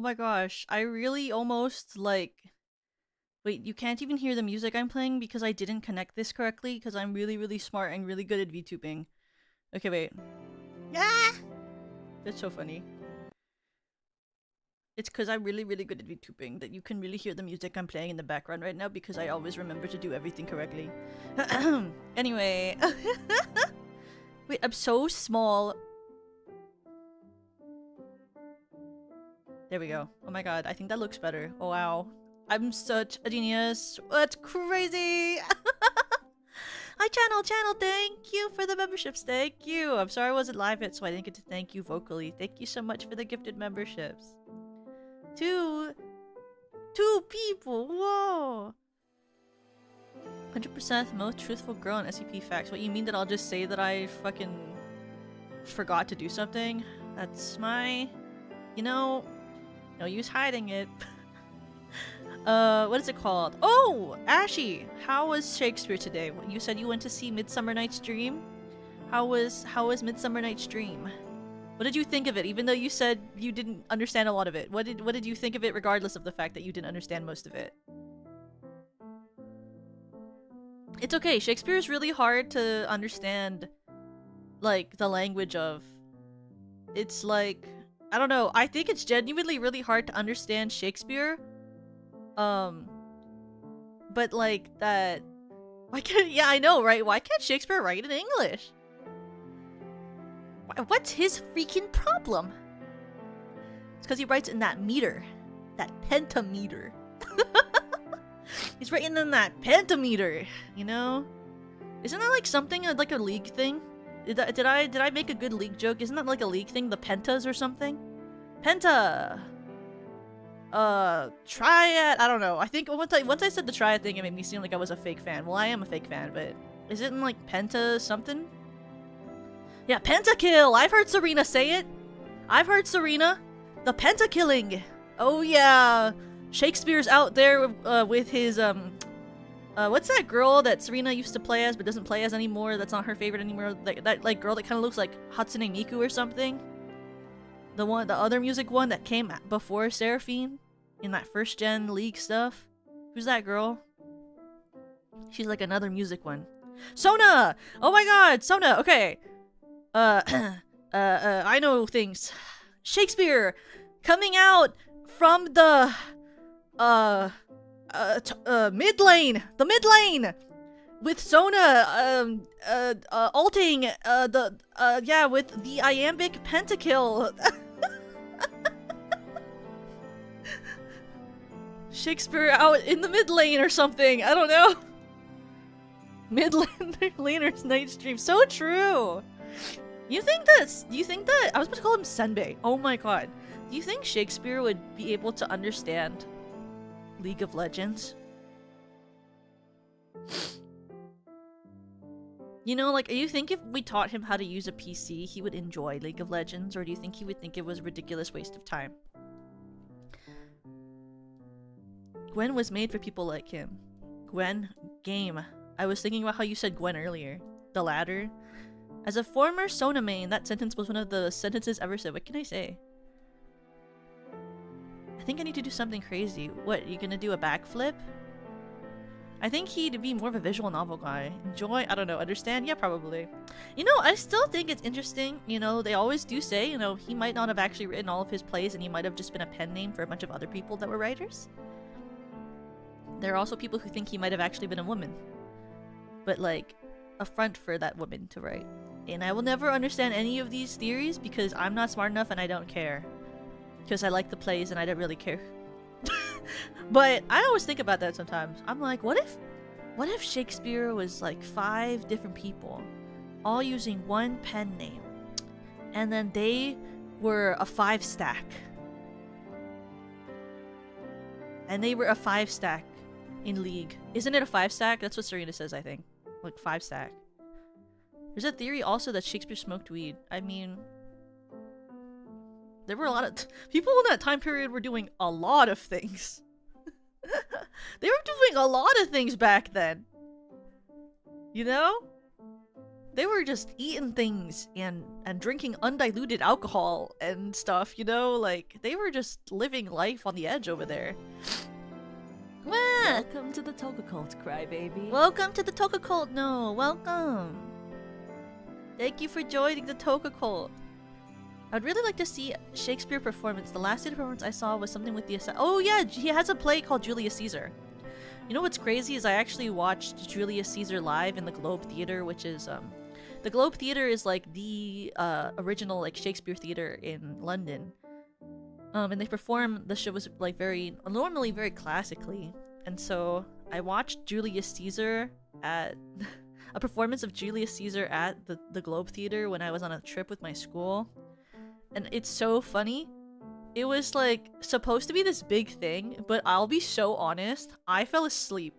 my gosh. I really almost like... Wait, you can't even hear the music I'm playing because I didn't connect this correctly because I'm really, really smart and really good at VTubing. Okay, wait. Ah! That's so funny. It's because I'm really, really good at VTubing that you can really hear the music I'm playing in the background right now because I always remember to do everything correctly. Anyway. Wait, I'm so small. There we go. Oh my god, I think that looks better. Oh wow. I'm such a genius. That's crazy! Hi channel, thank you for the memberships, thank you! I'm sorry I wasn't live yet, so I didn't get to thank you vocally. Thank you so much for the gifted memberships. Two people, whoa! 100% most truthful girl in SCP facts. What, you mean that I'll just say that I fucking forgot to do something? That's my... You know... No use hiding it. What is it called? Oh! Ashy! How was Shakespeare today? You said you went to see Midsummer Night's Dream? How was Midsummer Night's Dream? What did you think of it, even though you said you didn't understand a lot of it? What did you think of it regardless of the fact that you didn't understand most of it? It's okay, Shakespeare is really hard to understand, like, the language of. It's like, I don't know, I think it's genuinely really hard to understand Shakespeare. But like that... Why can't- yeah, I know, right? Why can't Shakespeare write in English? What's his freaking problem? It's because he writes in that meter. That pentameter. He's writing in that pentameter, you know? Isn't that like something, like a league thing? Did I make a good league joke? Isn't that like a league thing? The pentas or something? Penta! Triad? I don't know. I think once I said the triad thing, it made me seem like I was a fake fan. Well, I am a fake fan, but is it in like penta something? Yeah, pentakill! I've heard Serena say it! I've heard Serena! The pentakilling! Oh yeah! Shakespeare's out there with his, what's that girl that Serena used to play as but doesn't play as anymore? That's not her favorite anymore. That like girl that kind of looks like Hatsune Miku or something. The other music one that came before Seraphine in that first gen League stuff. Who's that girl? She's like another music one. Sona! Oh my god, Sona! Okay. I know things. Shakespeare coming out from the mid lane, the mid lane, with Sona ulting yeah, with the iambic pentakill. Shakespeare out in the mid lane or something. I don't know. Mid laner's night stream. So true. Do you think that I was about to call him Senbei. Oh my god. Do you think Shakespeare would be able to understand League of Legends? You know, like, do you think if we taught him how to use a PC, he would enjoy League of Legends, or do you think he would think it was a ridiculous waste of time? Gwen was made for people like him. Gwen, game. I was thinking about how you said Gwen earlier. The ladder. As a former Sona main, that sentence was one of the sentences ever said. What can I say? I think I need to do something crazy. What, you gonna do a backflip? I think he'd be more of a visual novel guy. Enjoy? I don't know. Understand? Yeah, probably. You know, I still think it's interesting. You know, they always do say, you know, he might not have actually written all of his plays and he might have just been a pen name for a bunch of other people that were writers. There are also people who think he might have actually been a woman. But, like, a front for that woman to write. And I will never understand any of these theories because I'm not smart enough and I don't care. Because I like the plays and I don't really care. But I always think about that sometimes. I'm like, what if Shakespeare was like 5 different people, all using one pen name, and then they were a 5 stack. And they were a 5 stack in League. Isn't it a 5 stack? That's what Serena says, I think. Like 5 stack. There's a theory also that Shakespeare smoked weed. I mean, there were a lot of people in that time period were doing a lot of things. They were doing a lot of things back then. You know? they were just eating things and drinking undiluted alcohol and stuff, you know? Like, they were just living life on the edge over there. Welcome to the Toga Cult, Crybaby. Welcome to the Toga Cult. No, welcome. Thank you for joining the Toga Cult. I'd really like to see Shakespeare performance. The last theater performance I saw was something with the... Oh yeah, he has a play called Julius Caesar. You know what's crazy is I actually watched Julius Caesar live in the Globe Theater, which is the Globe Theater is like the original like Shakespeare theater in London. And they perform the show was like normally very classically. And so I watched Julius Caesar at a performance of Julius Caesar at the Globe Theater when I was on a trip with my school. And it's so funny. It was like supposed to be this big thing, but I'll be so honest, I fell asleep.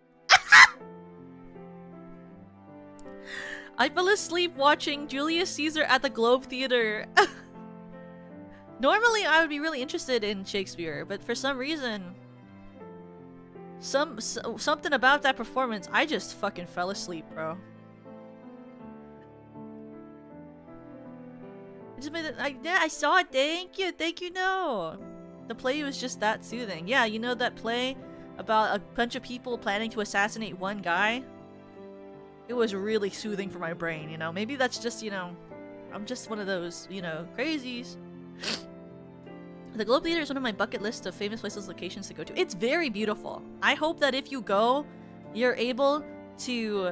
I fell asleep watching Julius Caesar at the Globe Theater. Normally I would be really interested in Shakespeare, but for some reason, something about that performance, I just fucking fell asleep, bro. Yeah, I saw it. Thank you. No, the play was just that soothing. Yeah, you know that play about a bunch of people planning to assassinate one guy? It was really soothing for my brain, you know? Maybe that's just, you know, I'm just one of those, you know, crazies. The Globe Theater is one of my bucket list of famous places, locations to go to. It's very beautiful. I hope that if you go, you're able to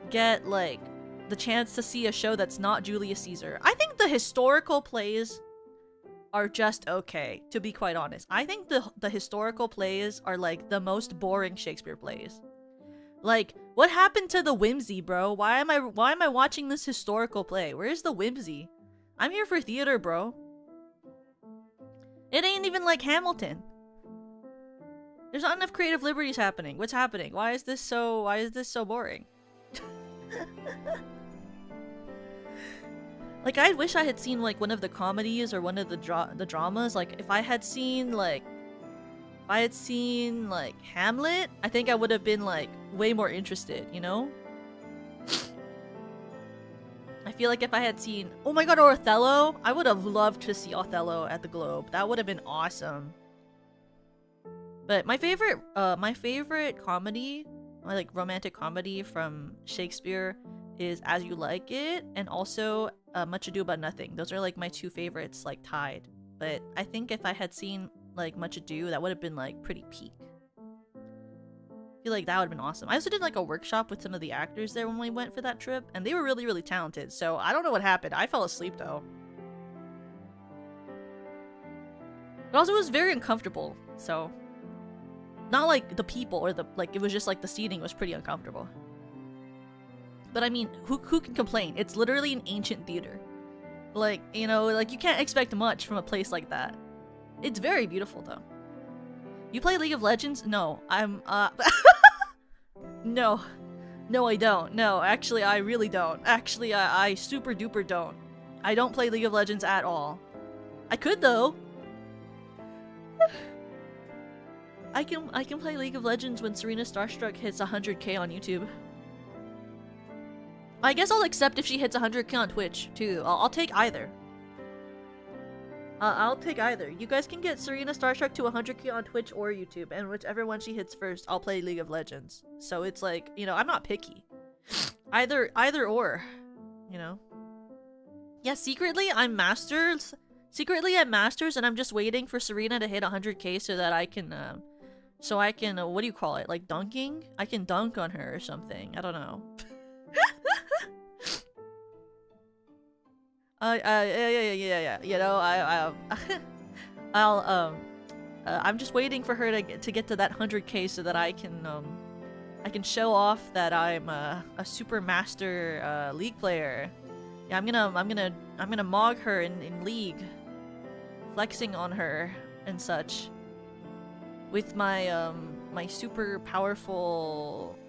get, like, the chance to see a show that's not Julius Caesar. I think the historical plays are just okay, to be quite honest. I think the historical plays are like the most boring Shakespeare plays. Like, what happened to the whimsy, bro? Why am I watching this historical play? Where's the whimsy? I'm here for theater, bro. It ain't even like Hamilton. There's not enough creative liberties happening. What's happening? Why is this so boring? Like, I wish I had seen, like, one of the comedies or one of the dramas. Like, if I had seen, like, Hamlet, I think I would have been, like, way more interested, you know? I feel like if I had seen, oh my god, or Othello, I would have loved to see Othello at the Globe. That would have been awesome. But my favorite comedy, my, like, romantic comedy from Shakespeare is As You Like It, and also Much Ado About Nothing. Those are like my two favorites, like tied. But I think if I had seen like Much Ado, that would have been like pretty peak. I feel like that would have been awesome. I also did like a workshop with some of the actors there when we went for that trip, and they were really, really talented. So I don't know what happened. I fell asleep though. But also it was very uncomfortable, so not like the people or the like, it was just like the seating was pretty uncomfortable. But I mean, who can complain? It's literally an ancient theater. Like, you know, like you can't expect much from a place like that. It's very beautiful though. You play League of Legends? No, I'm No. No, I don't. No, actually I really don't. Actually, I super duper don't. I don't play League of Legends at all. I could though. I can play League of Legends when Serena Starstruck hits 100k on YouTube. I guess I'll accept if she hits 100k on Twitch, too. I'll take either. I'll take either. You guys can get Serena Starstruck to 100k on Twitch or YouTube, and whichever one she hits first, I'll play League of Legends. So it's like, you know, I'm not picky. Either or, you know? Yeah, secretly, I'm Masters. Secretly, I'm Masters, and I'm just waiting for Serena to hit 100k so that I can, what do you call it? Like, dunking? I can dunk on her or something. I don't know. Yeah. You know, I'm just waiting for her to get to that 100k so that I can show off that I'm a super master League player. Yeah, I'm gonna mog her in League, flexing on her and such, with my my super powerful.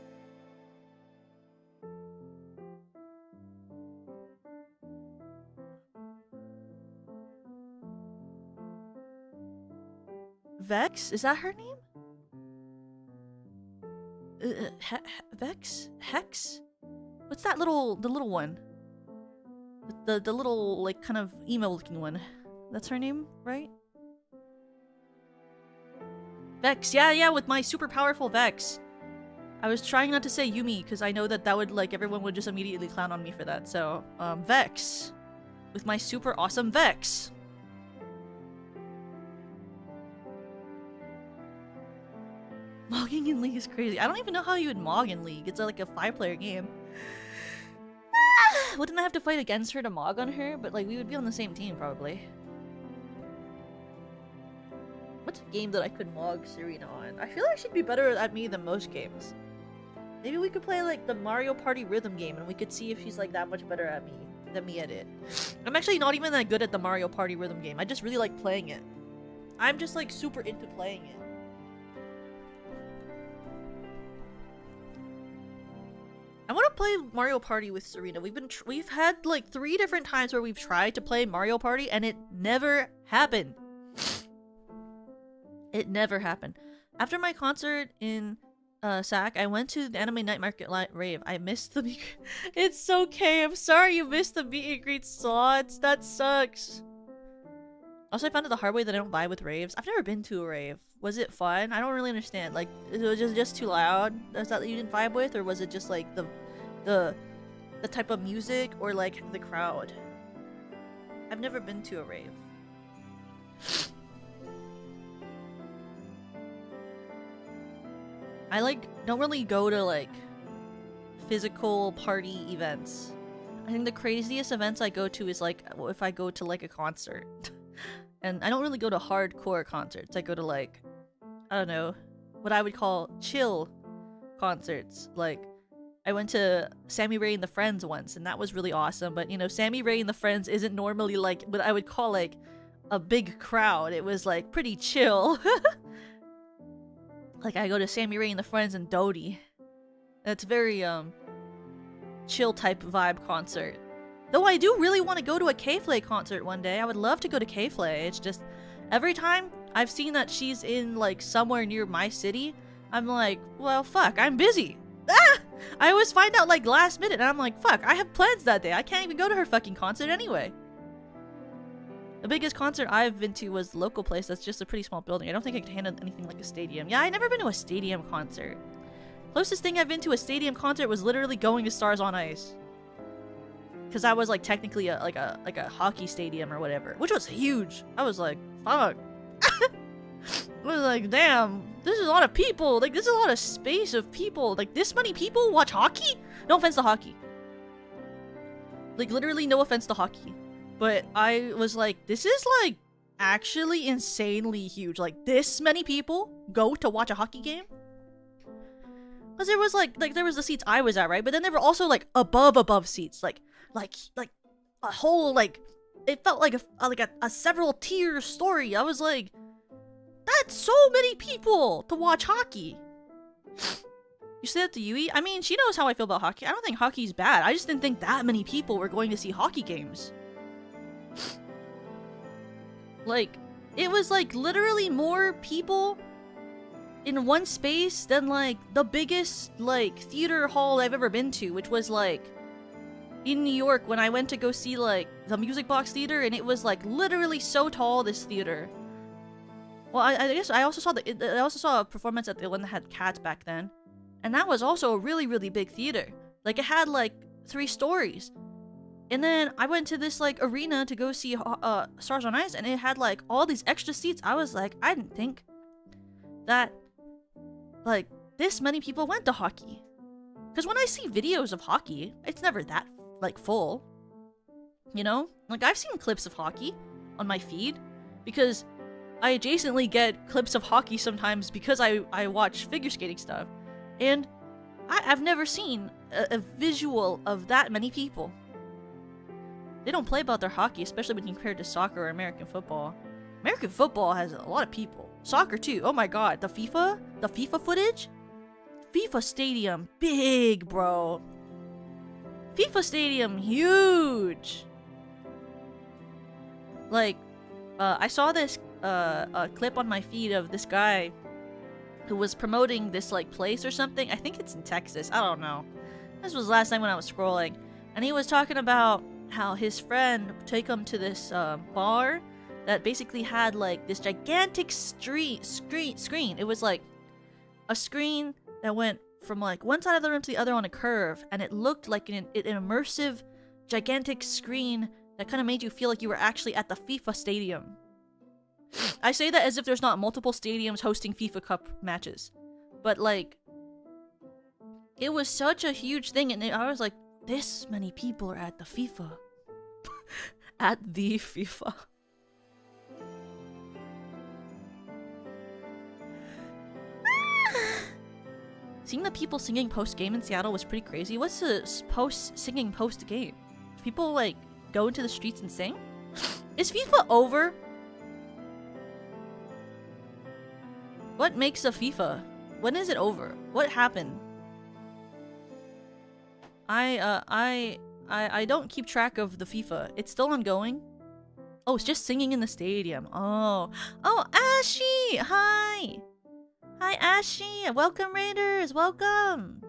Vex? Is that her name? Vex? Hex? What's that the little one? The little, like, kind of emo-looking one. That's her name, right? Vex. Yeah, with my super powerful Vex. I was trying not to say Yumi, because I know that would, like, everyone would just immediately clown on me for that. So, Vex. With my super awesome Vex. Mogging in League is crazy. I don't even know how you would Mog in League. It's like a 5-player game. Wouldn't I have to fight against her to Mog on her? But, like, we would be on the same team, probably. What's a game that I could Mog Serena on? I feel like she'd be better at me than most games. Maybe we could play, like, the Mario Party rhythm game, and we could see if she's, like, that much better at me than me at it. I'm actually not even that good at the Mario Party rhythm game. I just really like playing it. I'm just, like, super into playing it. I want to play Mario Party with Serena. We've had, like, 3 different times where we've tried to play Mario Party, and it never happened. It never happened. After my concert in SAC, I went to the Anime Night Market rave. I missed the It's okay. I'm sorry you missed the meet and greet slots. That sucks. Also, I found out the hard way that I don't vibe with raves. I've never been to a rave. Was it fun? I don't really understand. Like, was it just too loud? Is that you didn't vibe with, or was it just like the type of music, or like the crowd? I've never been to a rave. I like don't really go to like physical party events. I think the craziest events I go to is like if I go to like a concert. And I don't really go to hardcore concerts. I go to like, I don't know, what I would call chill concerts. Like, I went to Sammy Ray and the Friends once, and that was really awesome. But, you know, Sammy Ray and the Friends isn't normally like what I would call like a big crowd. It was like pretty chill. Like, I go to Sammy Ray and the Friends and Dodie. It's very, chill type vibe concert. Though I do really want to go to a K-Flay concert one day. I would love to go to K-Flay. It's just, every time I've seen that she's in, like, somewhere near my city, I'm like, well, fuck, I'm busy. Ah! I always find out, like, last minute, and I'm like, fuck, I have plans that day. I can't even go to her fucking concert anyway. The biggest concert I've been to was a local place that's just a pretty small building. I don't think I could handle anything like a stadium. Yeah, I've never been to a stadium concert. Closest thing I've been to a stadium concert was literally going to Stars on Ice. Because that was like technically like a hockey stadium or whatever, which was huge. I was like, fuck. I was like, damn, this is a lot of people. Like, this is a lot of space of people. Like, this many people watch hockey? No offense to hockey. Like, literally no offense to hockey. But I was like, this is like actually insanely huge. Like, this many people go to watch a hockey game? Because there was like there was the seats I was at, right? But then there were also like above seats, like a whole, like, it felt like a several tier story. I was like, that's so many people to watch hockey. You say that to Yui? I mean, she knows how I feel about hockey. I don't think hockey's bad. I just didn't think that many people were going to see hockey games. Like, it was like literally more people in one space than like the biggest like theater hall I've ever been to, which was like in New York when I went to go see like the Music Box Theater, and it was like literally so tall, this theater. Well, I guess I also saw a performance at the one that had cats back then, and that was also a really, really big theater. Like, it had like 3 stories. And then I went to this like arena to go see Stars on Ice, and it had like all these extra seats. I was like, I didn't think that like this many people went to hockey. Because when I see videos of hockey, it's never that like full. You know? Like, I've seen clips of hockey on my feed because I adjacently get clips of hockey sometimes because I watch figure skating stuff. And I've never seen a visual of that many people. They don't play about their hockey, especially when you compare it to soccer or American football. American football has a lot of people. Soccer too. Oh my god, the FIFA footage? FIFA stadium, big, bro. FIFA stadium, huge. Like, I saw this a clip on my feed of this guy who was promoting this like place or something. I think it's in Texas. I don't know. This was last time when I was scrolling, and he was talking about how his friend take him to this bar that basically had like this gigantic screen. It was like a screen that went from like one side of the room to the other on a curve, and it looked like an immersive, gigantic screen that kind of made you feel like you were actually at the FIFA stadium. I say that as if there's not multiple stadiums hosting FIFA Cup matches, but like, it was such a huge thing, and I was like, this many people are at the FIFA. At the FIFA. Seeing the people singing post-game in Seattle was pretty crazy. What's the singing post-game? People like go into the streets and sing? Is FIFA over? What makes a FIFA? When is it over? What happened? I don't keep track of the FIFA. It's still ongoing? Oh, it's just singing in the stadium. Oh, Ashy! Hi! Hi, Ashy! Welcome, Raiders! Welcome!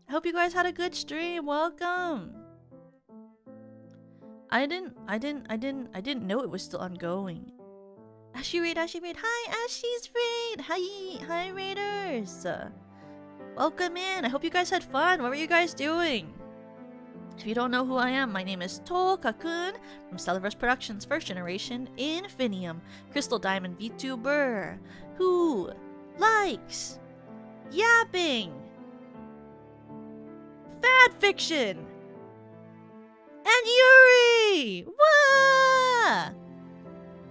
I hope you guys had a good stream. Welcome! I didn't know it was still ongoing. Ashy Raid! Hi, Ashy's Raid! Hi, Raiders! Welcome in! I hope you guys had fun. What were you guys doing? If you don't know who I am, my name is Toka-kun from Stellarverse Productions, first generation Infinium Crystal Diamond VTuber who likes yapping, fan fiction, and Yuri! Wah!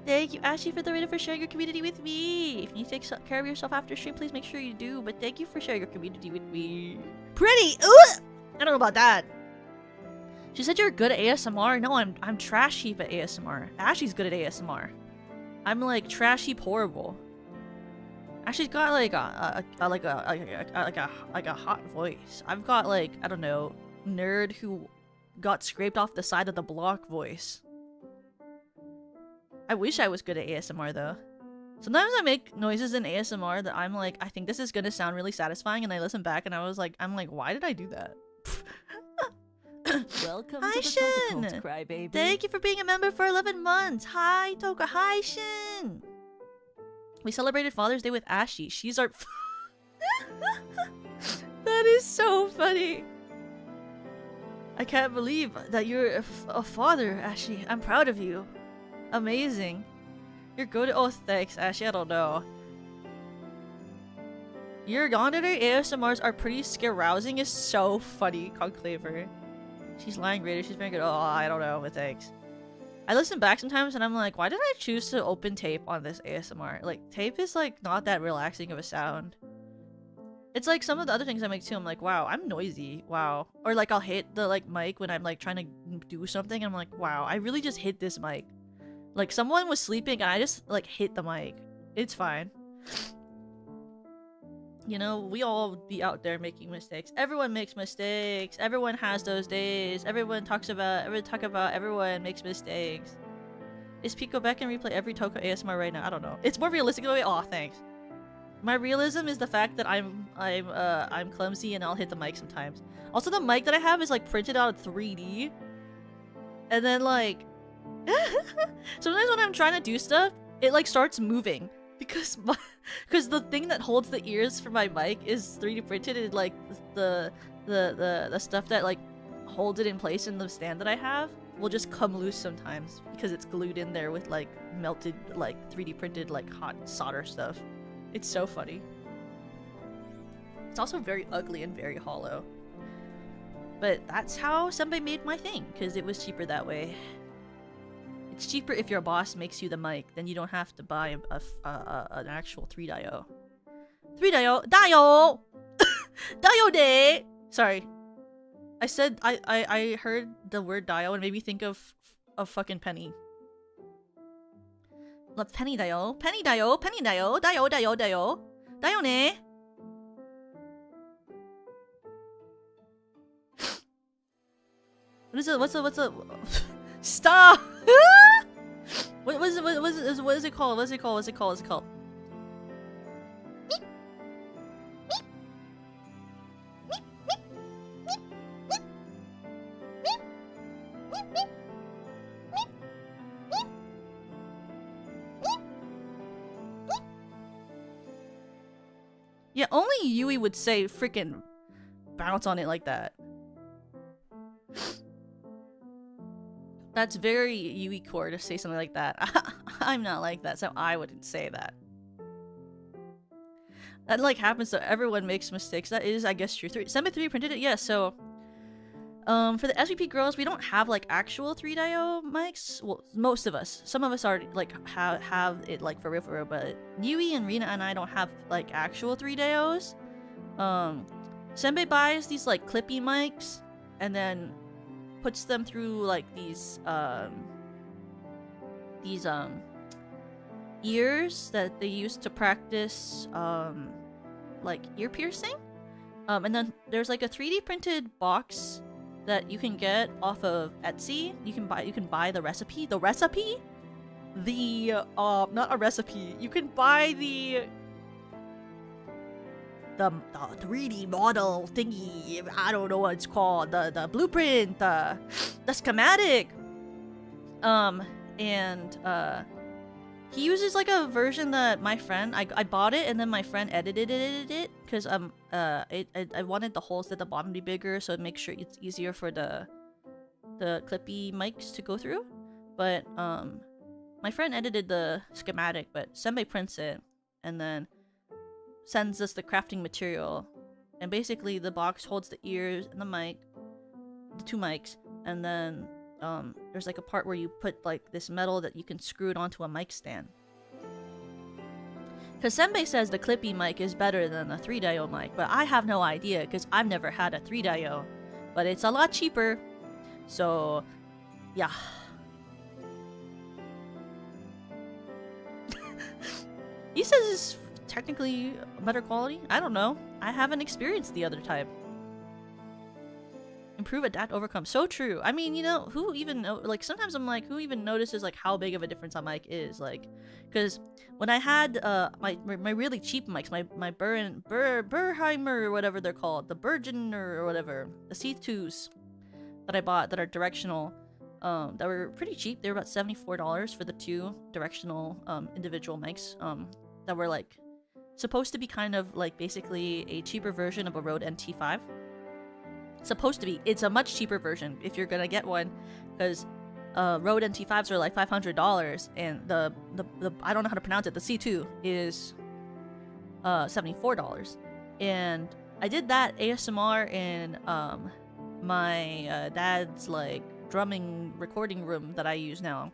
Thank you, Ashley, for the raid, for sharing your community with me. If you need to take care of yourself after stream, please make sure you do. But thank you for sharing your community with me. Pretty! Ugh! I don't know about that. She said you're good at ASMR. No, I'm trash heap at ASMR. Ashley's good at ASMR. I'm like trash heap horrible. Ashley's got like a hot voice. I've got like, I don't know, nerd who got scraped off the side of the block voice. I wish I was good at ASMR though. Sometimes I make noises in ASMR that I'm like, I think this is gonna sound really satisfying, and I listen back and I'm like, why did I do that? Welcome Hi, to the Shin! Toka Cult, Crybaby. Thank you for being a member for 11 months. Hi, Toka. Hi, Shin. We celebrated Father's Day with Ashy. She's our... That is so funny. I can't believe that you're a father, Ashy. I'm proud of you. Amazing. You're good. Oh, thanks, Ashy. I don't know. Your yandere ASMRs are pretty scare-rousing. Is so funny, Conclaver. She's lying, Raider. She's very good. Oh, I don't know, but thanks. I listen back sometimes and I'm like, why did I choose to open tape on this ASMR? Like, tape is like not that relaxing of a sound. It's like some of the other things I make too. I'm like, wow, I'm noisy. Wow. Or like I'll hit the like mic when I'm like trying to do something. I'm like, wow, I really just hit this mic. Like someone was sleeping and I just like hit the mic. It's fine. You know, we all be out there making mistakes. Everyone makes mistakes. Everyone has those days. Everyone makes mistakes. Is Pico back and replay every Toka ASMR right now? I don't know. It's more realistic the way. Oh, thanks. My realism is the fact that I'm clumsy and I'll hit the mic sometimes. Also, the mic that I have is like printed out in 3D, and then like sometimes when I'm trying to do stuff, it like starts moving. Because the thing that holds the ears for my mic is 3D printed, and like the stuff that like holds it in place in the stand that I have will just come loose sometimes because it's glued in there with like melted like 3D printed like hot solder stuff. It's so funny. It's also very ugly and very hollow. But that's how somebody made my thing, because it was cheaper that way. It's cheaper if your boss makes you the mic, then you don't have to buy an actual 3-dio. 3-dio! Dio! Dio de! Sorry. I said, I heard the word dio and made me think of fucking Penny. Love Penny dio. Penny dio! Penny dio! Dio dio dio! Dio ne! What is it? What's a Stop! What is it called? What's it called? Yeah, only Yui would say freaking bounce on it like that. That's very Yui core to say something like that. I'm not like that, so I wouldn't say that. That like happens, so everyone makes mistakes. That is, I guess, true. Senbei 3 printed it, yeah, so for the SVP girls, we don't have like actual 3-dio mics. Well, most of us. Some of us are like have it like for real, but Yui and Rina and I don't have like actual 3-dios. Senbei buys these like clippy mics and then puts them through like these ears that they use to practice like ear piercing. And then there's like a 3D printed box that you can get off of Etsy. You can buy the recipe. The recipe? Not a recipe. You can buy the 3D model thingy. I don't know what it's called. The blueprint, the schematic. He uses like a version that my friend I bought it, and then my friend edited it because I wanted the holes at the bottom to be bigger, so it makes sure it's easier for the clippy mics to go through. But my friend edited the schematic, but Senbei prints it and then sends us the crafting material, and basically the box holds the ears and the mic, the two mics, and then there's like a part where you put like this metal that you can screw it onto a mic stand. Because Senbei says the clippy mic is better than a 3-dio mic, but I have no idea because I've never had a 3-dio. But it's a lot cheaper, so yeah. He says it's technically better quality. I don't know. I haven't experienced the other type. Improve, adapt, overcome. So true. I mean, you know, who even know? Like, sometimes I'm like, who even notices like how big of a difference a mic is? Like, because when I had my really cheap mics, my Burheimer or whatever they're called, the Bergen or whatever, the C2s that I bought that are directional, that were pretty cheap. They were about $74 for the two directional individual mics that were like supposed to be kind of like basically a cheaper version of a Rode NT5. Supposed to be. It's a much cheaper version if you're gonna get one, because Rode NT5s are like $500, and the I don't know how to pronounce it, the C2 is $74. And I did that ASMR in my dad's like drumming recording room that I use now,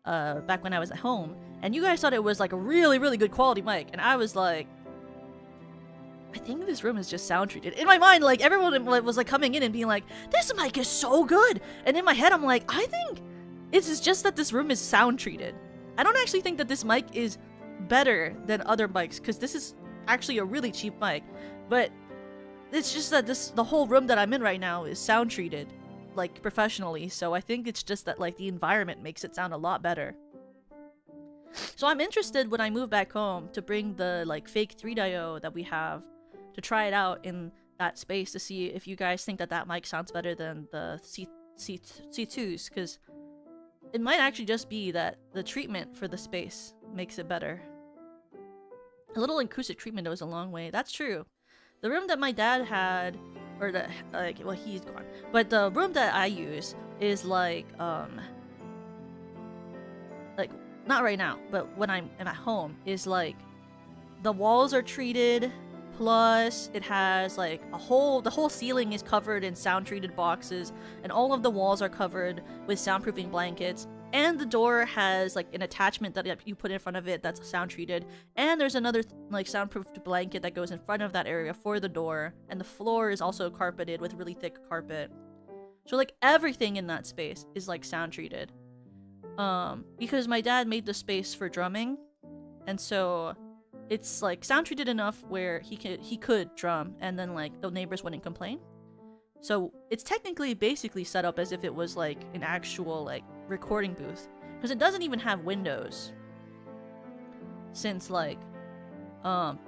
back when I was at home, and you guys thought it was like a really good quality mic, and I was like, I think this room is just sound treated. In my mind, like, everyone was like coming in and being like, this mic is so good, and in my head I'm like, I think it's just that this room is sound treated. I don't actually think that this mic is better than other mics, because this is actually a really cheap mic, but it's just that the whole room that I'm in right now is sound treated like professionally, so I think it's just that like the environment makes it sound a lot better. So I'm interested when I move back home to bring the like fake 3-dio that we have to try it out in that space to see if you guys think that that mic sounds better than the C2s, because it might actually just be that the treatment for the space makes it better. A little acoustic treatment goes a long way. That's true. The room that my dad had, or the like, well, he's gone, but the room that I use is like not right now, but when I'm at home, is like the walls are treated, plus it has like the whole ceiling is covered in sound treated boxes, and all of the walls are covered with soundproofing blankets, and the door has like an attachment that you put in front of it that's sound treated, and there's another like soundproofed blanket that goes in front of that area for the door, and the floor is also carpeted with really thick carpet. So like everything in that space is like sound treated. Because my dad made the space for drumming, and so it's like sound treated enough where he could drum, and then like the neighbors wouldn't complain. So it's technically basically set up as if it was like an actual like recording booth, because it doesn't even have windows, since like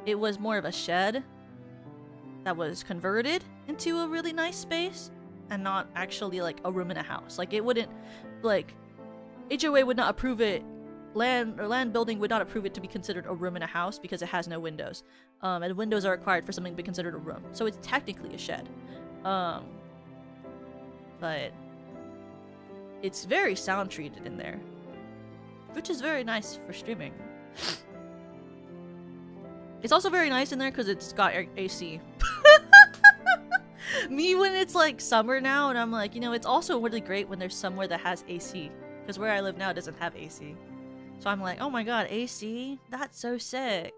it was more of a shed that was converted into a really nice space and not actually like a room in a house. Like it wouldn't, like HOA would not approve it land building would not approve it to be considered a room in a house because it has no windows. And windows are required for something to be considered a room. So it's technically a shed. But it's very sound treated in there, which is very nice for streaming. It's also very nice in there because it's got AC. Me when it's like summer now and I'm like, you know, it's also really great when there's somewhere that has AC. Because where I live now doesn't have AC. So I'm like, oh my god, AC? That's so sick.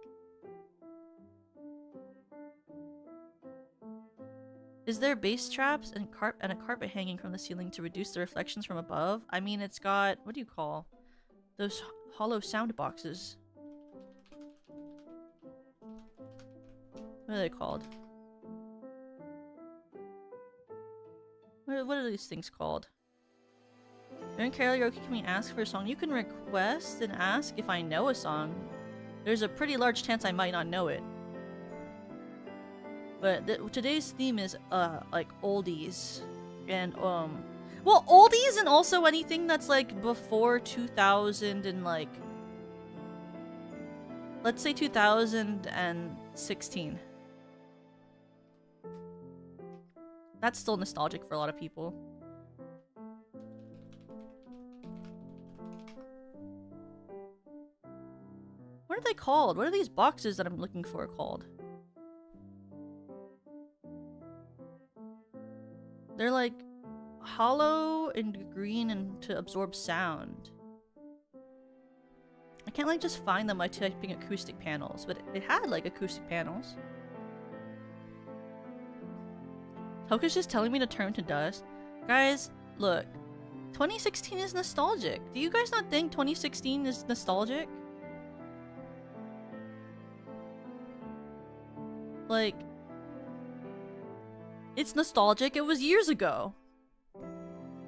Is there bass traps and a carpet hanging from the ceiling to reduce the reflections from above? I mean, it's got, what do you call those hollow sound boxes? What are they called? What are these things called? During karaoke, can we ask for a song? You can request and ask if I know a song. There's a pretty large chance I might not know it. But today's theme is, like, oldies. And, well, oldies and also anything that's, like, before 2000 and, like... Let's say 2016. That's still nostalgic for a lot of people. What are they called? What are these boxes that I'm looking for called? They're like hollow and green and to absorb sound. I can't like just find them by typing acoustic panels, but it had like acoustic panels. Hoka's just telling me to turn to dust. Guys, look. 2016 is nostalgic. Do you guys not think 2016 is nostalgic? Like, it's nostalgic. It was years ago.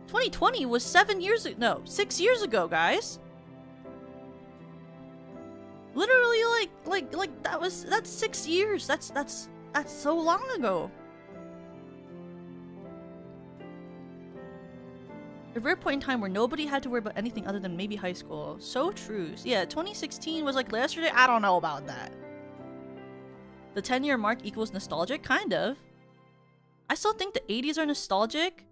2020 was 7 years ago. No, 6 years ago, guys. Literally, like that's 6 years. That's so long ago. A rare point in time where nobody had to worry about anything other than maybe high school. So true. Yeah, 2016 was like yesterday. I don't know about that. The 10-year mark equals nostalgic? Kind of. I still think the 80s are nostalgic.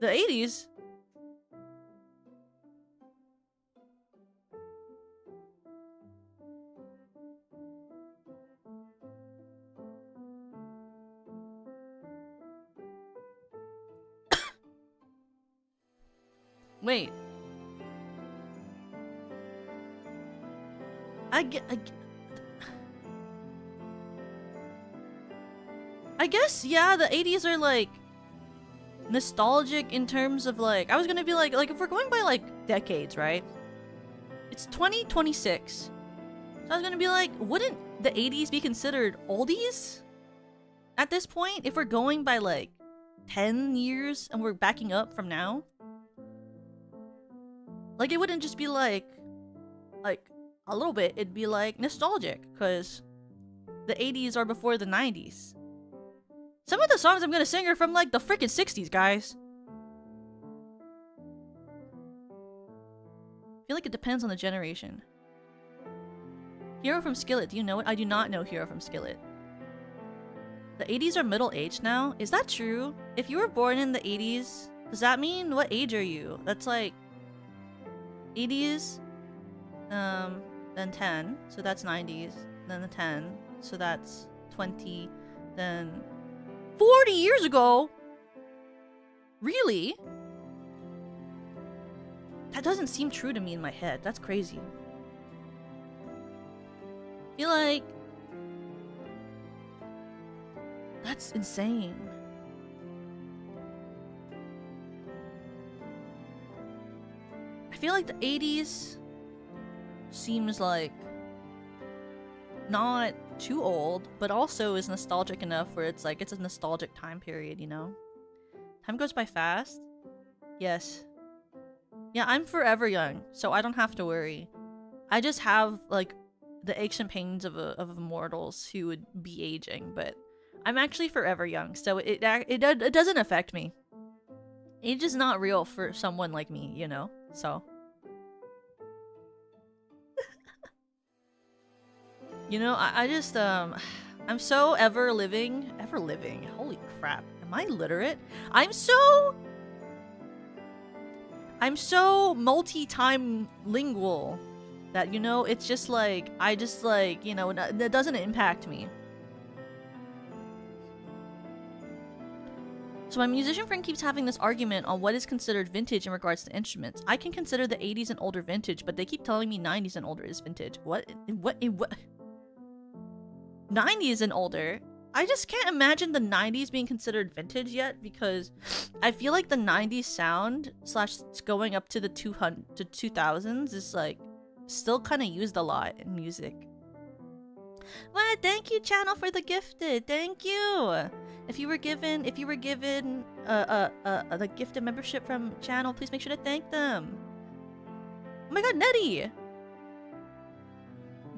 The 80s? Wait. I guess, yeah, the 80s are, like, nostalgic in terms of, like, I was gonna be like, if we're going by, like, decades, right? It's 2026. So I was gonna be like, wouldn't the 80s be considered oldies? At this point, if we're going by, like, 10 years and we're backing up from now? Like, it wouldn't just be, like, a little bit, it'd be, like, nostalgic, because the 80s are before the 90s. Some of the songs I'm gonna sing are from, like, the freaking 60s, guys. I feel like it depends on the generation. Hero from Skillet, do you know it? I do not know Hero from Skillet. The 80s are middle-aged now? Is that true? If you were born in the 80s, does that mean, what age are you? That's, like, 80s, then 10, so that's 90s, then the 10, so that's 20, then 40 years ago? Really? That doesn't seem true to me in my head. That's crazy. I feel like that's insane. I feel like the 80s seems like not too old, but also is nostalgic enough where it's like it's a nostalgic time period, you know? Time goes by fast. Yes. Yeah, I'm forever young, so I don't have to worry. I just have like the aches and pains of mortals who would be aging, but I'm actually forever young, so it doesn't affect me. Age is not real for someone like me, you know? So. You know, I just, I'm so ever living. Holy crap. Am I literate? I'm so multi-time lingual that, you know, it's just like, I just like, you know, that doesn't impact me. So my musician friend keeps having this argument on what is considered vintage in regards to instruments. I can consider the 80s and older vintage, but they keep telling me 90s and older is vintage. What? 90s and older? I just can't imagine the 90s being considered vintage yet, because I feel like the 90s sound slash going up to the 2000s is like still kind of used a lot in music. Well, thank you, channel, for the gifted. Thank you. If you were given the gifted membership from channel, please make sure to thank them. Oh my god, Nettie!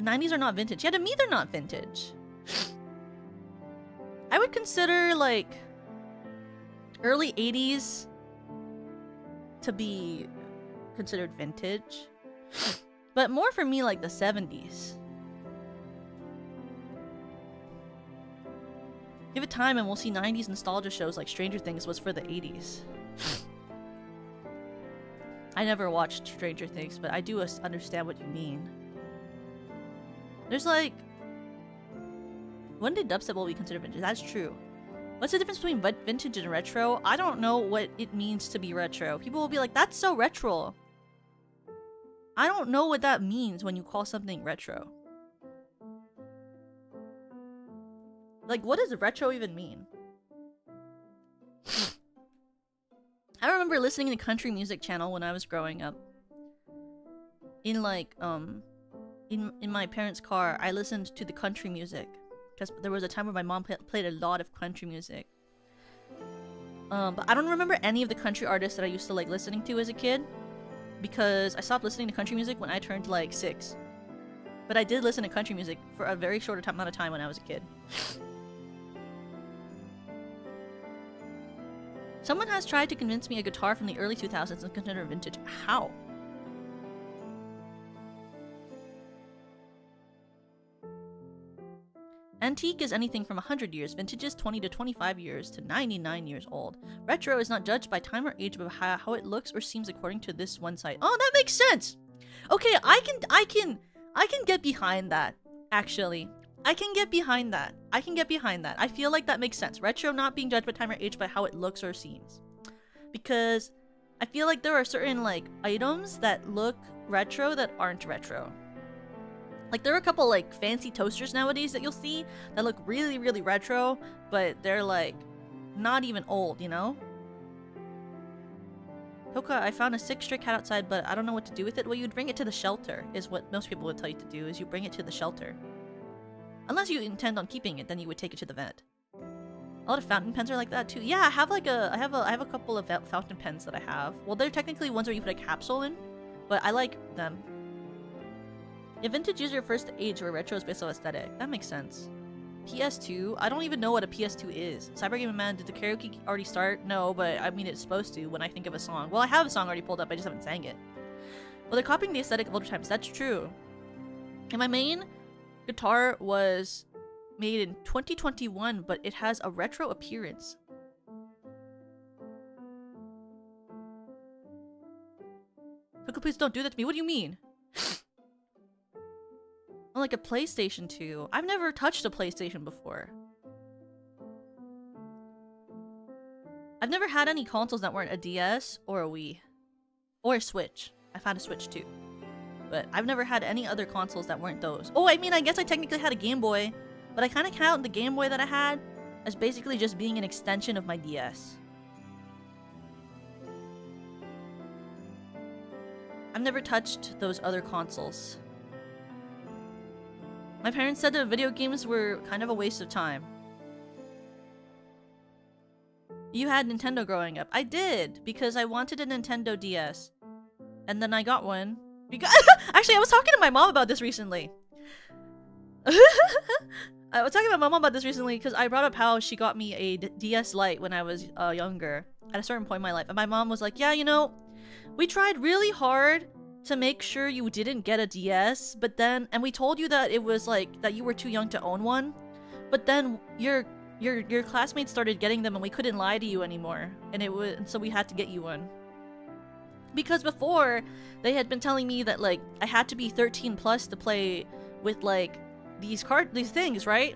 90s are not vintage. Yeah, to me they're not vintage. I would consider like early 80s to be considered vintage, but more for me like the 70s. Give it time and we'll see 90s nostalgia shows like Stranger Things was for the 80s. I never watched Stranger Things, but I do understand what you mean. There's like... When did dubstep will be considered vintage? That's true. What's the difference between vintage and retro? I don't know what it means to be retro. People will be like, that's so retro. I don't know what that means when you call something retro. Like, what does retro even mean? I remember listening to country music channel when I was growing up. In like, in my parents' car, I listened to the country music. Because there was a time where my mom played a lot of country music. But I don't remember any of the country artists that I used to like listening to as a kid. Because I stopped listening to country music when I turned like 6. But I did listen to country music for a very short amount of time when I was a kid. Someone has tried to convince me a guitar from the early 2000s is considered vintage. How? Antique is anything from 100 years, vintage is 20 to 25 years to 99 years old. Retro is not judged by time or age, but how it looks or seems according to this one site. Oh, that makes sense! Okay, I can get behind that, actually. I can get behind that. I feel like that makes sense. Retro not being judged by time or age by how it looks or seems. Because I feel like there are certain like items that look retro that aren't retro. Like there are a couple like fancy toasters nowadays that you'll see that look really, really retro, but they're like not even old, you know? Toka, I found a sick stray cat outside, but I don't know what to do with it. Well, you'd bring it to the shelter, is what most people would tell you to do, is you bring it to the shelter. Unless you intend on keeping it, then you would take it to the vet. A lot of fountain pens are like that too. Yeah, I have a couple of fountain pens that I have. Well, they're technically ones where you put a capsule in, but I like them. Yeah, vintage is your first age where retro is based on aesthetic. That makes sense. PS2? I don't even know what a PS2 is. Cyber Game Man, did the karaoke already start? No, but I mean it's supposed to when I think of a song. Well, I have a song already pulled up, I just haven't sang it. Well, they're copying the aesthetic of older times. That's true. And my main guitar was made in 2021, but it has a retro appearance. Toka, please don't do that to me. What do you mean? Oh, like a PlayStation 2. I've never touched a PlayStation before. I've never had any consoles that weren't a DS or a Wii. Or a Switch. I've had a Switch too. But I've never had any other consoles that weren't those. Oh, I mean, I guess I technically had a Game Boy. But I kind of count the Game Boy that I had as basically just being an extension of my DS. I've never touched those other consoles. My parents said that video games were kind of a waste of time. You had Nintendo growing up. I did, because I wanted a Nintendo DS. And then I got one. Because actually, I was talking to my mom about this recently. I was talking to my mom about this recently because I brought up how she got me a DS Lite when I was younger. at a certain point in my life. And my mom was like, yeah, you know, we tried really hard to make sure you didn't get a DS, but then, and we told you that it was like, that you were too young to own one, but then your classmates started getting them and we couldn't lie to you anymore. And so we had to get you one. Because before, they had been telling me that, like, I had to be 13 plus to play with, like, these things, right?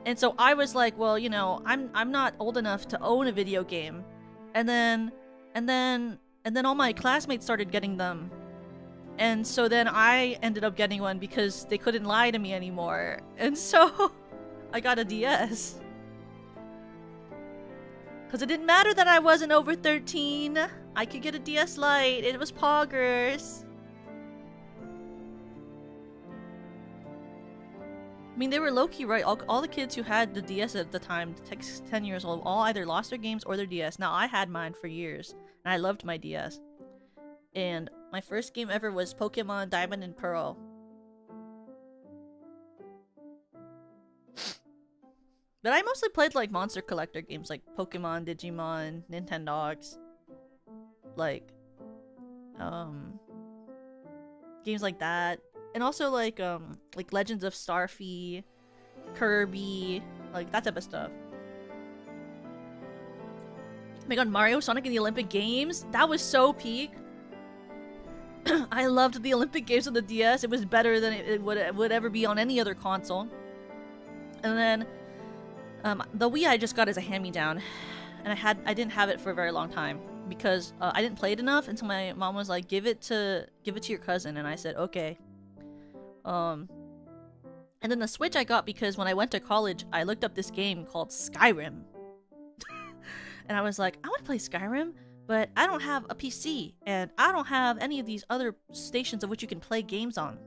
And so I was like, well, you know, I'm not old enough to own a video game. And then all my classmates started getting them. And so then I ended up getting one because they couldn't lie to me anymore. And so I got a DS. Because it didn't matter that I wasn't over 13. I could get a DS Lite. It was poggers. I mean, they were low-key right. All the kids who had the DS at the time, 10 years old, all either lost their games or their DS. Now, I had mine for years, and I loved my DS. And my first game ever was Pokemon Diamond and Pearl. But I mostly played, like, monster collector games, like Pokemon, Digimon, Nintendogs. Like, games like that. And also, like Legends of Starfy, Kirby, like, that type of stuff. Oh my god, Mario, Sonic, and the Olympic Games? That was so peak. I loved the Olympic Games on the DS. It was better than it would ever be on any other console. And then, the Wii I just got as a hand-me-down. And I didn't have it for a very long time. Because I didn't play it enough until my mom was like, give it to your cousin. And I said, okay. And then the Switch I got because when I went to college, I looked up this game called Skyrim. And I was like, I want to play Skyrim, but I don't have a PC, and I don't have any of these other stations of which you can play games on.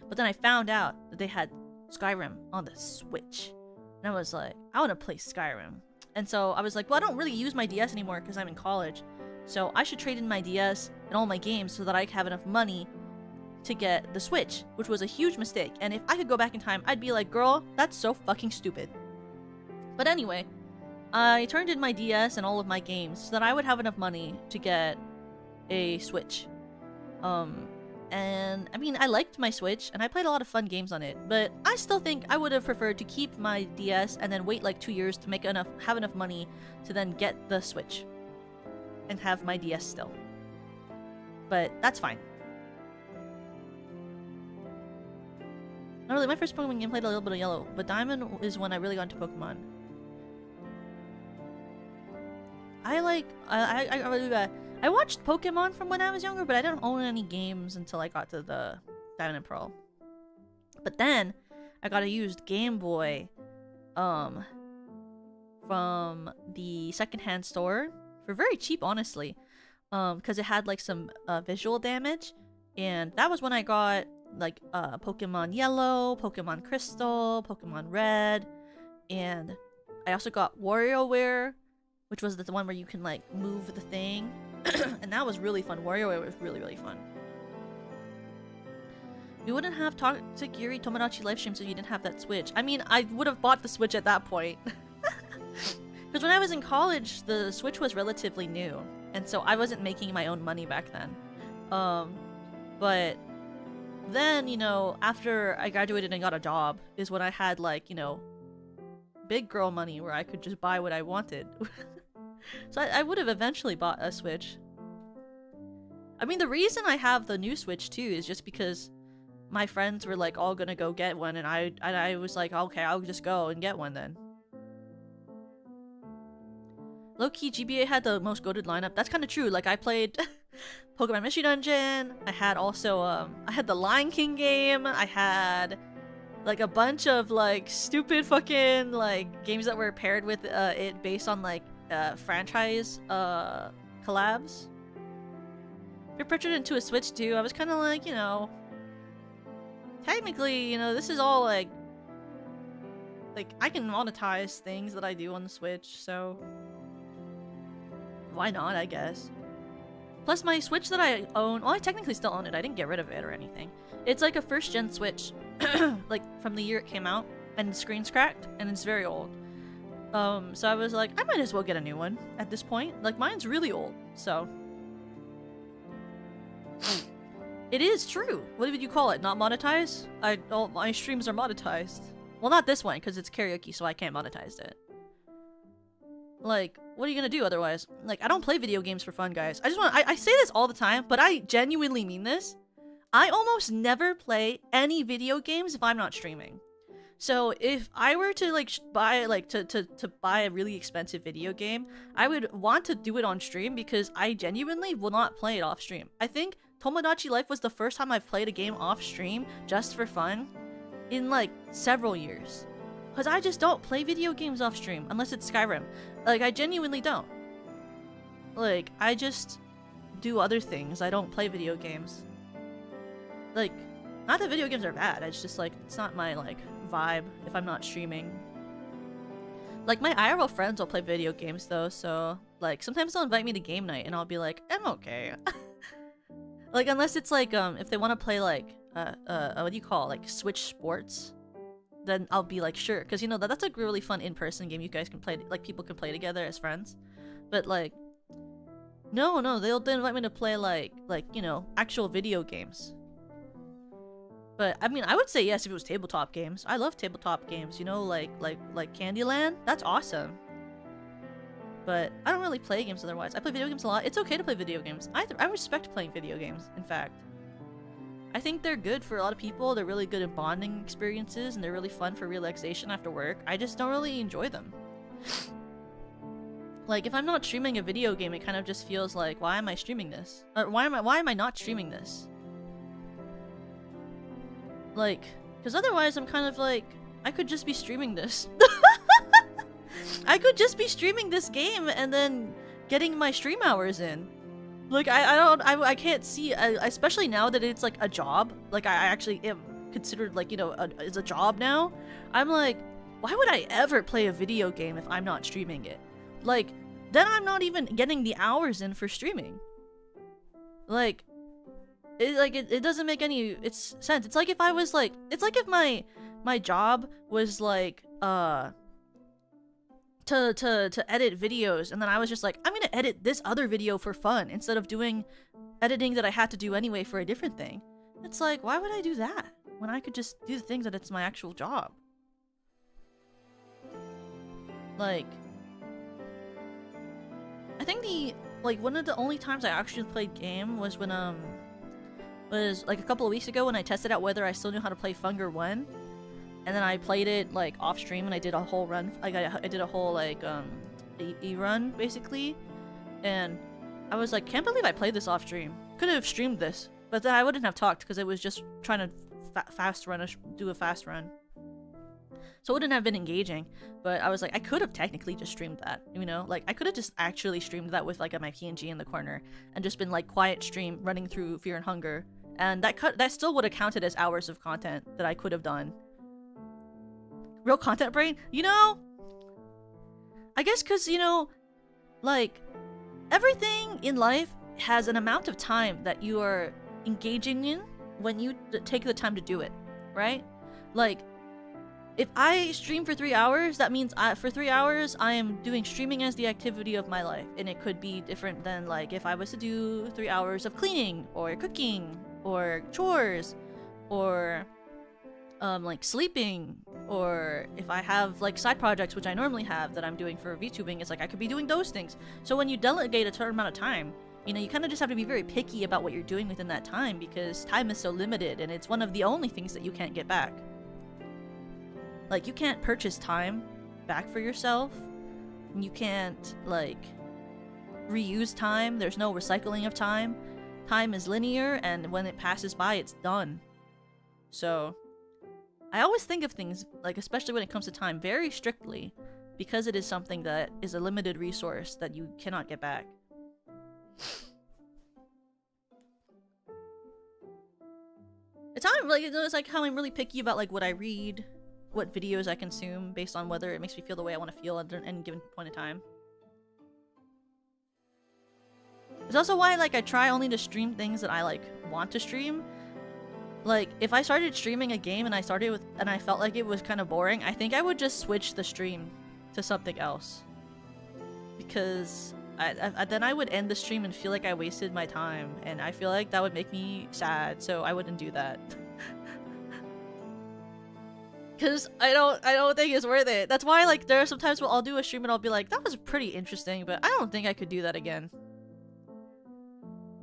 But then I found out that they had Skyrim on the Switch. And I was like, I want to play Skyrim. And so I was like, well, I don't really use my DS anymore because I'm in college. So I should trade in my DS and all my games so that I have enough money to get the Switch, which was a huge mistake. And if I could go back in time, I'd be like, girl, that's so fucking stupid. But anyway, I turned in my DS and all of my games so that I would have enough money to get a Switch. And I mean, I liked my Switch and I played a lot of fun games on it, but I still think I would have preferred to keep my DS and then wait like 2 years to have enough money to then get the Switch and have my DS still. But that's fine. Not really, my first Pokemon game played a little bit of Yellow, but Diamond is when I really got into Pokemon. I watched Pokemon from when I was younger, but I didn't own any games until I got to the Diamond and Pearl. But then, I got a used Game Boy, from the secondhand store for very cheap, honestly, because it had like some visual damage, and that was when I got like Pokemon Yellow, Pokemon Crystal, Pokemon Red, and I also got WarioWare, which was the one where you can like move the thing. And that was really fun. WarioWare was really, really fun. We wouldn't have Toxic Yuri Tomodachi live streams if you didn't have that Switch. I mean, I would have bought the Switch at that point. Because when I was in college, the Switch was relatively new. And so I wasn't making my own money back then. But then, you know, after I graduated and got a job is when I had like, you know, big girl money where I could just buy what I wanted. So I would have eventually bought a Switch. I mean, the reason I have the new Switch too is just because my friends were like all gonna go get one, and I was like, okay, I'll just go and get one then. Low-key, GBA had the most goated lineup. That's kind of true. Like, I played Pokemon Mystery Dungeon. I had also, I had the Lion King game. I had like a bunch of like stupid fucking like games that were paired with it based on like franchise collabs. You're pictured into a Switch too. I was kind of like, you know, technically, you know, this is all like I can monetize things that I do on the Switch, so why not, I guess. Plus my Switch that I own, well, I technically still own it. I didn't get rid of it or anything. It's like a first gen Switch, like from the year it came out, and the screen's cracked and it's very old. So I was like, I might as well get a new one at this point. Like, mine's really old, so. It is true. What would you call it? Not monetized? All my streams are monetized. Well, not this one, because it's karaoke, so I can't monetize it. Like, what are you gonna do otherwise? Like, I don't play video games for fun, guys. I say this all the time, but I genuinely mean this. I almost never play any video games if I'm not streaming. So if I were to like buy to buy a really expensive video game, I would want to do it on stream because I genuinely will not play it off stream. I think Tomodachi Life was the first time I've played a game off stream just for fun in like several years. Cause I just don't play video games off stream unless it's Skyrim. Like, I genuinely don't. Like, I just do other things. I don't play video games. Like, not that video games are bad. It's just like, it's not my like vibe if I'm not streaming. Like, my IRL friends will play video games though, so like sometimes they'll invite me to game night and I'll be like, I'm okay. Like, unless it's like if they want to play like what do you call it? Like Switch Sports, then I'll be like, sure, because you know that's a really fun in-person game you guys can play, like people can play together as friends. But like no, they'll invite me to play like you know, actual video games. But I mean, I would say yes if it was tabletop games. I love tabletop games, you know, like Candyland. That's awesome. But I don't really play games otherwise. I play video games a lot. It's okay to play video games. I respect playing video games, in fact. I think they're good for a lot of people. They're really good at bonding experiences, and they're really fun for relaxation after work. I just don't really enjoy them. Like, if I'm not streaming a video game, it kind of just feels like, why am I streaming this? Or why am I not streaming this? Like, because otherwise I'm kind of like, I could just be streaming this. I could just be streaming this game and then getting my stream hours in. Like, I can't see, especially now that it's like a job. Like, I actually am considered like, you know, as a job now. I'm like, why would I ever play a video game if I'm not streaming it? Like, then I'm not even getting the hours in for streaming. Like, it doesn't make any sense. It's like if I was like, it's like if my job was like to edit videos, and then I was just like, I'm gonna edit this other video for fun instead of doing editing that I had to do anyway for a different thing. It's like, why would I do that when I could just do the things that it's my actual job? Like, I think one of the only times I actually played game was when was like a couple of weeks ago when I tested out whether I still knew how to play Funger 1. And then I played it like off stream and I did a whole run. I did a whole like e-run basically. And I was like, can't believe I played this off stream. Could have streamed this, but then I wouldn't have talked because it was just trying to do a fast run. So it wouldn't have been engaging, but I was like, I could have technically just streamed that, you know? Like, I could have just actually streamed that with like my PNG in the corner and just been like quiet stream running through Fear and Hunger. And that still would have counted as hours of content that I could have done. Real content brain? You know? I guess because, you know, like, everything in life has an amount of time that you are engaging in when you take the time to do it, right? Like, if I stream for 3 hours, that means for 3 hours, I am doing streaming as the activity of my life. And it could be different than, like, if I was to do 3 hours of cleaning, or cooking, or chores, or, like, sleeping, or if I have, like, side projects, which I normally have that I'm doing for VTubing, it's like I could be doing those things. So when you delegate a certain amount of time, you know, you kind of just have to be very picky about what you're doing within that time, because time is so limited, and it's one of the only things that you can't get back. Like, you can't purchase time back for yourself. You can't, like, reuse time. There's no recycling of time. Time is linear, and when it passes by, it's done. So, I always think of things, like, especially when it comes to time, very strictly, because it is something that is a limited resource that you cannot get back. It's how I'm, like, it's like how I'm really picky about, like, what I read, what videos I consume, based on whether it makes me feel the way I want to feel at any given point in time. It's also why, like, I try only to stream things that I, like, want to stream. Like, if I started streaming a game and I felt like it was kind of boring, I think I would just switch the stream. to something else. Because then I would end the stream and feel like I wasted my time, and I feel like that would make me sad, so I wouldn't do that. Cause I don't think it's worth it. That's why like there are sometimes where I'll do a stream and I'll be like, that was pretty interesting, but I don't think I could do that again.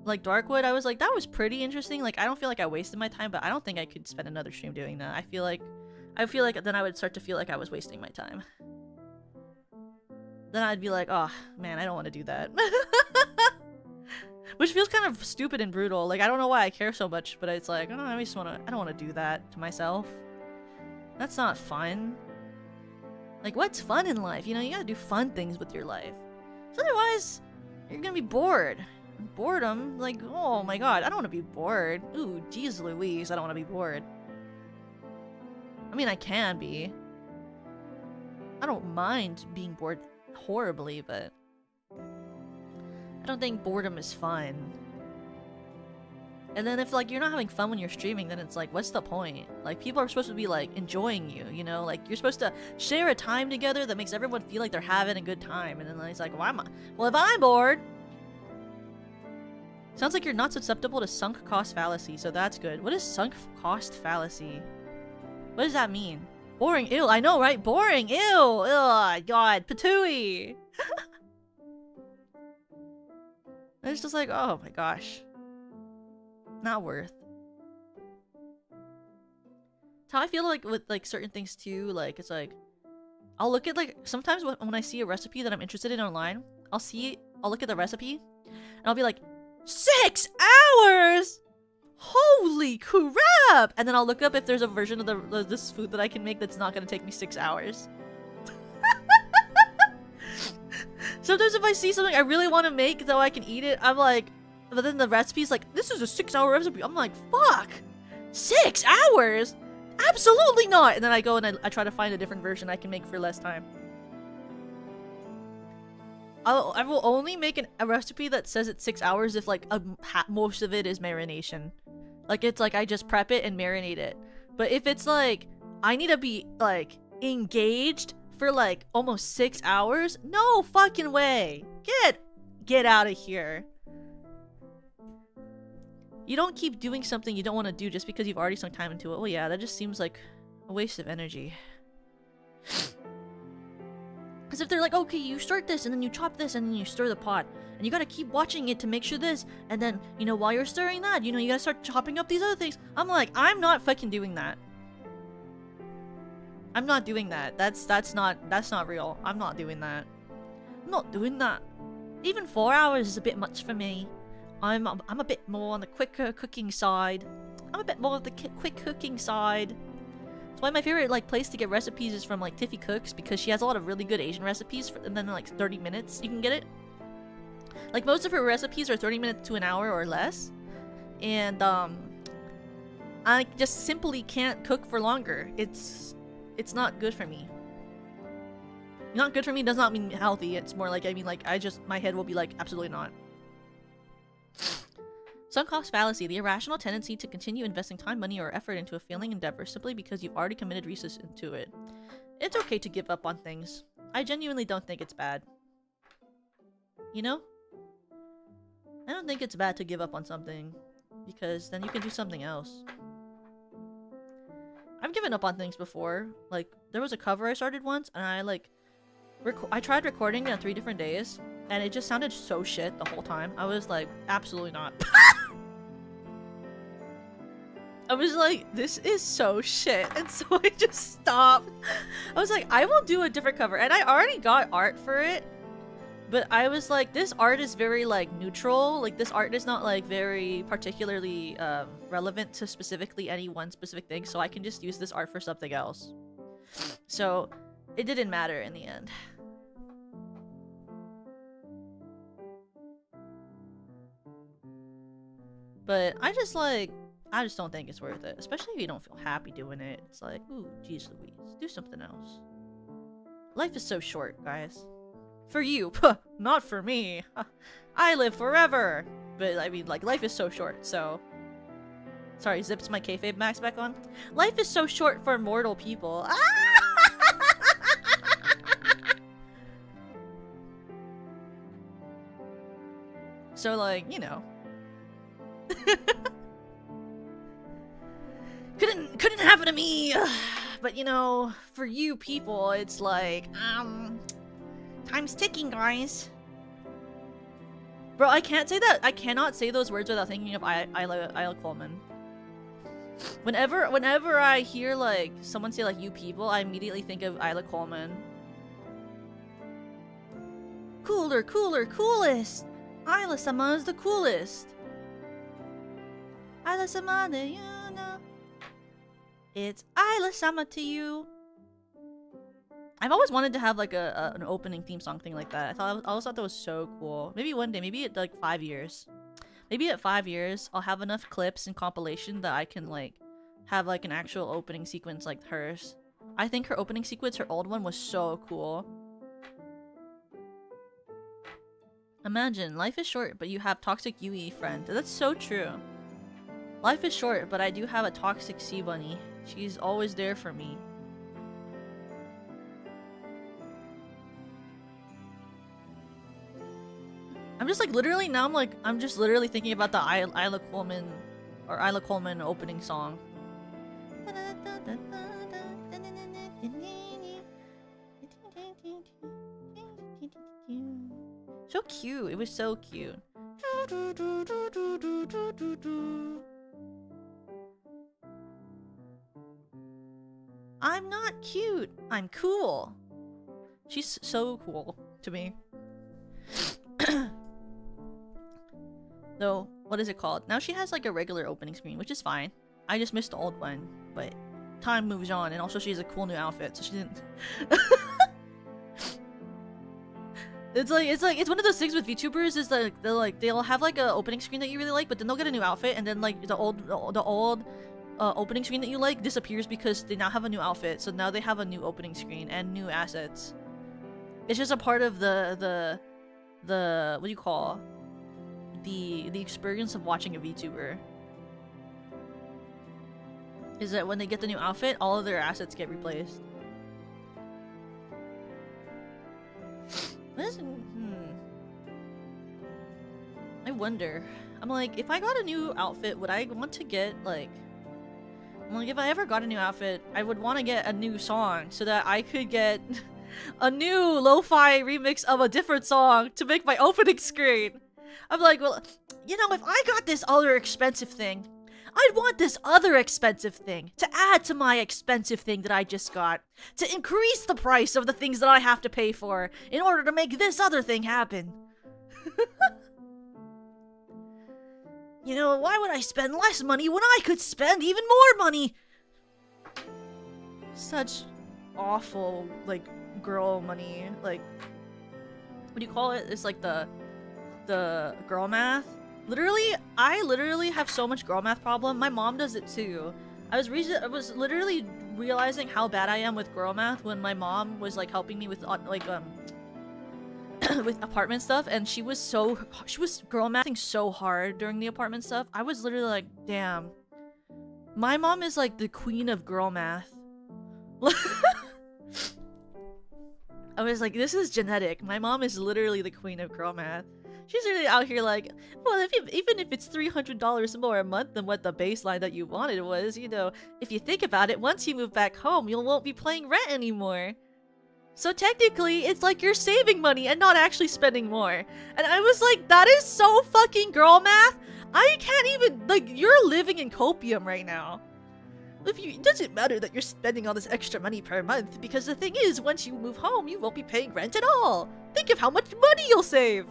Like Darkwood, I was like, that was pretty interesting. Like I don't feel like I wasted my time, but I don't think I could spend another stream doing that. I feel like then I would start to feel like I was wasting my time. Then I'd be like, oh man, I don't want to do that. Which feels kind of stupid and brutal. Like I don't know why I care so much, but it's like, oh, I don't want to do that to myself. That's not fun. Like, what's fun in life? You know, you gotta do fun things with your life. So otherwise, you're gonna be bored. Boredom? Like, oh my god, I don't want to be bored. Ooh, jeez Louise, I don't want to be bored. I mean, I can be. I don't mind being bored horribly, but I don't think boredom is fun. And then if like you're not having fun when you're streaming, then it's like, what's the point? Like people are supposed to be like enjoying you, you know? Like you're supposed to share a time together that makes everyone feel like they're having a good time. And then it's like, well, if I'm bored. Sounds like you're not susceptible to sunk cost fallacy, so that's good. What is sunk cost fallacy? What does that mean? Boring, ew, I know, right? Boring, ew, ugh, god, patooey. It's just like, oh my gosh. Not worth. That's how I feel like with like certain things too. Like it's like I'll look at like sometimes when I see a recipe that I'm interested in online, I'll look at the recipe and I'll be like, 6 hours! Holy crap! And then I'll look up if there's a version of this food that I can make that's not gonna take me 6 hours. Sometimes if I see something I really want to make though I can eat it, I'm like, but then the recipe's like, this is a 6-hour recipe. I'm like, fuck! 6 hours? Absolutely not! And then I go and I try to find a different version I can make for less time. I will only make a recipe that says it's 6 hours if like most of it is marination. Like it's like I just prep it and marinate it. But if it's like, I need to be like engaged for like almost 6 hours, no fucking way! Get out of here. You don't keep doing something you don't want to do just because you've already sunk time into it. Oh yeah, that just seems like a waste of energy. Because if they're like, okay, you start this, and then you chop this, and then you stir the pot, and you gotta keep watching it to make sure this, and then, you know, while you're stirring that, you know, you gotta start chopping up these other things. I'm like, I'm not fucking doing that. I'm not doing that. That's not real. I'm not doing that. I'm not doing that. Even 4 hours is a bit much for me. I'm a bit more on the quicker cooking side. I'm a bit more of the quick cooking side. That's why my favorite like place to get recipes is from like Tiffy Cooks, because she has a lot of really good Asian recipes and then in like 30 minutes you can get it. Like most of her recipes are 30 minutes to an hour or less. And I just simply can't cook for longer. It's not good for me. Not good for me does not mean healthy. It's more like, I mean like my head will be like, absolutely not. Sunk cost fallacy, the irrational tendency to continue investing time, money, or effort into a failing endeavor simply because you've already committed resources into it. It's okay to give up on things. I genuinely don't think it's bad. You know? I don't think it's bad to give up on something, because then you can do something else. I've given up on things before. Like, there was a cover I started once, and I tried recording it on 3 different days, and it just sounded so shit the whole time. I was like, absolutely not. I was like, this is so shit, and so I just stopped. I was like, I will do a different cover, and I already got art for it, but I was like, this art is very like neutral. Like this art is not like very particularly relevant to specifically any one specific thing, so I can just use this art for something else. So it didn't matter in the end. But I just don't think it's worth it. Especially if you don't feel happy doing it. It's like, ooh, geez Louise, do something else. Life is so short, guys. For you, not for me. I live forever. But I mean, like, life is so short, so... Sorry, zips my kayfabe max back on. Life is so short for mortal people. So like, you know. couldn't happen to me. But you know, for you people, it's like, time's ticking, guys. Bro, I can't say that. I cannot say those words without thinking of Isla Coleman. Whenever I hear like someone say like you people, I immediately think of Isla Coleman. Cooler, coolest. Isla-sama is the coolest. Isla-sama, do you know? It's Isla-sama to you. I've always wanted to have like an opening theme song thing like that. I always thought that was so cool. Maybe one day, maybe at like 5 years. Maybe at 5 years, I'll have enough clips and compilation that I can like have like an actual opening sequence like hers. I think her opening sequence, her old one, was so cool. Imagine, life is short, but you have toxic UE friend. That's so true. Life is short, but I do have a toxic sea bunny. She's always there for me. I'm just like literally now I'm just literally thinking about the Isla Coleman opening song. So cute. It was so cute. I'm not cute. I'm cool. She's so cool to me. Though, what is it called? Now she has like a regular opening screen, which is fine. I just missed the old one, but time moves on, and also she has a cool new outfit, so she didn't. It's one of those things with VTubers is that they'll have like a opening screen that you really like, but then they'll get a new outfit, and then like the old opening screen that you like disappears because they now have a new outfit. So now they have a new opening screen and new assets. It's just a part of the what do you call the experience of watching a VTuber. Is that when they get the new outfit, all of their assets get replaced. I wonder. I'm like, if I got a new outfit, would I want to get like if I ever got a new outfit, I would want to get a new song so that I could get a new lo-fi remix of a different song to make my opening screen. I'm like, well, you know, if I got this other expensive thing, I'd want this other expensive thing to add to my expensive thing that I just got, to increase the price of the things that I have to pay for in order to make this other thing happen. You know, why would I spend less money when I could spend even more money? Such awful, like, girl money. Like, what do you call it? It's like the girl math. I literally have so much girl math problem. My mom does it too. I was literally realizing how bad I am with girl math when my mom was like helping me with with apartment stuff, and she was girl mathing so hard during the apartment stuff. I was literally like, damn. My mom is like the queen of girl math. I was like, this is genetic. My mom is literally the queen of girl math. She's really out here like, well, even if it's $300 more a month than what the baseline that you wanted was, you know, if you think about it, once you move back home, you won't be paying rent anymore. So technically, it's like you're saving money and not actually spending more. And I was like, that is so fucking girl math. I can't even, like, you're living in copium right now. It doesn't matter that you're spending all this extra money per month, because the thing is, once you move home, you won't be paying rent at all. Think of how much money you'll save.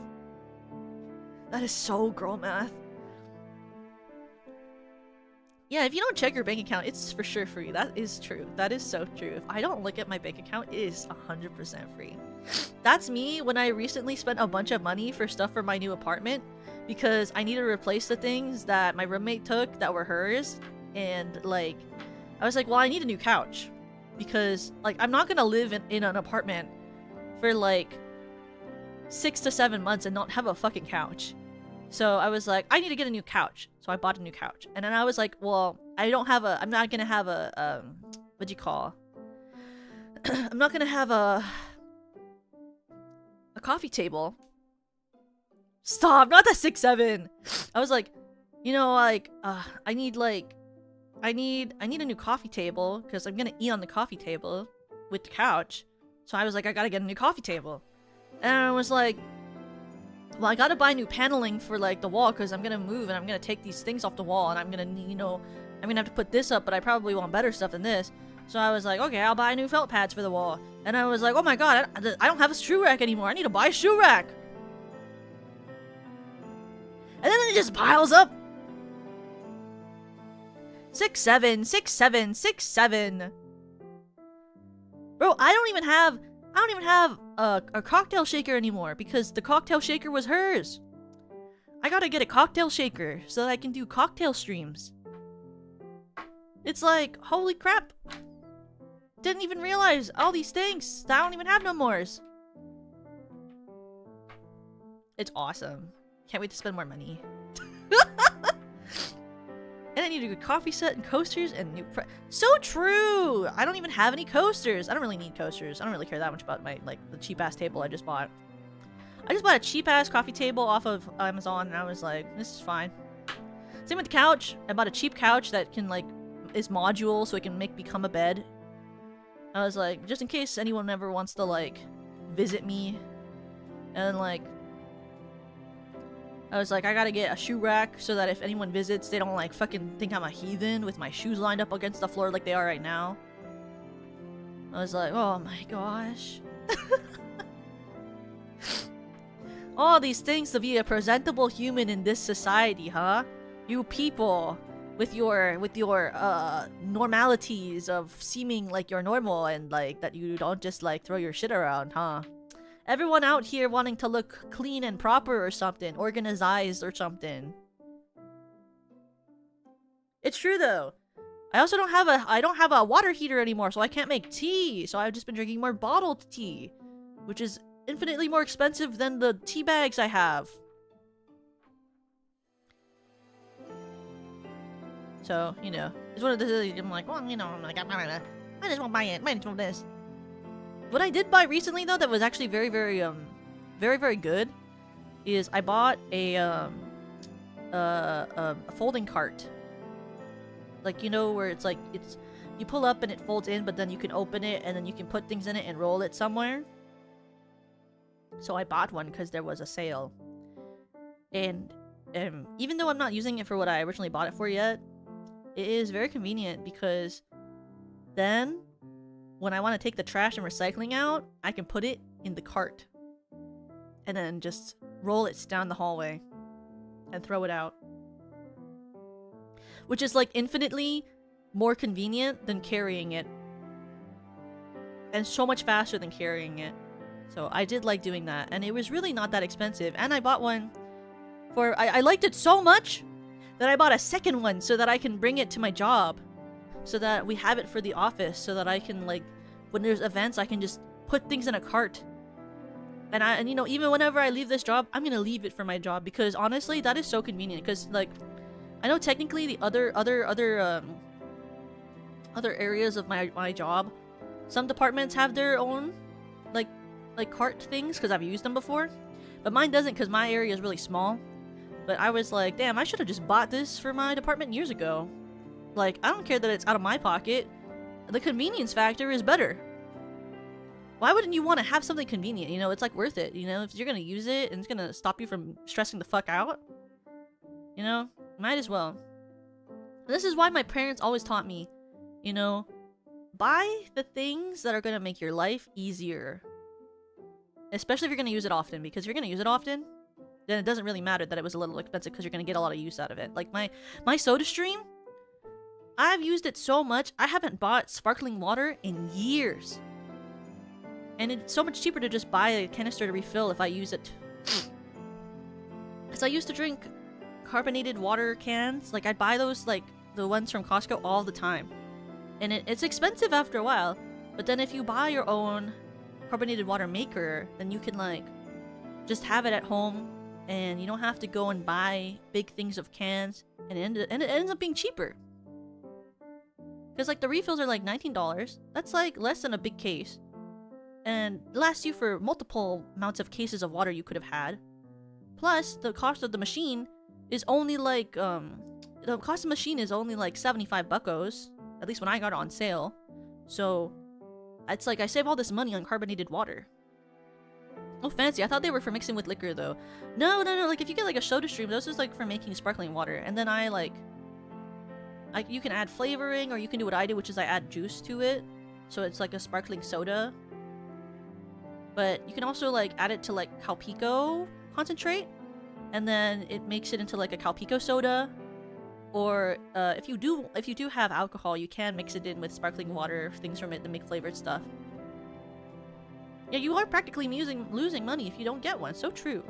That is so girl math. Yeah, if you don't check your bank account, it's for sure free. That is true. That is so true. If I don't look at my bank account, it is 100% free. That's me when I recently spent a bunch of money for stuff for my new apartment because I needed to replace the things that my roommate took that were hers. And like, I was like, well, I need a new couch because like, I'm not gonna live in an apartment for like 6 to 7 months and not have a fucking couch. So I was like, I need to get a new couch. So I bought a new couch. And then I was like, well, I'm not gonna have a, what do you call? I'm not gonna have a coffee table. Stop, not that 6'7". I was like, you know, like, I need a new coffee table because I'm gonna eat on the coffee table with the couch. So I was like, I gotta get a new coffee table. And I was like, well, I gotta buy new paneling for like the wall because I'm gonna move and I'm gonna take these things off the wall and I'm gonna, you know, I'm gonna have to put this up, but I probably want better stuff than this. So I was like, okay, I'll buy new felt pads for the wall. And I was like, oh my god, I don't have a shoe rack anymore. I need to buy a shoe rack. And then it just piles up. 6'7", 6'7", 6'7". Bro, I don't even have a cocktail shaker anymore because the cocktail shaker was hers. I gotta get a cocktail shaker so that I can do cocktail streams. It's like, holy crap. Didn't even realize all these things. I don't even have no mores. It's awesome. Can't wait to spend more money. And I need a good coffee set and coasters and new so true! I don't even have any coasters. I don't really need coasters. I don't really care that much about my, like, the cheap-ass table I just bought. I just bought a cheap-ass coffee table off of Amazon and I was like, this is fine. Same with the couch. I bought a cheap couch that can, like, is modular so it can become a bed. I was like, just in case anyone ever wants to, like, visit me. And, like, I was like, I gotta get a shoe rack so that if anyone visits, they don't, like, fucking think I'm a heathen with my shoes lined up against the floor like they are right now. I was like, oh my gosh. All these things to be a presentable human in this society, huh? You people with your normalities of seeming like you're normal and like that you don't just like throw your shit around, huh? Everyone out here wanting to look clean and proper or something, organized or something. It's true though. I also don't have a water heater anymore, so I can't make tea. So I've just been drinking more bottled tea, which is infinitely more expensive than the tea bags I have. So, you know, it's one of the I'm like, well, you know, I'm like, I just won't buy it. Might as well this. What I did buy recently though that was actually very, very good is I bought a folding cart. Like, you know, where it's like you pull up and it folds in, but then you can open it and then you can put things in it and roll it somewhere. So I bought one because there was a sale. And even though I'm not using it for what I originally bought it for yet, it is very convenient because then when I want to take the trash and recycling out, I can put it in the cart and then just roll it down the hallway and throw it out. Which is like infinitely more convenient than carrying it. And so much faster than carrying it. So I did like doing that. And it was really not that expensive. And I bought one for... I liked it so much that I bought a second one so that I can bring it to my job. So that we have it for the office. So that I can, like, when there's events, I can just put things in a cart. And you know, even whenever I leave this job, I'm gonna leave it for my job. Because honestly, that is so convenient. Because, like, I know technically the other areas of my job, some departments have their own, like cart things, because I've used them before. But mine doesn't, because my area is really small. But I was like, damn, I should have just bought this for my department years ago. Like, I don't care that it's out of my pocket. The convenience factor is better. Why wouldn't you want to have something convenient? You know, it's like worth it. You know, if you're gonna use it and it's gonna stop you from stressing the fuck out, you know, might as well. This is why my parents always taught me, you know, buy the things that are gonna make your life easier. Especially if you're gonna use it often, because if you're gonna use it often, then it doesn't really matter that it was a little expensive because you're gonna get a lot of use out of it. Like my soda stream, I've used it so much, I haven't bought sparkling water in years. And it's so much cheaper to just buy a canister to refill if I use it. Because I used to drink carbonated water cans. Like, I'd buy those, like, the ones from Costco all the time. And it's expensive after a while. But then if you buy your own carbonated water maker, then you can, like, just have it at home. And you don't have to go and buy big things of cans. And it ends up being cheaper. Because, like, the refills are, like, $19. That's, like, less than a big case. And lasts you for multiple amounts of cases of water you could have had. Plus, the cost of the machine is only like, the cost of the machine is only like 75 buckos. At least when I got it on sale. So, it's like I save all this money on carbonated water. Oh, fancy. I thought they were for mixing with liquor, though. No. Like, if you get, like, a soda stream, those is, like, for making sparkling water. And then I, like, you can add flavoring, or you can do what I do, which is I add juice to it. So it's, like, a sparkling soda. But you can also, like, add it to, like, Calpico concentrate. And then it makes it into, like, a Calpico soda. Or, if you do have alcohol, you can mix it in with sparkling water, things from it to make flavored stuff. Yeah, you are practically losing money if you don't get one. So true.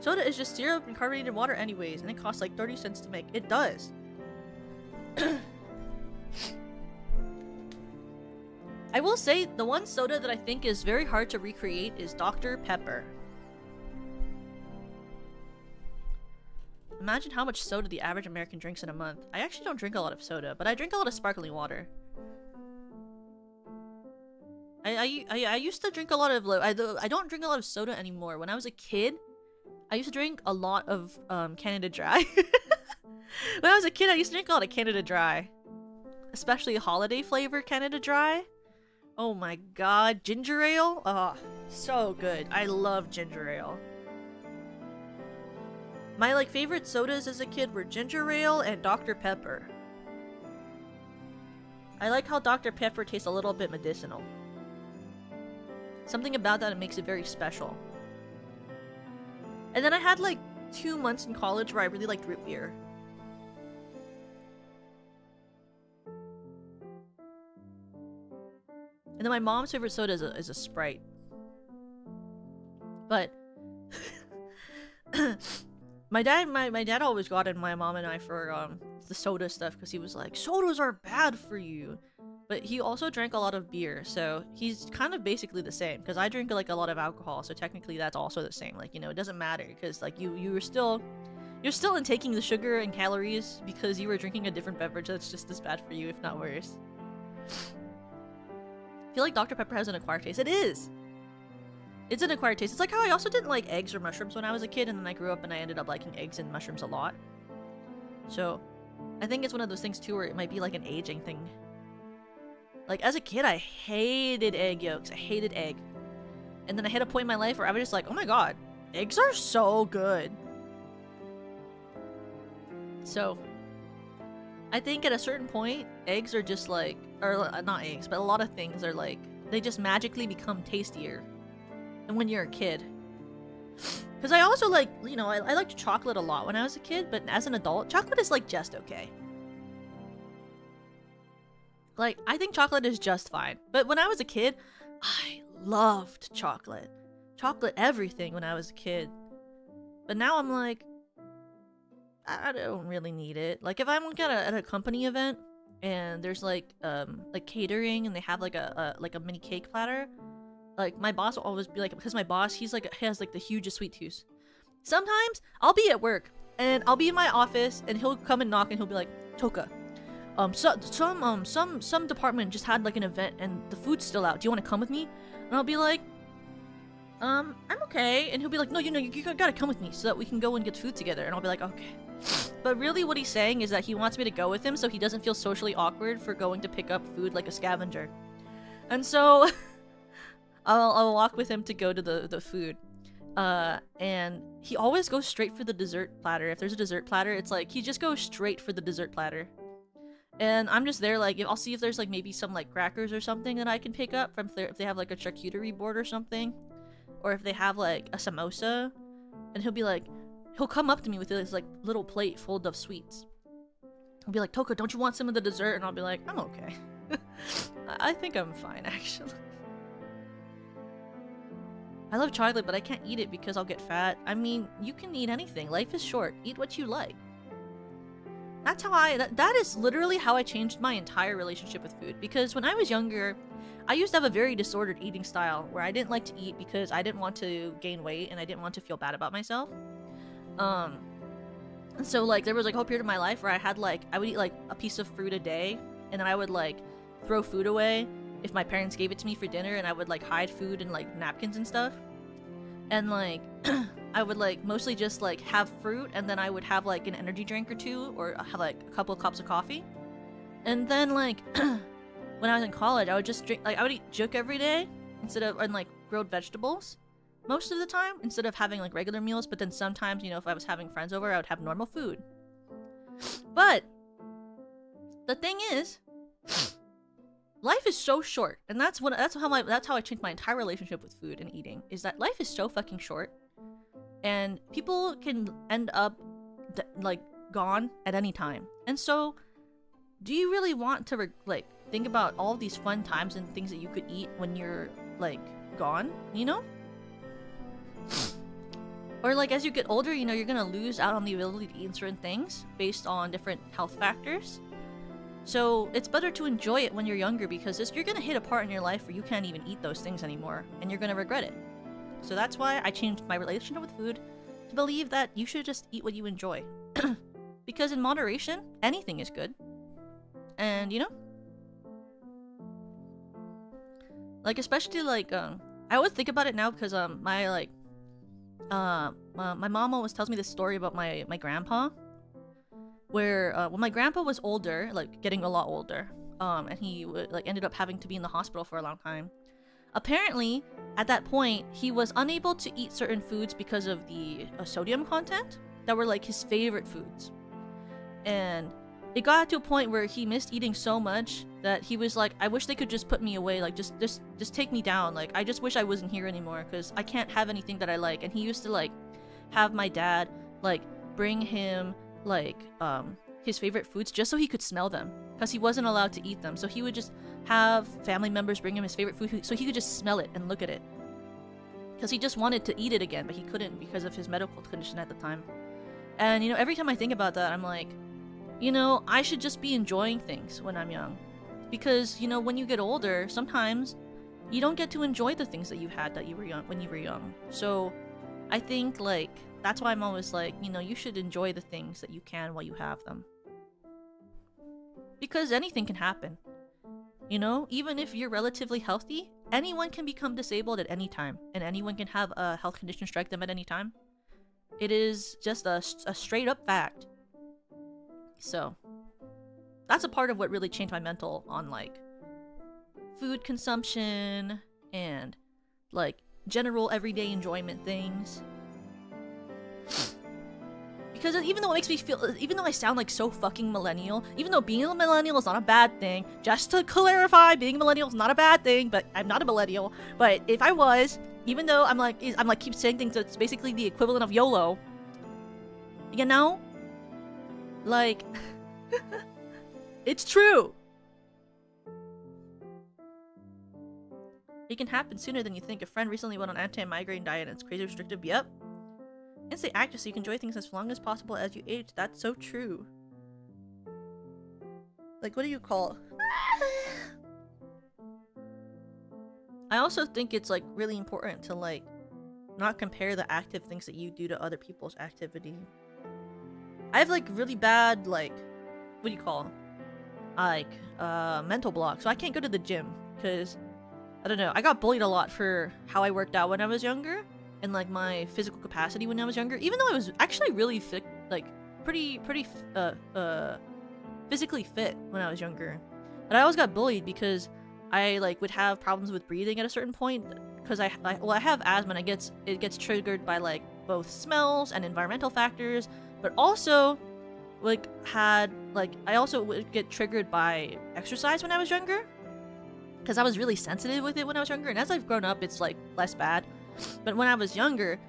Soda is just syrup and carbonated water anyways, and it costs like 30 cents to make. It does. I will say, the one soda that I think is very hard to recreate is Dr. Pepper. Imagine how much soda the average American drinks in a month. I actually don't drink a lot of soda, but I drink a lot of sparkling water. I used to drink a lot of... I don't drink a lot of soda anymore. When I was a kid, I used to drink a lot of Canada Dry. When I was a kid, I used to drink a lot of Canada Dry. Especially holiday flavor Canada Dry. Oh my god. Ginger ale? Oh, so good. I love ginger ale. My like favorite sodas as a kid were ginger ale and Dr. Pepper. I like how Dr. Pepper tastes a little bit medicinal. Something about that makes it very special. And then I had like 2 months in college where I really liked root beer. And then my mom's favorite soda is a Sprite. But my dad always got in my mom and I for the soda stuff because he was like, sodas are bad for you. But he also drank a lot of beer, so he's kind of basically the same. Because I drink like a lot of alcohol, so technically that's also the same. Like, you know, it doesn't matter because like you're still intaking the sugar and calories because you were drinking a different beverage that's just as bad for you, if not worse. I feel like Dr. Pepper has an acquired taste. It is. It's an acquired taste. It's like how I also didn't like eggs or mushrooms when I was a kid, and then I grew up and I ended up liking eggs and mushrooms a lot. So, I think it's one of those things too where it might be like an aging thing. Like, as a kid, I hated egg yolks. I hated egg. And then I hit a point in my life where I was just like, oh my god, eggs are so good. So, I think at a certain point, eggs are just like, or not eggs, but a lot of things are like, they just magically become tastier than when you're a kid. Because I also like, you know, I liked chocolate a lot when I was a kid, but as an adult, chocolate is like just okay. Like, I think chocolate is just fine. But when I was a kid, I loved chocolate. Chocolate everything when I was a kid. But now I'm like, I don't really need it. Like, if I'm at a company event and there's like catering and they have like a mini cake platter, like my boss will always be like, because my boss, he has like the hugest sweet tooth. Sometimes I'll be at work and I'll be in my office and he'll come and knock and he'll be like, Toka, some department just had like an event and the food's still out. Do you want to come with me? And I'll be like, I'm okay. And he'll be like, no, you gotta come with me so that we can go and get food together. And I'll be like, okay. But really what he's saying is that he wants me to go with him so he doesn't feel socially awkward for going to pick up food like a scavenger. And so I'll walk with him to go to the food. And he always goes straight for the dessert platter. If there's a dessert platter, it's like he just goes straight for the dessert platter. And I'm just there like, I'll see if there's like maybe some like crackers or something that I can pick up from if they have like a charcuterie board or something. Or if they have like a samosa. And he'll be like, he'll come up to me with this like little plate full of sweets. He'll be like, Toka, don't you want some of the dessert? And I'll be like, I'm okay. I think I'm fine actually. I love chocolate, but I can't eat it because I'll get fat. I mean, you can eat anything. Life is short. Eat what you like. That's how that is literally how I changed my entire relationship with food. Because when I was younger, I used to have a very disordered eating style where I didn't like to eat because I didn't want to gain weight and I didn't want to feel bad about myself. And so like there was like a whole period of my life where I would eat like a piece of fruit a day, and then I would like throw food away if my parents gave it to me for dinner, and I would like hide food in like napkins and stuff. and like I would like mostly just like have fruit, and then I would have like an energy drink or two, or have like a couple of cups of coffee. And then like when I was in college, I would just drink, like I would eat juk every day instead of, and like grilled vegetables most of the time instead of having like regular meals. But then sometimes, you know, if I was having friends over, I would have normal food. But the thing is, life is so short, and that's how I changed my entire relationship with food and eating. Is that life is so fucking short, and people can end up like gone at any time. And so, do you really want to like think about all these fun times and things that you could eat when you're like gone? You know? Or like as you get older, you know, you're gonna lose out on the ability to eat certain things based on different health factors. So it's better to enjoy it when you're younger, because you're gonna hit a part in your life where you can't even eat those things anymore, and you're gonna regret it. So that's why I changed my relationship with food to believe that you should just eat what you enjoy. Because in moderation, anything is good. And you know? Like especially like I always think about it now because my mom always tells me this story about my grandpa, where when my grandpa was older, like getting a lot older, and he like ended up having to be in the hospital for a long time. Apparently, at that point, he was unable to eat certain foods because of the sodium content that were like his favorite foods, and it got to a point where he missed eating so much that he was like, I wish they could just put me away, like just take me down, like I just wish I wasn't here anymore because I can't have anything that I like. And he used to like have my dad like bring him like his favorite foods just so he could smell them, because he wasn't allowed to eat them. So he would just have family members bring him his favorite food so he could just smell it and look at it, because he just wanted to eat it again, but he couldn't because of his medical condition at the time. And you know, every time I think about that, I'm like, you know, I should just be enjoying things when I'm young, because you know, when you get older, sometimes you don't get to enjoy the things that you had that you were young when you were young. So I think like that's why I'm always like, you know, you should enjoy the things that you can while you have them, because anything can happen. You know, even if you're relatively healthy, anyone can become disabled at any time, and anyone can have a health condition strike them at any time. It is just a straight up fact. So that's a part of what really changed my mental on like food consumption and like general everyday enjoyment things. Because even though it makes me feel, even though I sound like so fucking millennial, even though being a millennial is not a bad thing, just to clarify, being a millennial is not a bad thing, but I'm not a millennial. But if I was, even though I'm like keep saying things that's basically the equivalent of YOLO, you know? Like, it's true. It can happen sooner than you think. A friend recently went on anti-migraine diet and it's crazy restrictive. Yep. And say active so you can enjoy things as long as possible as you age. That's so true. Like, what do you call? I also think it's like really important to like not compare the active things that you do to other people's activity. I have like really bad like, what do you call, like mental block, so I can't go to the gym because I don't know, I got bullied a lot for how I worked out when I was younger and like my physical capacity when I was younger, even though I was actually really fit, like pretty physically fit when I was younger. But I always got bullied because I like would have problems with breathing at a certain point because I have asthma and it gets triggered by like both smells and environmental factors, but also like I also would get triggered by exercise when I was younger because I was really sensitive with it when I was younger, and as I've grown up it's like less bad, but when I was younger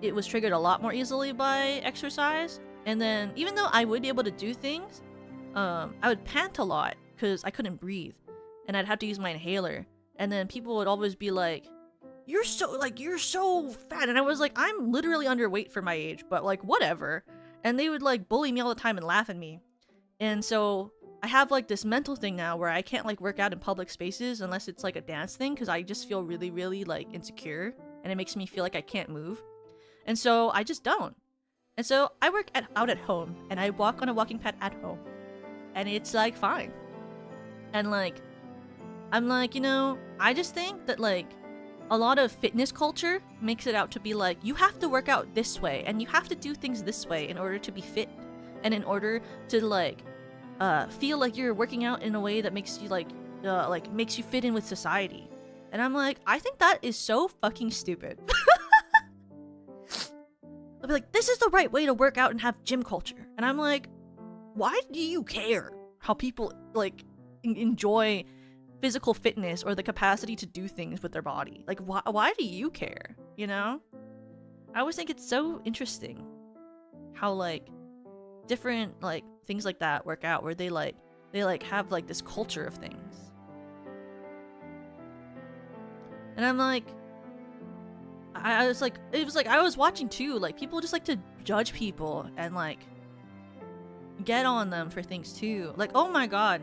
it was triggered a lot more easily by exercise. And then even though I would be able to do things, I would pant a lot because I couldn't breathe and I'd have to use my inhaler, and then people would always be like, you're so fat, and I was like, I'm literally underweight for my age, but like whatever. And they would like bully me all the time and laugh at me. And so I have like this mental thing now where I can't like work out in public spaces unless it's like a dance thing, because I just feel really, really like insecure and it makes me feel like I can't move. And so I just don't. And so I work out at home and I walk on a walking pad at home, and it's like fine. And like I'm like, you know, I just think that like a lot of fitness culture makes it out to be like, you have to work out this way and you have to do things this way in order to be fit and in order to like feel like you're working out in a way that makes you like makes you fit in with society. And I'm like, I think that is so fucking stupid. They'll be like, this is the right way to work out and have gym culture. And I'm like, why do you care how people like enjoy physical fitness or the capacity to do things with their body? Like, why do you care? You know? I always think it's so interesting how like different like things like that work out, where they have like this culture of things. And I'm like, I was like, it was like I was watching too, like people just like to judge people and like get on them for things too. Like, oh my god,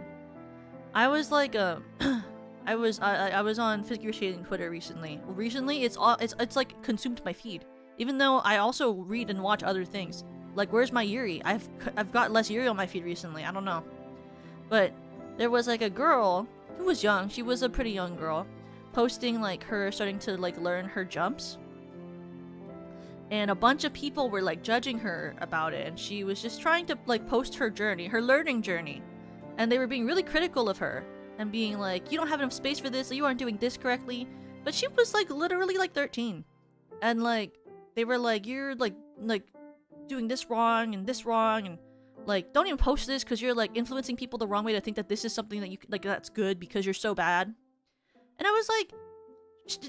I was like I was on figure shading Twitter recently. Recently, it's like consumed my feed. Even though I also read and watch other things. Like, where's my Yuri? I've got less Yuri on my feed recently. I don't know. But there was like a girl who was young. She was a pretty young girl, posting like her starting to like learn her jumps. And a bunch of people were like judging her about it, and she was just trying to like post her journey, her learning journey. And they were being really critical of her and being like, you don't have enough space for this, you aren't doing this correctly. But she was like literally like 13. And like they were like, you're like doing this wrong and like don't even post this because you're like influencing people the wrong way to think that this is something that you like that's good because you're so bad. And I was like,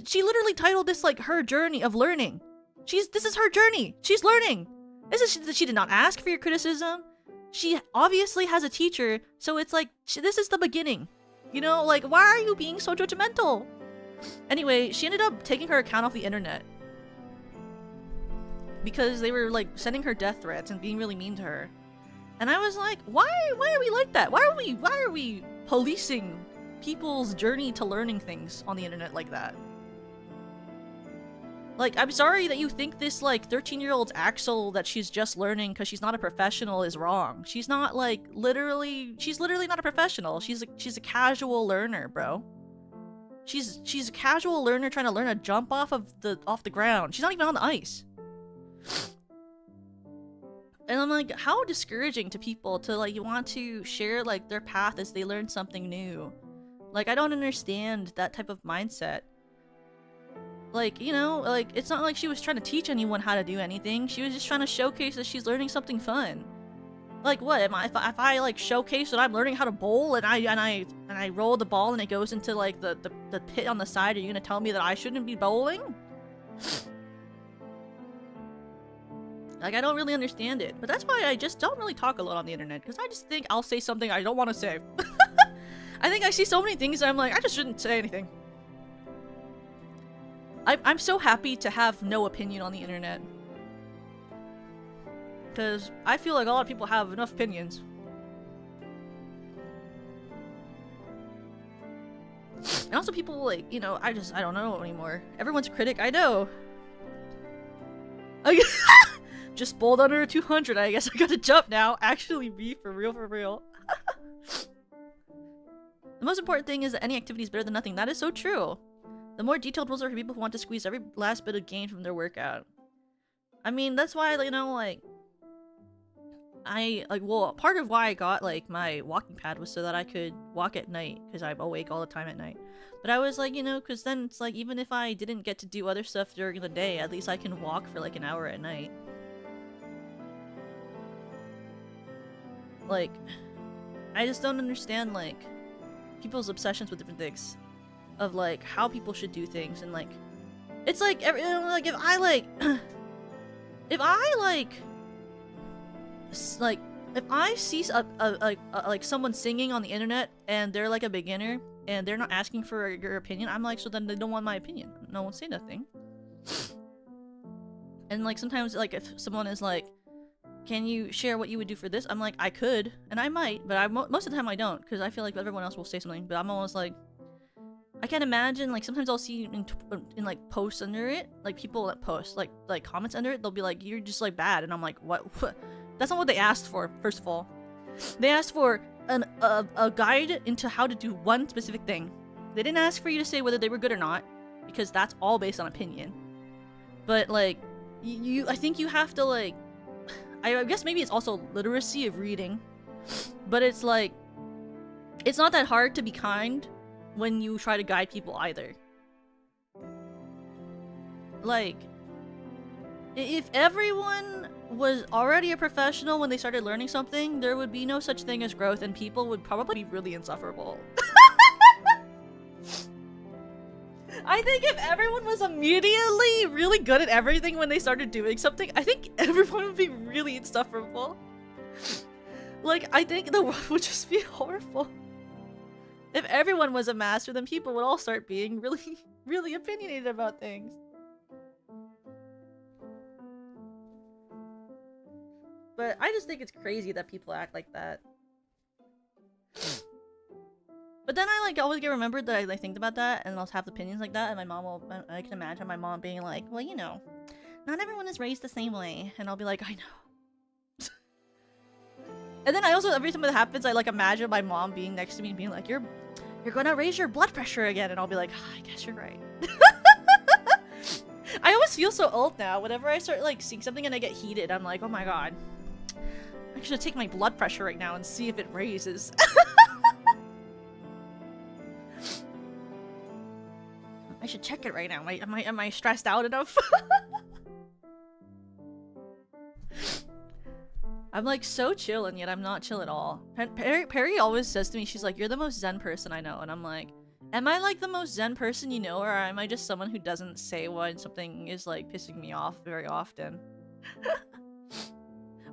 she literally titled this like her journey of learning. This is her journey. She's learning. She did not ask for your criticism. She obviously has a teacher, so it's like this is the beginning. You know, like why are you being so judgmental? Anyway, she ended up taking her account off the internet because they were like sending her death threats and being really mean to her. And I was like, why are we like that? Why are we policing people's journey to learning things on the internet like that? Like, I'm sorry that you think this like 13-year-old's Axel that she's just learning because she's not a professional is wrong. She's not like she's literally not a professional. She's a casual learner, bro. She's a casual learner trying to learn a jump off the ground. She's not even on the ice. And I'm like, how discouraging to people to like you want to share like their path as they learn something new. Like, I don't understand that type of mindset. Like, you know, like it's not like she was trying to teach anyone how to do anything. She was just trying to showcase that she's learning something fun. Like, what if I like showcase that I'm learning how to bowl and I roll the ball and it goes into like the pit on the side, are you gonna tell me that I shouldn't be bowling? Like, I don't really understand it. But that's why I just don't really talk a lot on the internet, because I just think I'll say something I don't want to say. I think I see so many things that I'm like, I just shouldn't say anything. I'm so happy to have no opinion on the internet. Because I feel like a lot of people have enough opinions. And also people like, you know, I don't know anymore. Everyone's a critic, I know. Just bowled under a 200, I guess I gotta jump now. Actually be, for real, for real. The most important thing is that any activity is better than nothing. That is so true. The more detailed rules are for people who want to squeeze every last bit of gain from their workout. I mean, that's why, you know, like... well, part of why I got, like, my walking pad was so that I could walk at night, because I'm awake all the time at night. But I was like, you know, because then it's like, even if I didn't get to do other stuff during the day, at least I can walk for, like, an hour at night. Like, I just don't understand, like, people's obsessions with different things. Of, like, how people should do things, and, like... It's like, you know, like, if I, like... if I see like someone singing on the internet and they're like a beginner and they're not asking for your opinion, I'm like, so then they don't want my opinion. No one say nothing. And like sometimes like if someone is like, can you share what you would do for this? I'm like, I could, and I might, but most of the time I don't, because I feel like everyone else will say something. But I'm almost like, I can't imagine, like sometimes I'll see in like posts under it, like people that post like comments under it, they'll be like, you're just like bad, and I'm like, what? That's not what they asked for. First of all, they asked for a guide into how to do one specific thing. They didn't ask for you to say whether they were good or not. because that's all based on opinion. But like, I think you have to like, I guess maybe it's also literacy of reading, but it's like, it's not that hard to be kind when you try to guide people either. Like, if everyone was already a professional when they started learning something, there would be no such thing as growth and people would probably be really insufferable. I think if everyone was immediately really good at everything when they started doing something, I think everyone would be really insufferable. Like, I think the world would just be horrible. If everyone was a master, then people would all start being really, really opinionated about things. But I just think it's crazy that people act like that. But then I like always get remembered that I like think about that and I'll have opinions like that, and my mom will, I can imagine my mom being like, well, you know, not everyone is raised the same way, and I'll be like, I know. And then I also, every time that happens, I like imagine my mom being next to me and being like, you're gonna raise your blood pressure again, and I'll be like, oh, I guess you're right. I always feel so old now. Whenever I start like seeing something and I get heated, I'm like, oh my god, I should take my blood pressure right now and see if it raises. I should check it right now. Am I stressed out enough? I'm like so chill, and yet I'm not chill at all. Perry always says to me, she's like, you're the most zen person I know. And I'm like, am I like the most zen person you know, or am I just someone who doesn't say when something is like pissing me off very often?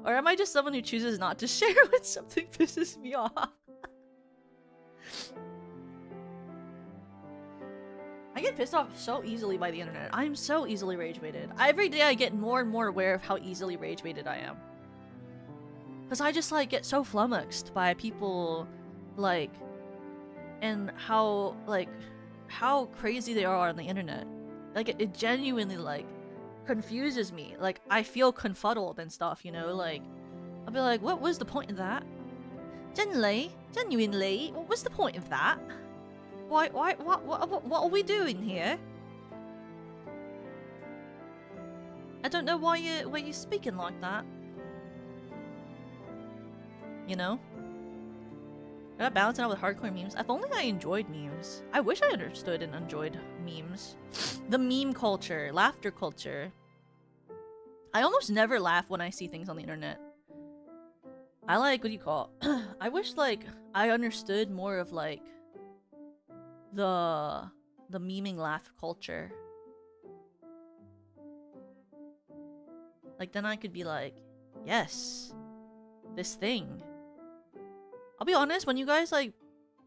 Or am I just someone who chooses not to share when something pisses me off? I get pissed off so easily by the internet. I'm so easily rage-baited. Every day I get more and more aware of how easily rage-baited I am. Because I just like get so flummoxed by people, like, and how crazy they are on the internet. Like, it genuinely, like, confuses me. Like, I feel confuddled and stuff, you know? Like, I'll be like, what was the point of that? Genuinely, what was the point of that? What are we doing here? I don't know why you're speaking like that. You know? I gotta balance it out with hardcore memes. If only I enjoyed memes. I wish I understood and enjoyed memes. The meme culture, laughter culture. I almost never laugh when I see things on the internet. I like, what do you call it? I wish, like, I understood more of, like, the memeing laugh culture. Like, then I could be like, yes, this thing. I'll be honest, when you guys like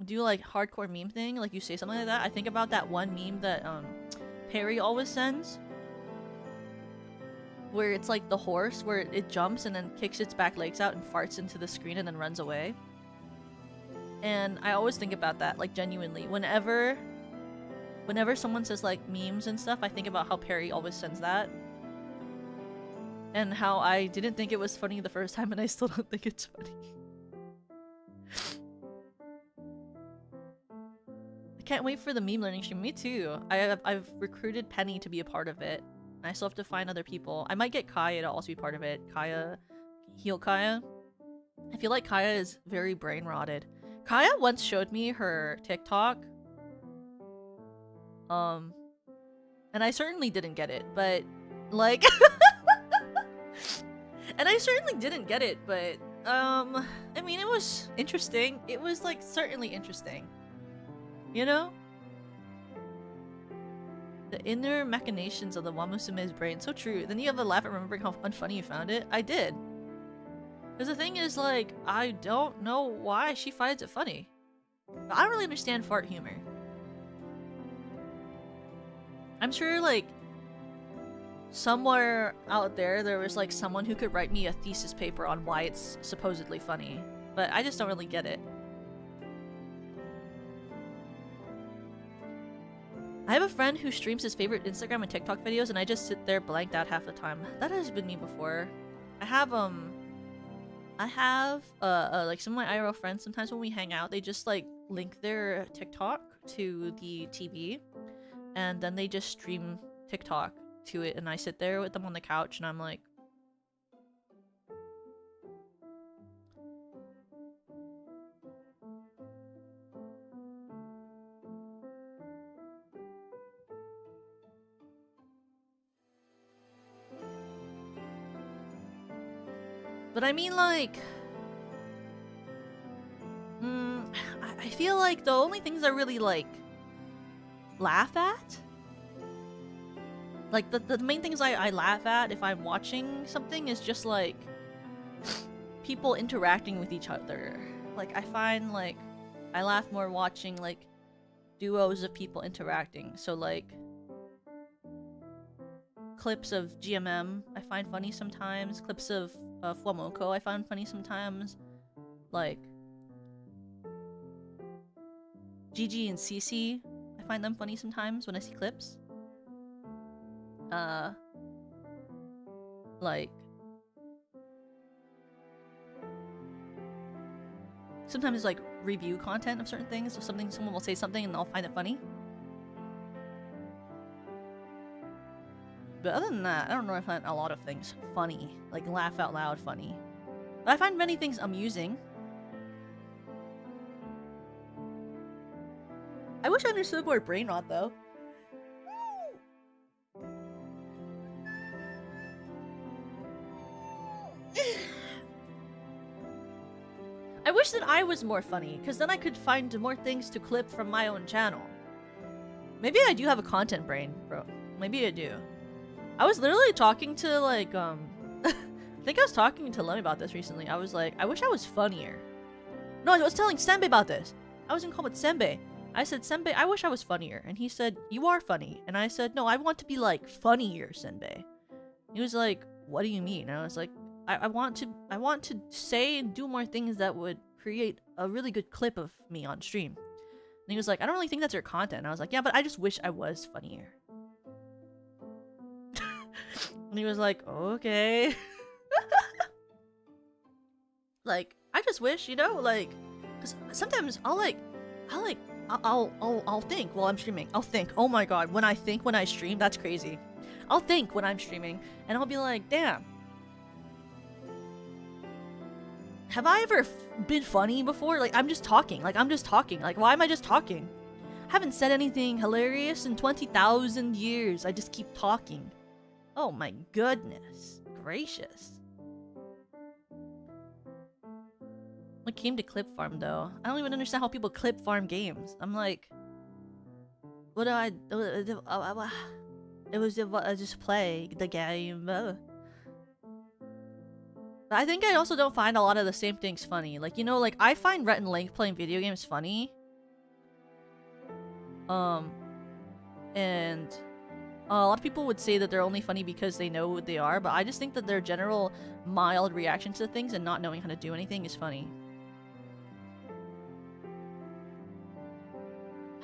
do like hardcore meme thing, like you say something like that, I think about that one meme that Perry always sends, where it's like the horse where it jumps and then kicks its back legs out and farts into the screen and then runs away. And I always think about that, like, genuinely. Whenever someone says, like, memes and stuff, I think about how Perry always sends that. And how I didn't think it was funny the first time, and I still don't think it's funny. I can't wait for the meme learning stream. Me too. I've recruited Penny to be a part of it. I still have to find other people. I might get Kaya to also be part of it. Kaya. Heal Kaya. I feel like Kaya is very brain rotted. Kaya once showed me her TikTok. And I certainly didn't get it, but like and I certainly didn't get it, but I mean, it was interesting. It was like certainly interesting. You know? The inner machinations of the Wamusume's brain. So true. Then you have a laugh at remembering how unfunny you found it. I did. Because the thing is, like, I don't know why she finds it funny. I don't really understand fart humor. I'm sure, like, somewhere out there was, like, someone who could write me a thesis paper on why it's supposedly funny. But I just don't really get it. I have a friend who streams his favorite Instagram and TikTok videos, and I just sit there blanked out half the time. That has been me before. I have like some of my IRL friends, sometimes when we hang out, they just like link their TikTok to the TV, and then they just stream TikTok to it, and I sit there with them on the couch, and I'm like, but I mean, like, I feel like the only things I really, like, laugh at, like, the main things I laugh at if I'm watching something is just, like, people interacting with each other. Like, I find, like, I laugh more watching, like, duos of people interacting. So, like, clips of GMM I find funny sometimes. Clips of Fuamoko I find funny sometimes. Like, Gigi and Cece, I find them funny sometimes when I see clips. Like, sometimes it's like review content of certain things, so someone will say something and I'll find it funny. But other than that, I don't know if I find a lot of things funny, like laugh out loud funny. But I find many things amusing. I wish I understood more brain rot though. I wish that I was more funny, because then I could find more things to clip from my own channel. Maybe I do have a content brain, bro. Maybe I do. I was literally talking to, like, I think I was talking to Lemmy about this recently. I was like, I wish I was funnier. No, I was telling Senbei about this. I was in call with Senbei. I said, Senbei, I wish I was funnier. And he said, you are funny. And I said, no, I want to be, like, funnier, Senbei. He was like, what do you mean? And I was like, I want to say and do more things that would create a really good clip of me on stream. And he was like, I don't really think that's your content. And I was like, yeah, but I just wish I was funnier. And he was like, okay. Like, I just wish, you know, like, because sometimes I'll think while I'm streaming. I'll think, oh my god, when I stream, that's crazy. I'll think when I'm streaming, and I'll be like, damn. Have I ever been funny before? Like, I'm just talking. Like, why am I just talking? I haven't said anything hilarious in 20,000 years. I just keep talking. Oh my goodness gracious. What came to clip farm though? I don't even understand how people clip farm games. I'm like, what do I do? It was just play the game. But I think I also don't find a lot of the same things funny. Like, you know, like I find Rhett and Link playing video games funny. And a lot of people would say that they're only funny because they know what they are, but I just think that their general mild reaction to things and not knowing how to do anything is funny.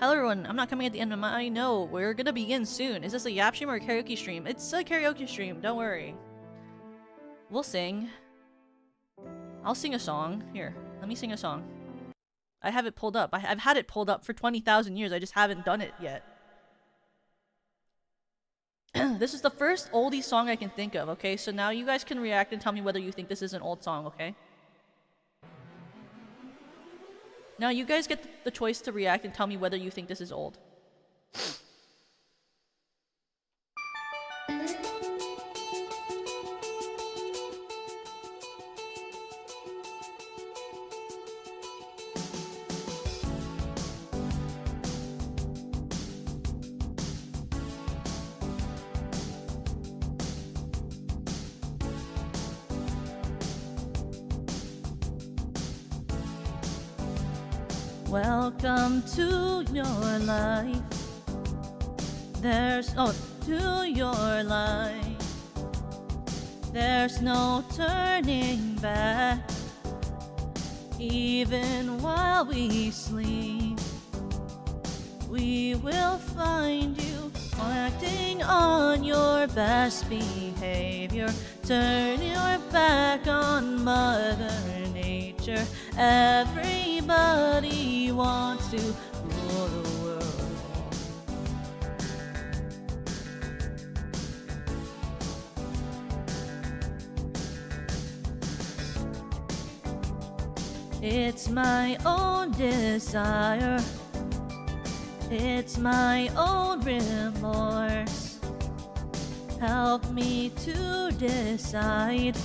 Hello everyone, I'm not coming at the end of my... I know, we're gonna begin soon. Is this a Yap stream or a karaoke stream? It's a karaoke stream, don't worry. We'll sing. I'll sing a song. Here, let me sing a song. I have it pulled up. I've had it pulled up for 20,000 years, I just haven't done it yet. This is the first oldie song I can think of, okay? So now you guys can react and tell me whether you think this is an old song, okay? Now you guys get the choice to react and tell me whether you think this is old. Welcome to your life. To your life. There's no turning back. Even while we sleep, we will find you acting on your best behavior. Turn your back on Mother Nature. Everybody wants to rule the world. It's my own desire. It's my own remorse. Help me to decide.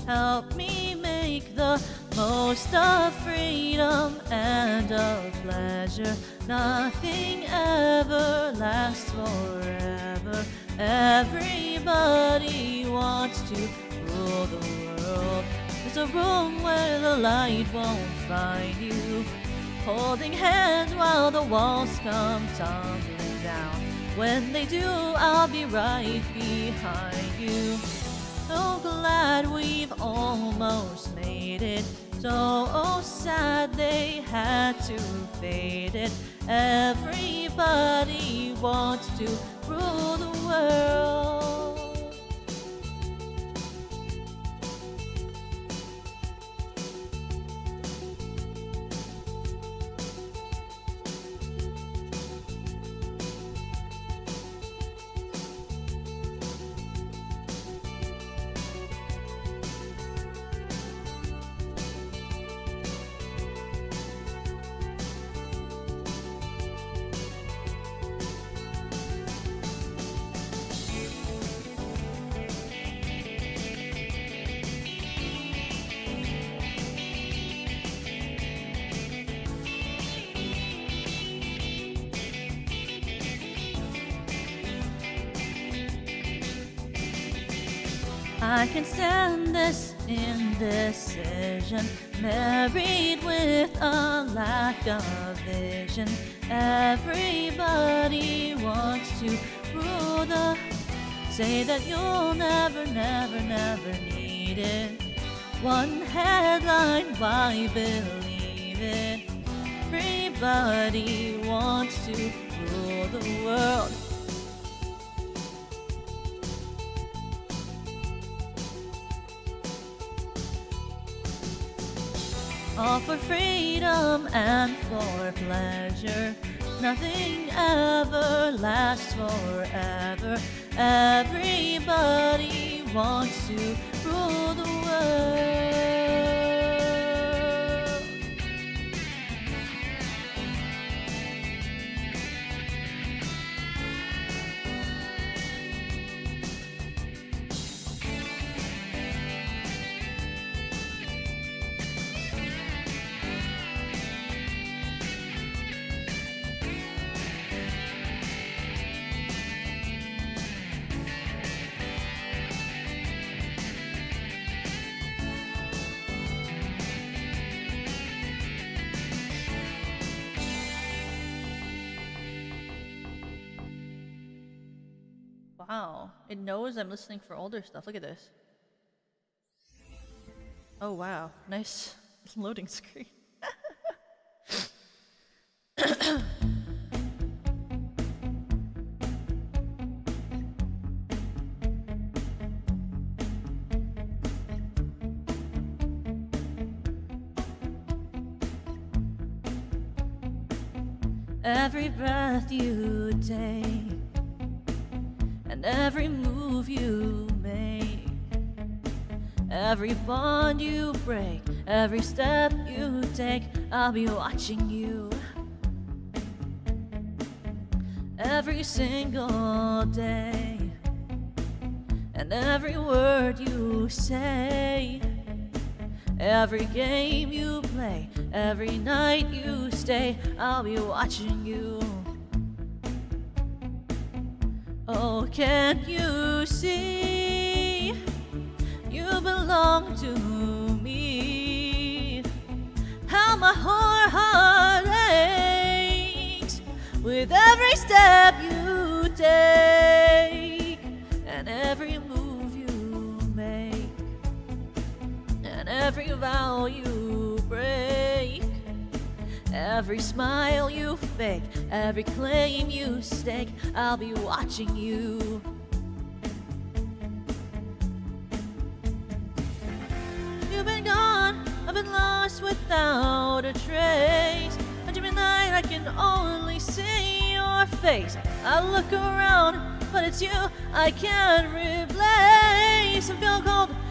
Help me make the most of freedom and of pleasure. Nothing ever lasts forever. Everybody wants to rule the world. There's a room where the light won't find you, holding hands while the walls come tumbling down. When they do, I'll be right behind you. So glad we've almost made it. So sad they had to fade it. Everybody wants to rule the world. I can stand this indecision, married with a lack of vision. Everybody wants to rule the. Say that you'll never, never, never need it. One headline, why believe it? Everybody wants to rule the world. All for freedom and for pleasure. Nothing ever lasts forever. Everybody wants to rule the world. Wow, it knows I'm listening for older stuff. Look at this. Oh wow, nice loading screen. Every breath you take and every move you make, every bond you break, every step you take, I'll be watching you. Every single day and every word you say, every game you play, every night you stay, I'll be watching you. Oh, can't you see? You belong to me. How my heart aches with every step you take and every move you make and every vow you break, every smile you fake, every claim you stake, I'll be watching you. You've been gone, I've been lost without a trace. A dream at night, I can only see your face. I look around, but it's you I can't replace. I feel cold,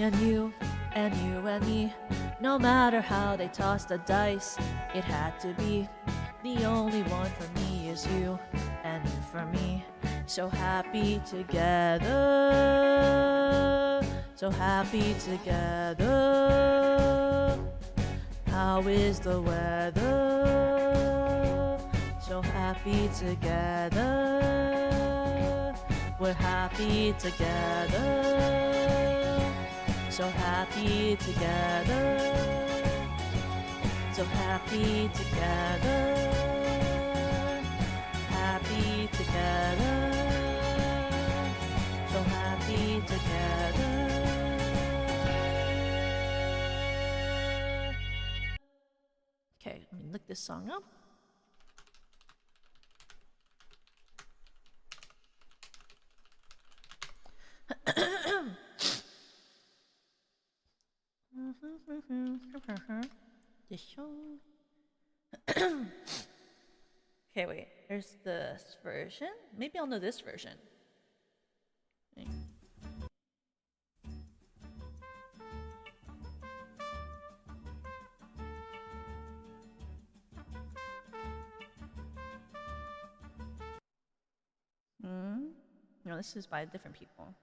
me and you and you and me. No matter how they toss the dice, it had to be. The only one for me is you and you for me. So happy together, so happy together. How is the weather? So happy together. We're happy together. So happy together. So happy together. Happy together. So happy together. Okay, let me look this song up. Okay, wait. There's this version. Maybe I'll know this version. No, this is by different people.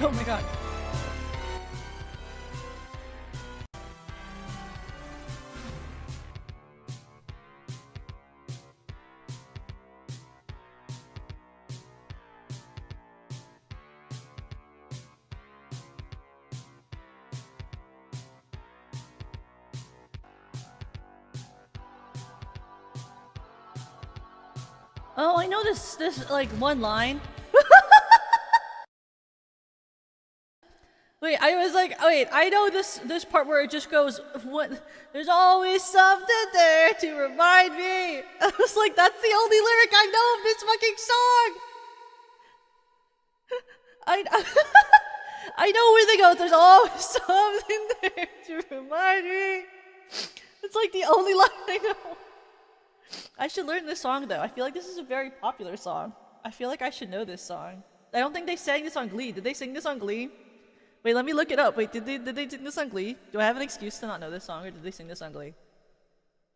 Oh my god. Oh, I know this like one line. Wait, I was like, wait, I know this part where it just goes, what? There's always something there to remind me. I was like, that's the only lyric I know of this fucking song. I know where they go. There's always something there to remind me. It's like the only line I know. I should learn this song though. I feel like this is a very popular song. I feel like I should know this song. I don't think they sang this on Glee. Did they sing this on Glee? Wait, let me look it up. Wait, did they sing this on Glee? Do I have an excuse to not know this song, or did they sing this on Glee?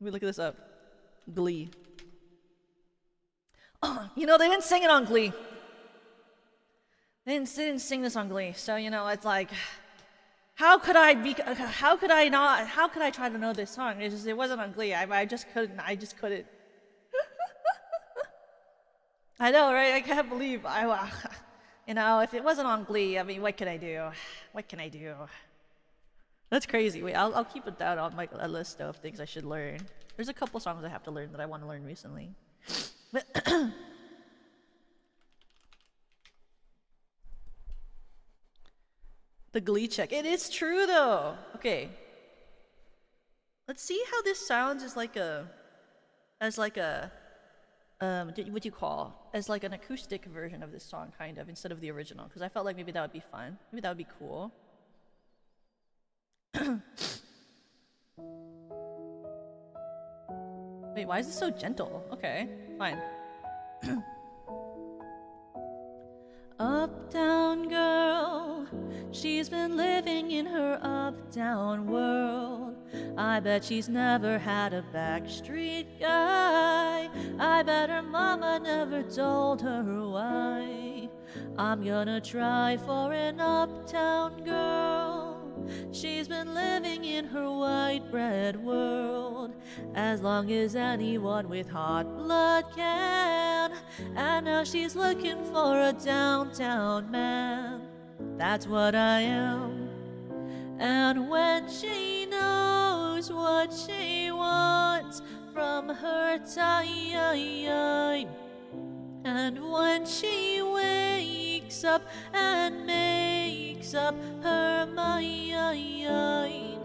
Let me look this up. Glee. Oh, you know, they didn't sing it on Glee. They didn't sing this on Glee. So, you know, it's like, how could I try to know this song? It wasn't on Glee. I just couldn't. I know, right? I can't believe you know, if it wasn't on Glee, I mean, what can I do? What can I do? That's crazy. Wait, I'll keep it down on my list of things I should learn. There's a couple songs I have to learn that I want to learn recently. The Glee check. It is true though. Okay. Let's see how this sounds as like a what you call as like an acoustic version of this song, kind of, instead of the original, because I felt like maybe that would be fun. Maybe that would be cool. Wait, why is this so gentle? Okay, fine. Uptown girl, she's been living in her uptown world. I bet she's never had a backstreet guy. I bet her mama never told her why. I'm gonna try for an uptown girl. She's been living in her white bread world as long as anyone with hot blood can. And now she's looking for a downtown man. That's what I am. And when she knows what she wants from her time, and when she wakes up and makes up her mind,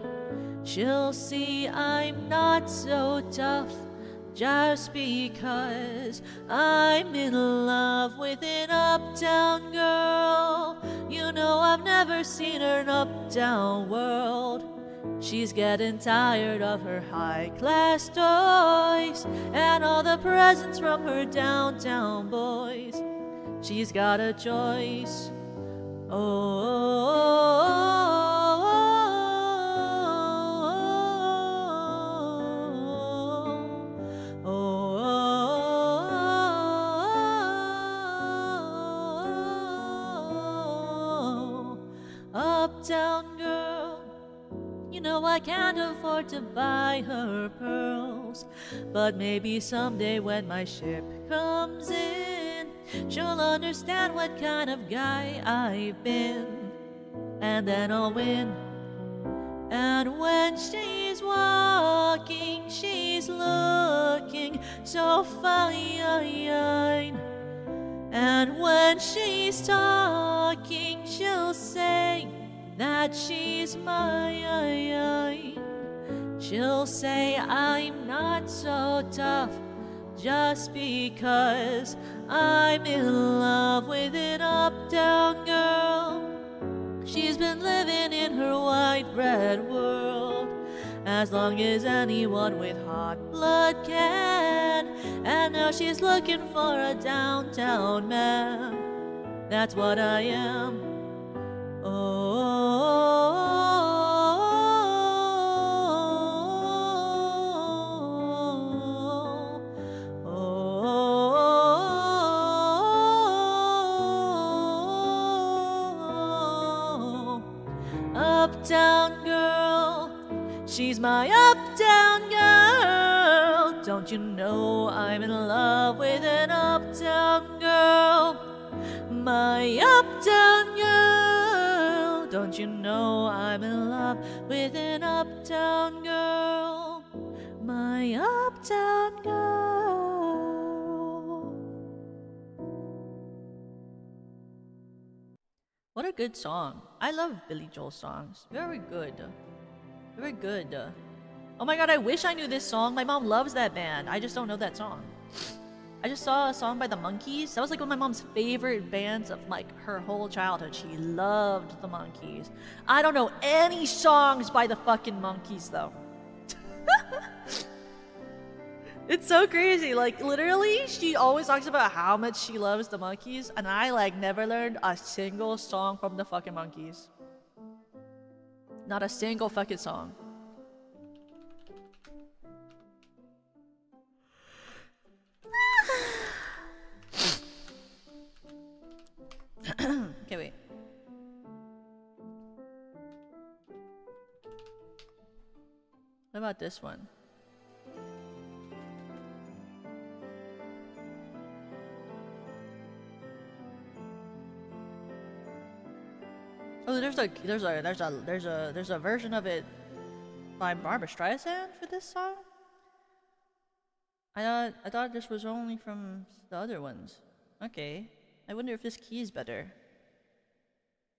she'll see I'm not so tough just because I'm in love with an uptown girl. You know, I've never seen her in uptown world. She's getting tired of her high-class toys and all the presents from her downtown boys. She's got a choice. Uptown girl, you know I can't afford to buy her pearls, but maybe someday when my ship comes in, she'll understand what kind of guy I've been, and then I'll win. And when she's walking, she's looking so fine. And when she's talking, she'll say that she's mine. She'll say I'm not so tough just because I'm in love with an uptown girl. She's been living in her white bread world as long as anyone with hot blood can, and now she's looking for a downtown man. That's what I am. Uptown girl, she's my uptown girl. Don't you know I'm in love with an uptown girl? My uptown girl. Don't you know I'm in love with an uptown girl? My uptown girl. What a good song. I love Billy Joel's songs. Very good. Very good. Oh my god, I wish I knew this song. My mom loves that band. I just don't know that song. I just saw a song by the Monkees. That was like one of my mom's favorite bands of like her whole childhood. She loved the Monkees. I don't know any songs by the fucking Monkees though. It's so crazy. Like literally, she always talks about how much she loves the Monkees, and I like never learned a single song from the fucking Monkees. Not a single fucking song. Okay, wait. What about this one? Oh, there's a version of it by Barbra Streisand for this song. I thought this was only from the other ones. Okay, I wonder if this key is better.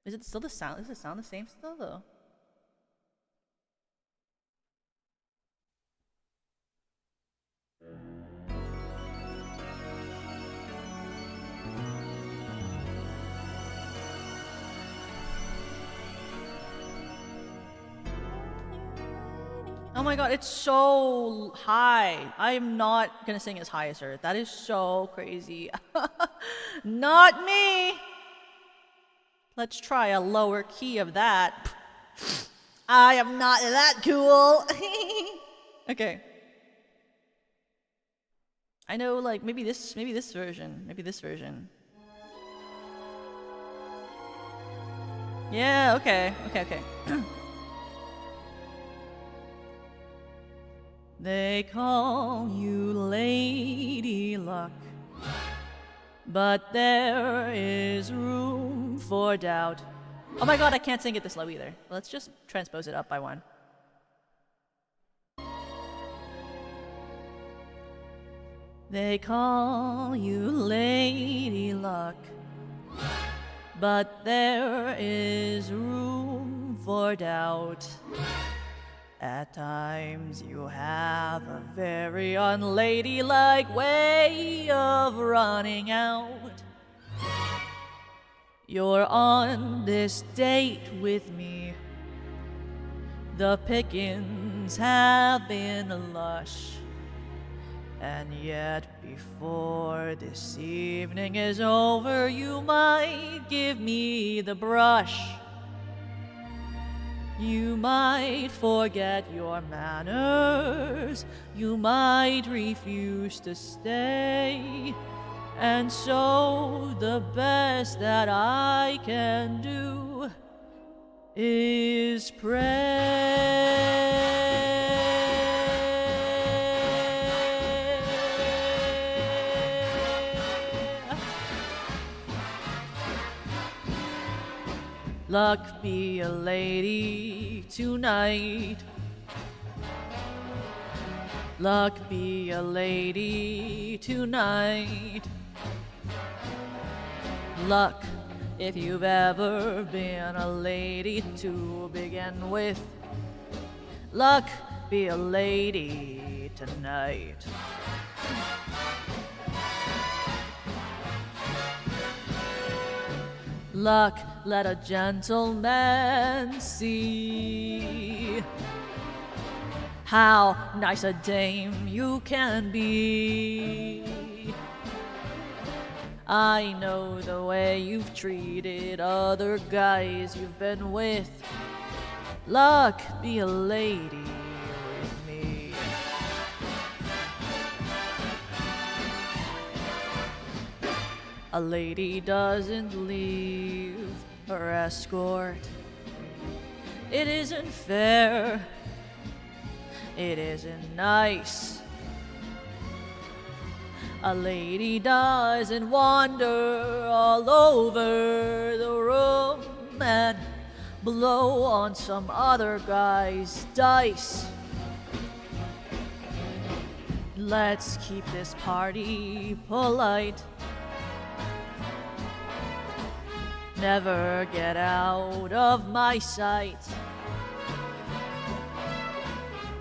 Is it still the sound? Is the sound the same still though? Oh my god, it's so high. I'm not gonna sing as high as her. That is so crazy. Not me! Let's try a lower key of that. I am not that cool. Okay. I know, like, maybe this version. Yeah, okay. They call you Lady Luck, but there is room for doubt. Oh my god, I can't sing it this low either. Let's just transpose it up by one. They call you Lady Luck, but there is room for doubt. At times you have a very unladylike way of running out. You're on this date with me, The pickings have been lush. And yet before this evening is over, you might give me the brush. You might forget your manners, you might refuse to stay. And so the best that I can do is pray. Luck be a lady tonight. Luck be a lady tonight. Luck, if you've ever been a lady to begin with. Luck be a lady tonight. Luck, let a gentleman see how nice a dame you can be. I know the way you've treated other guys you've been with. Luck, be a lady with me. A lady doesn't leave her escort. It isn't fair. It isn't nice. A lady doesn't wander all over the room and blow on some other guy's dice. Let's keep this party polite. Never get out of my sight.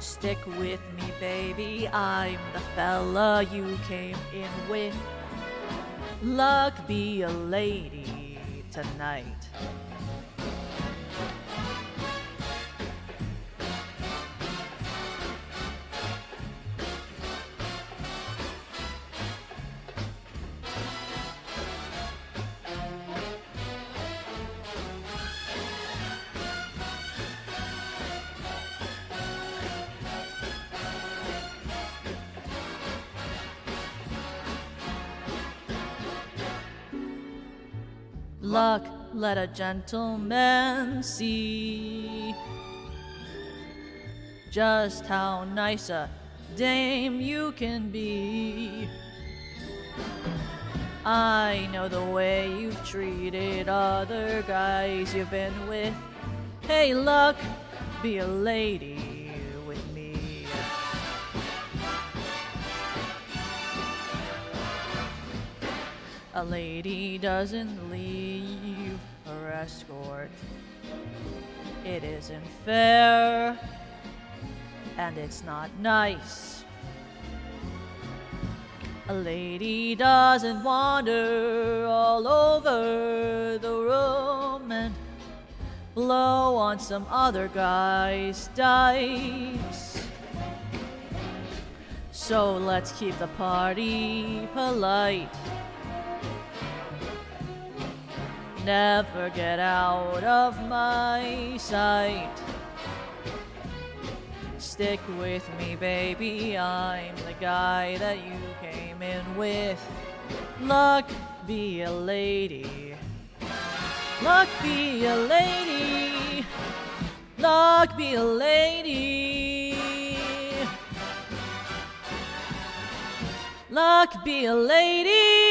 Stick with me, baby, I'm the fella you came in with. Luck be a lady tonight. Luck, let a gentleman see just how nice a dame you can be. I know the way you've treated other guys you've been with. Hey, Luck, be a lady with me. A lady doesn't leave her escort. It isn't fair, and it's not nice. A lady doesn't wander all over the room and blow on some other guy's dice. So let's keep the party polite. Never get out of my sight. Stick with me, baby, I'm the guy that you came in with. Luck be a lady. Luck be a lady. Luck be a lady. Luck be a lady.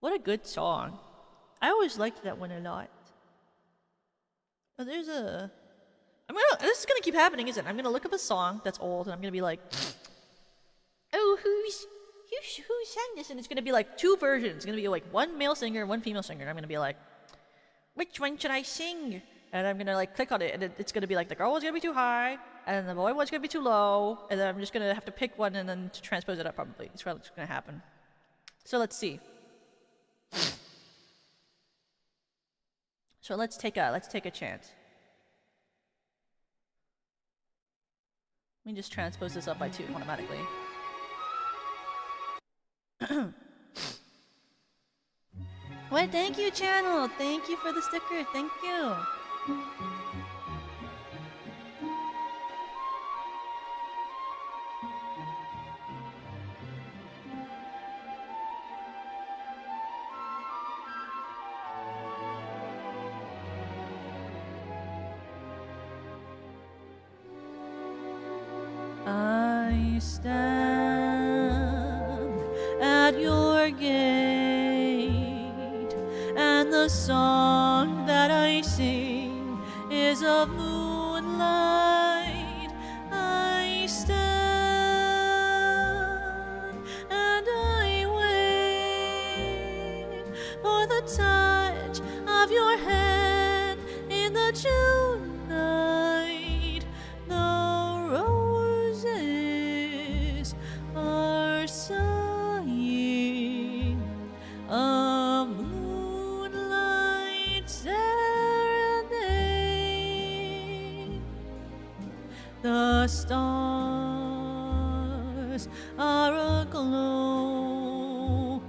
What a good song. I always liked that one a lot. Oh, this is gonna keep happening, isn't it? I'm gonna look up a song that's old and I'm gonna be like, oh, who sang this? And it's gonna be like two versions. It's gonna be like one male singer, one female singer. I'm gonna be like, which one should I sing? And I'm gonna like click on it, and it's gonna be like the girl one's gonna be too high, and the boy one's gonna be too low, and then I'm just gonna have to pick one and then to transpose it up probably. It's probably gonna happen. So let's see. So let's take a chance. Let me just transpose this up by 2 automatically. Wait, thank you, channel. Thank you for the sticker. Thank you. I stand at your gate, and the song that I sing is of moonlight. I stand and I wait for the touch of your hand in the June night. The roses are sighing a moonlight serenade. The stars are aglow,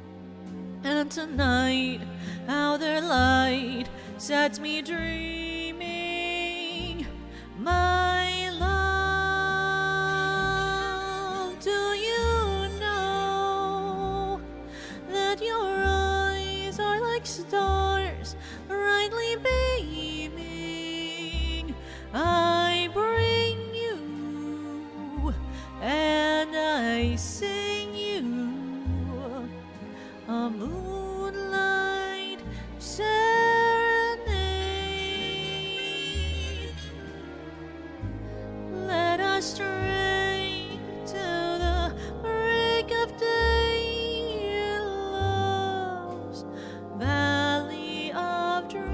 and tonight how their light sets me dreaming. My love, do you know that your eyes are like stars brightly beaming? I bring you and I sing you a moonlight serenade. Let us stray to the break of day in love's valley of dreams.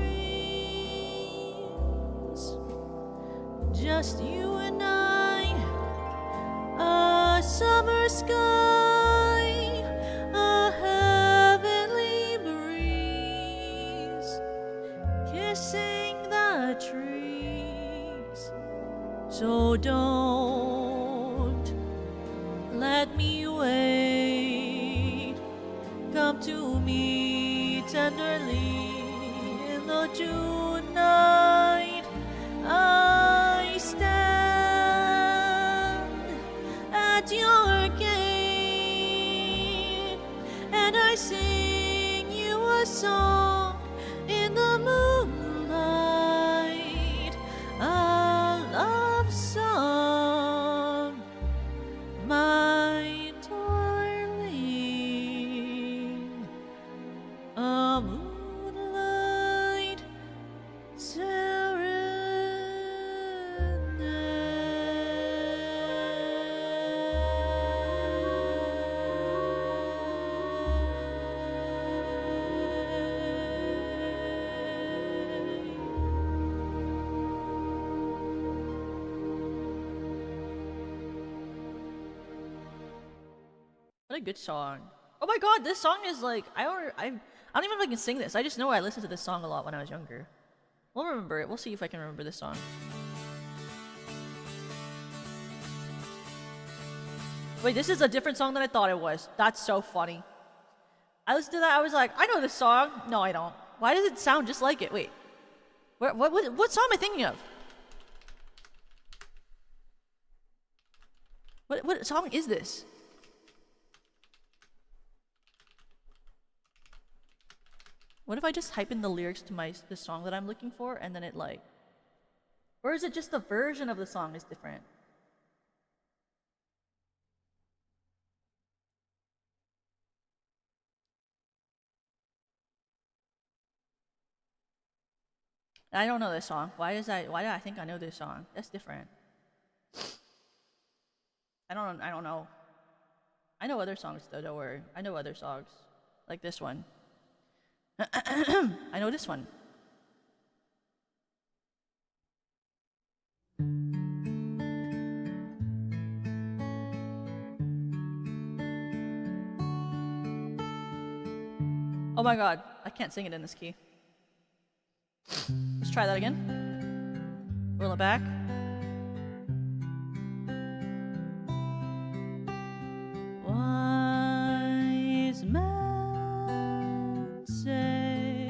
Just you and I, a summer sky, a heavenly breeze, kissing the trees. So don't let me wait. Come to me tenderly in the June night. I stand at your gate, and I sing you a song in the moonlight, a love song, my darling, a moonlight serenade. What a good song. Oh my god, this song is like, I don't even know if I can sing this. I just know I listened to this song a lot when I was younger. We'll remember it. We'll see if I can remember this song. Wait, this is a different song than I thought it was. That's so funny. I listened to that, I was like, I know this song. No, I don't. Why does it sound just like it? Wait. What song am I thinking of? What song is this? What if I just type in the lyrics to the song that I'm looking for, and then it like... Or is it just the version of the song is different? I don't know this song. Why do I think I know this song? That's different. I don't know. I know other songs though, don't worry. I know other songs. Like this one. I know this one. my god, I can't sing it in this key. Let's try that again. Roll it back. Wise men say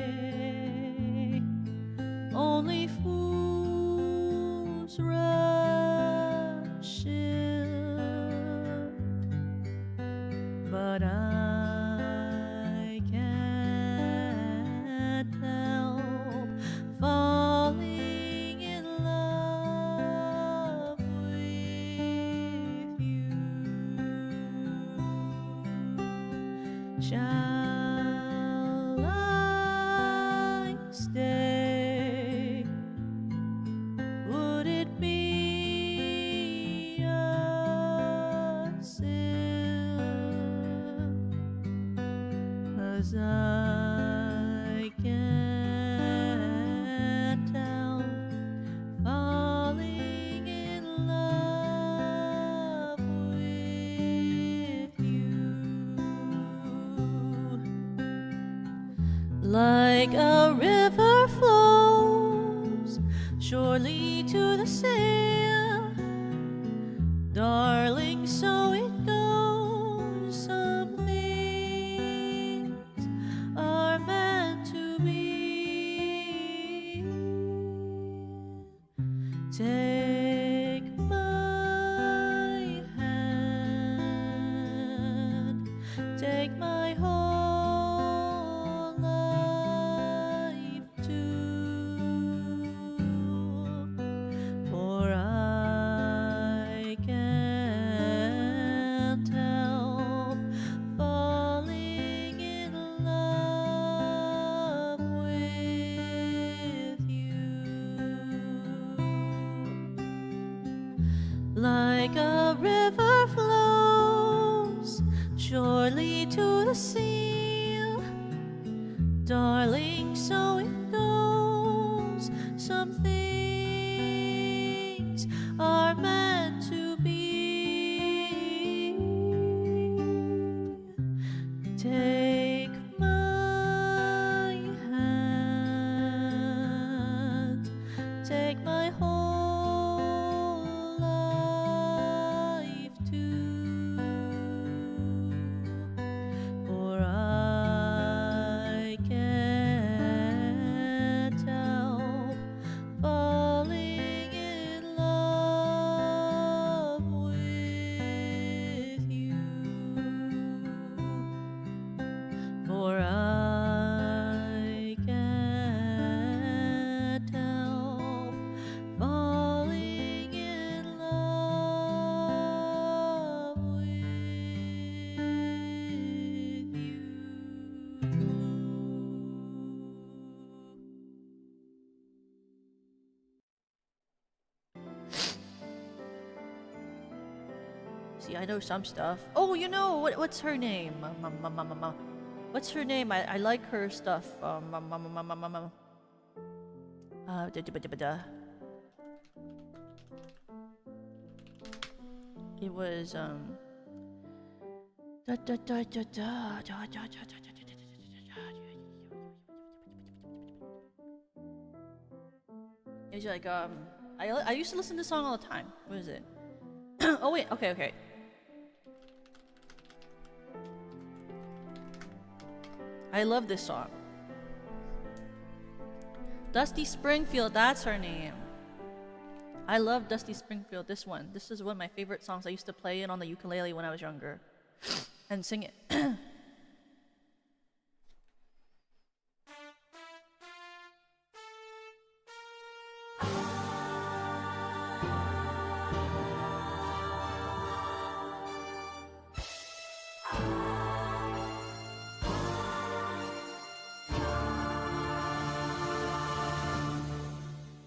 only fools rush in, but I can't help falling in love with you. Shall I stay? Would it be a sin? 'Cause I can't help falling in love with you. Like a river flows surely to the sea, darling, so it goes. Some things are meant to be. Take my hand, take my whole life too, for I can't help falling in love with you. Like a river flows surely to the sea, darling, so it goes. Some things are meant to be. Take my hand, take my whole life too, for I can't help falling in love with you. For I can't help falling in love with you. See, I know some stuff. Oh, you know what's her name? What's her name? I like her stuff. It was It's like I used to listen to this song all the time. What is it? Oh wait, okay. I love this song. Dusty Springfield, that's her name. I love Dusty Springfield, this one. This is one of my favorite songs. I used to play it on the ukulele when I was younger and sing it.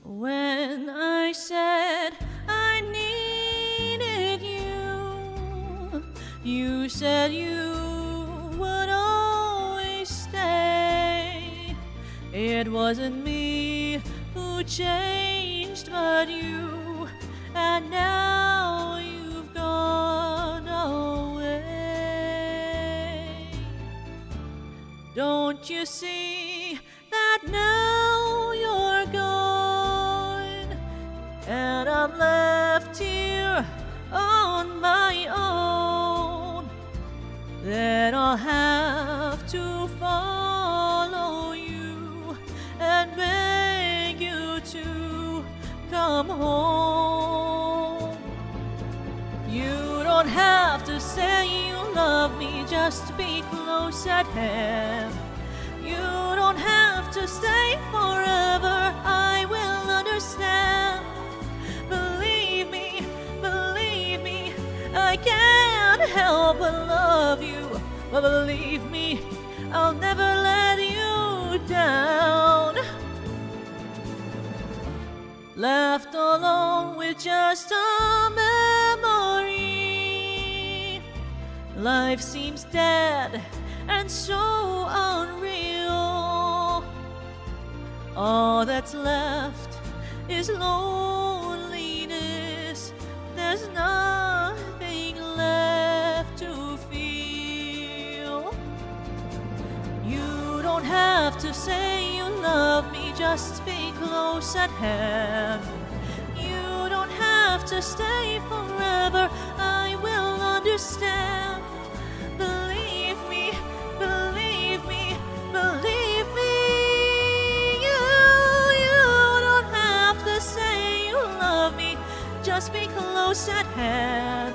When I said I needed you, you said you would always stay. It wasn't me who changed, but you, and now you've gone away. Don't you see that now you're gone, and I'm left here on my own? Then I'll have to follow you and beg you to come home. You don't have to say you love me, just be close at hand. You don't have to stay forever, I will understand. Believe me, I can't help but love you. But believe me, I'll never let you down. Left alone with just a memory, life seems dead and so unreal. All that's left is loneliness. There's nothing left to feel. You don't have to say you love me, just be close at hand. You don't have to stay forever, I will understand. Believe me, you don't have to say you love me, just be close at hand.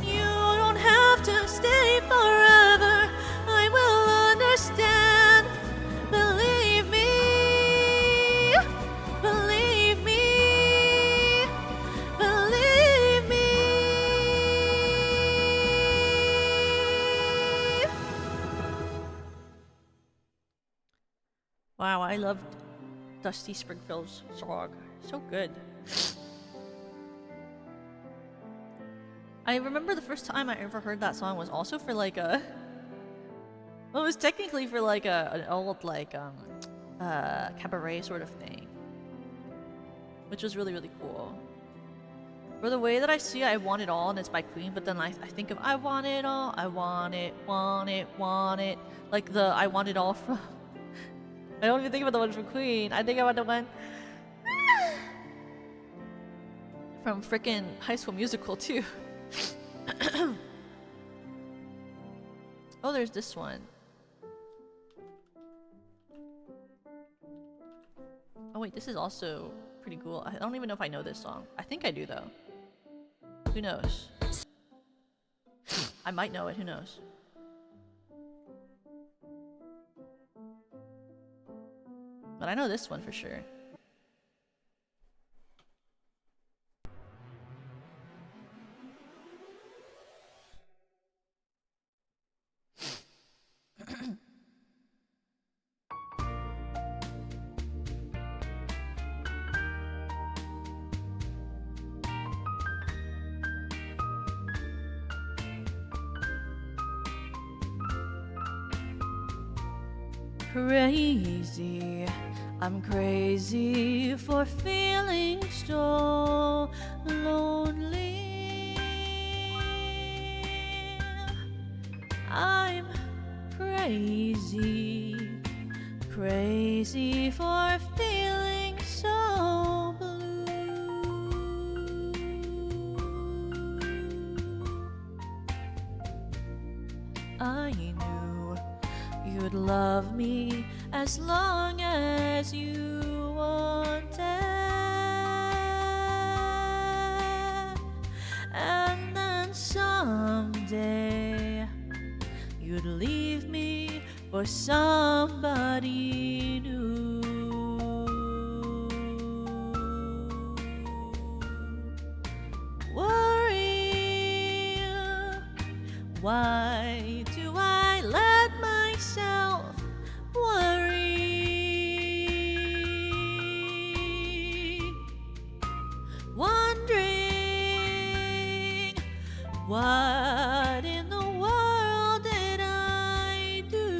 You don't have to stay forever, I will understand. Believe me. Wow, I loved Dusty Springfield's song. So good. I remember the first time I ever heard that song was also for like a... Well, it was technically for like an old like cabaret sort of thing, which was really, really cool. For the way that I see I Want It All, and it's by Queen, but then I think of I want it all, I want it, like the I want it all from... I don't even think about the one from Queen, I think about the one from frickin' High School Musical too. Oh, there's this one. Oh wait, this is also pretty cool. I don't even know if I know this song. I think I do though. Who knows? I might know it, who knows? But I know this one for sure. Crazy, I'm crazy for feeling so lonely. I'm crazy, crazy for feeling so blue. I knew you'd love me as long as you wanted, and then someday you'd leave me for somebody new. Worry, why do I let myself worry? Wondering, what in the world did I do?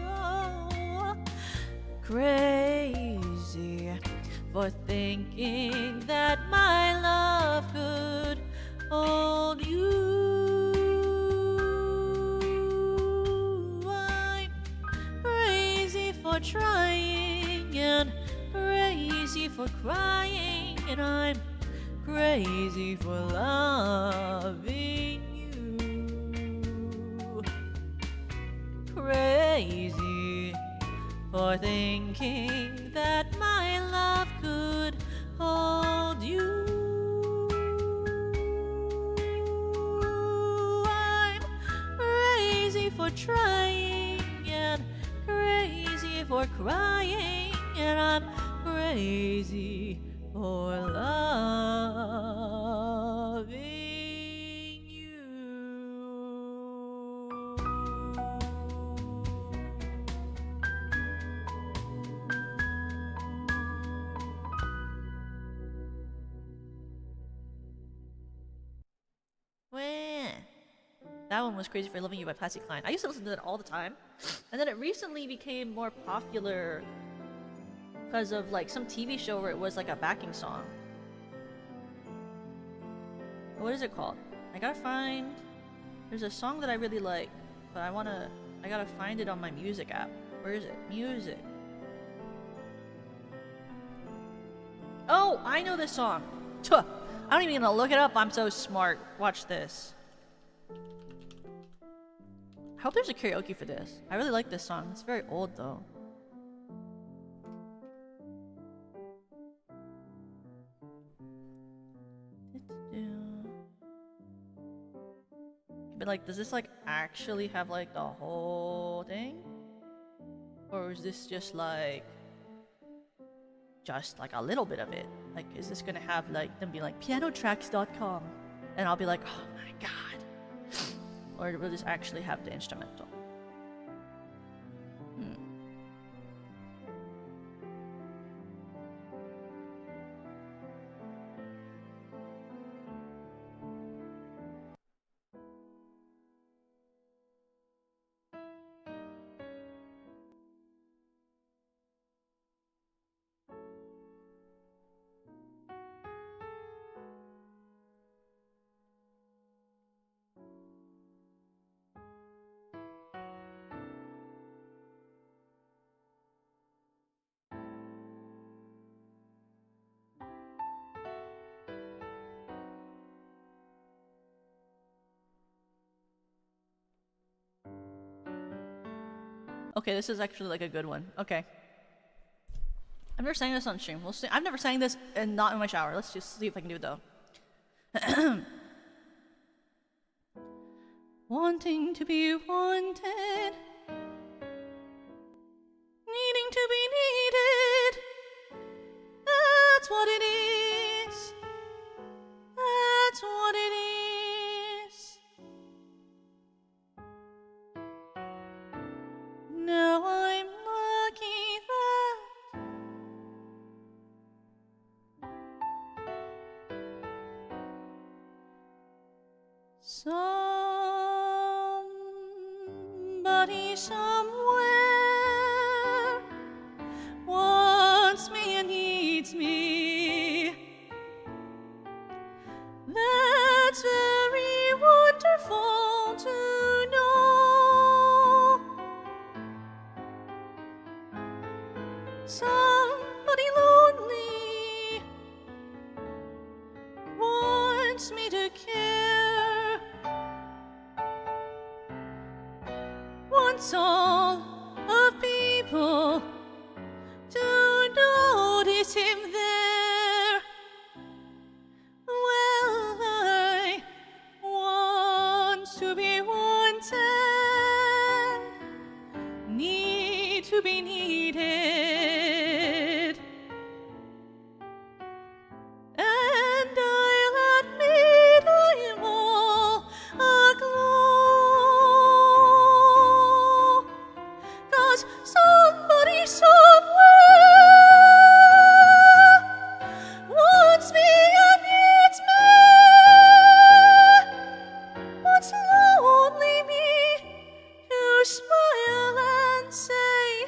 Oh, crazy for thinking that my love could hold you. trying and crazy for crying, and I'm crazy for loving you. Crazy for thinking that my love could hold you. I'm crazy for trying and crazy for crying, and I'm crazy for loving you. That one was Crazy for Loving You by Patsy Cline. I used to listen to that all the time. And then it recently became more popular because of like some TV show where it was like a backing song. What is it called? I gotta find... There's a song that I really like, but I gotta find it on my music app. Where is it? Music. Oh, I know this song. Tuh. I don't even gonna look it up. I'm so smart. Watch this. I hope there's a karaoke for this. I really like this song. It's very old though. But like, does this like actually have like the whole thing? Or is this just like a little bit of it? Like, is this gonna have like them be like pianotracks.com and I'll be like, oh my god. Or will this actually have the instrumental? Okay, this is actually like a good one. Okay. I've never sang this on stream. We'll see. I've never sang this and not in my shower. Let's just see if I can do it though. Wanting to be wanted, needing to be needed. That's what it is. That's what it is. Now I'm lucky that somebody somewhere wants me and needs me. That's very wonderful to know. Somebody lonely wants me to care, wants all of people to notice him there. Well, I want to be wanted, need to be needed, and I'll admit I'm all aglow, 'cause somebody somewhere wants me and needs me, wants lonely me to smile and say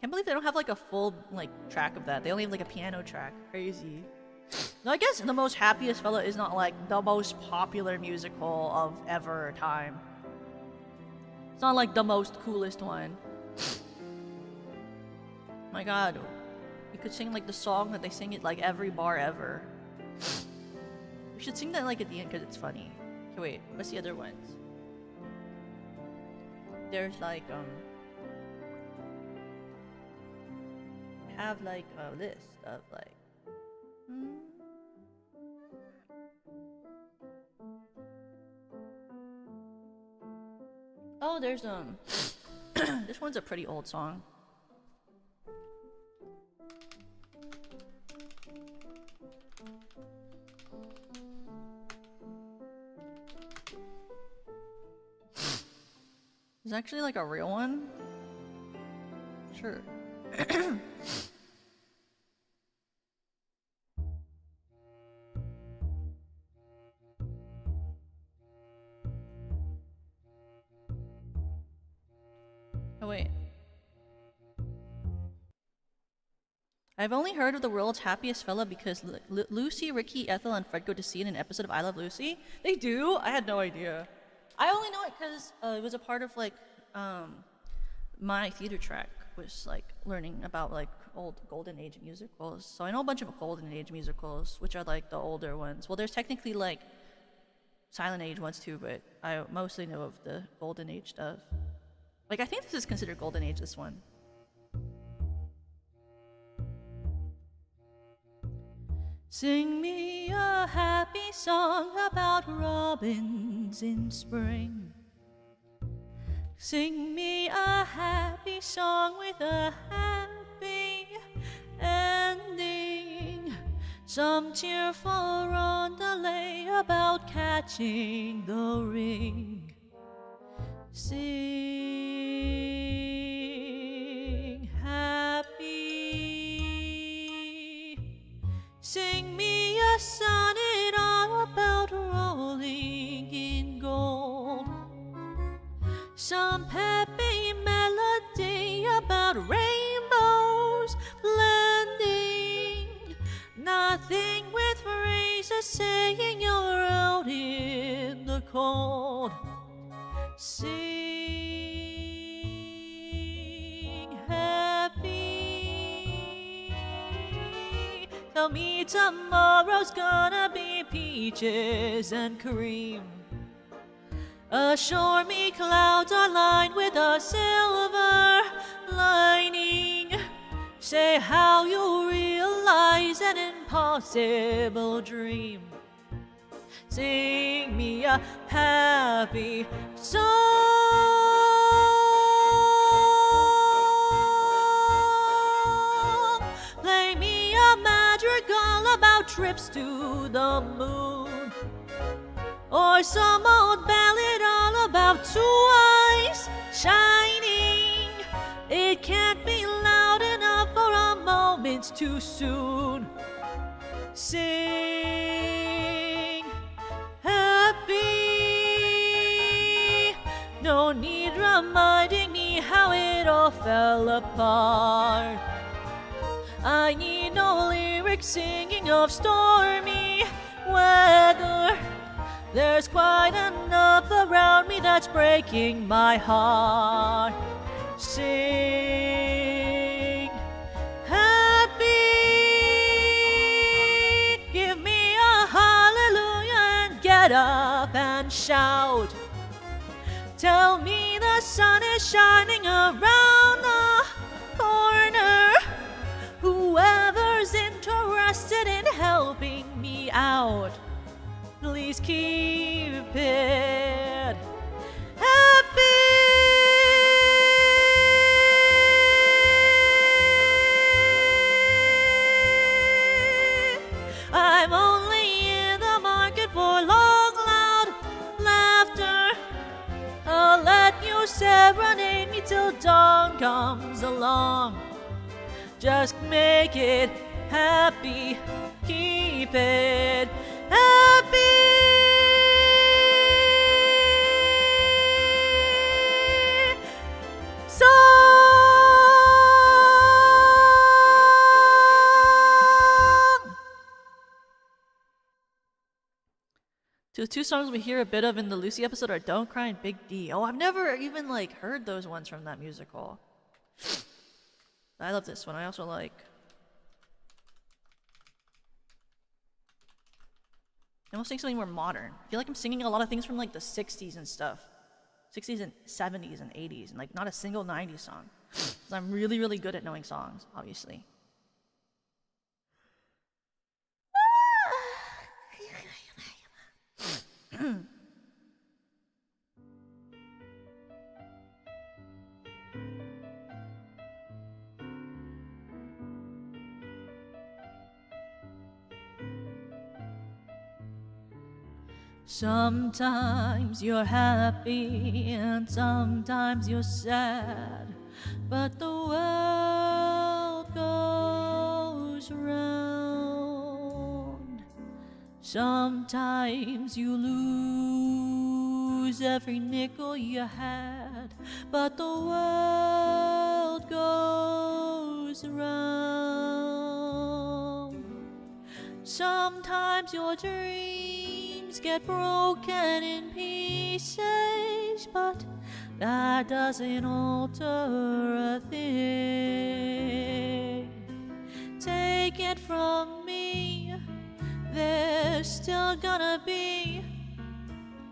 Can't believe they don't have like a full like track of that. They only have like a piano track. Crazy. No, I guess The Most Happiest Fella is not like the most popular musical of ever time. It's not like the most coolest one. My god. We could sing like the song that they sing at like every bar ever. We should sing that like at the end because it's funny. Okay, wait, what's the other ones? There's like have like a list of like oh, there's this one's a pretty old song. It's actually like a real one? Sure. Oh wait. I've only heard of the world's happiest fella because Lucy, Ricky, Ethel, and Fred go to see it in an episode of I Love Lucy. They do? I had no idea. I only know it because it was a part of like my theater track was like learning about like old golden age musicals. So I know a bunch of golden age musicals, which are like the older ones. Well, there's technically like silent age ones too, but I mostly know of the golden age stuff. Like I think this is considered golden age, this one. Sing me a happy song about robins in spring. Sing me a happy song with a happy ending. Some cheerful roundelay about catching the ring. Sing happy. Sing me a sonnet about rolling in gold. Some peppy melody about rainbows blending. Nothing with phrases saying you're out in the cold. Sing happy. Tell me tomorrow's gonna be peaches and cream. Assure me clouds are lined with a silver lining. Say how you realize an impossible dream. Sing me a happy song. Play me a madrigal about trips to the moon. Or some old ballad all about two eyes shining. It can't be loud enough for a moment too soon. Sing happy. No need reminding me how it all fell apart. I need no lyrics singing of stormy weather. There's quite enough around me that's breaking my heart. Sing happy. Give me a hallelujah and get up and shout. Tell me the sun is shining around the corner. Whoever's interested in helping me out, please keep it happy. I'm only in the market for long, loud laughter. I'll let you serenade me till dawn comes along. Just make it happy, keep it happy. Song. The two songs we hear a bit of in the Lucy episode are Don't Cry and Big D. Oh, I've never even like heard those ones from that musical. I love this one. I also like... I almost think something more modern. I feel like I'm singing a lot of things from like the 60s and stuff. 60s and 70s and 80s, and like not a single 90s song. So I'm really, really good at knowing songs, obviously. Sometimes you're happy and sometimes you're sad, but the world goes round. Sometimes you lose every nickel you had, but the world goes round. Sometimes your dreams get broken in pieces, but that doesn't alter a thing. Take it from me, there's still gonna be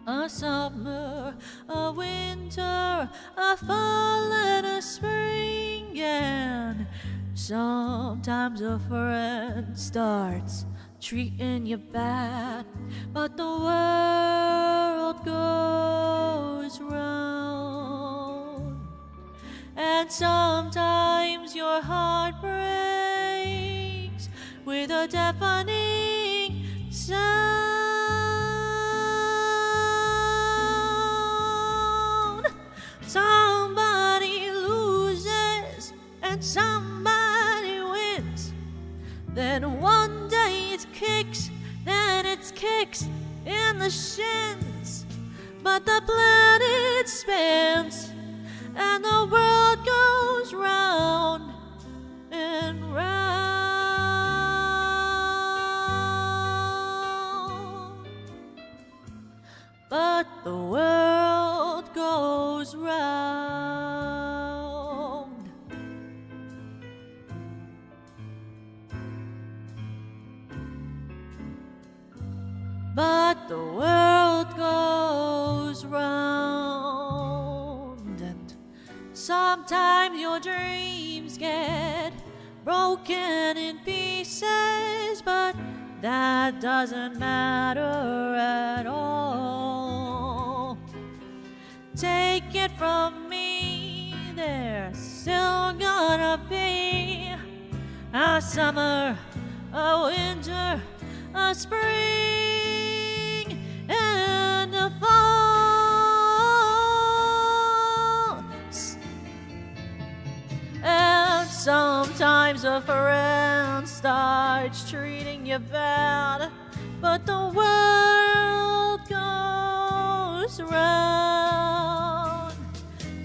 a summer, a winter, a fall and a spring, and sometimes a friend starts treating you bad, but the world goes round. And sometimes your heart breaks with a deafening sound. Somebody loses and somebody wins. Then one day it's kicks, then it's kicks in the shins. But the planet spins and the world goes round and round. But the world goes round. But the world goes round, and sometimes your dreams get broken in pieces, but that doesn't matter at all. Take it from me, there's still gonna be a summer, a winter, a spring, and a fall. And sometimes a friend starts treating you bad, but the world goes round.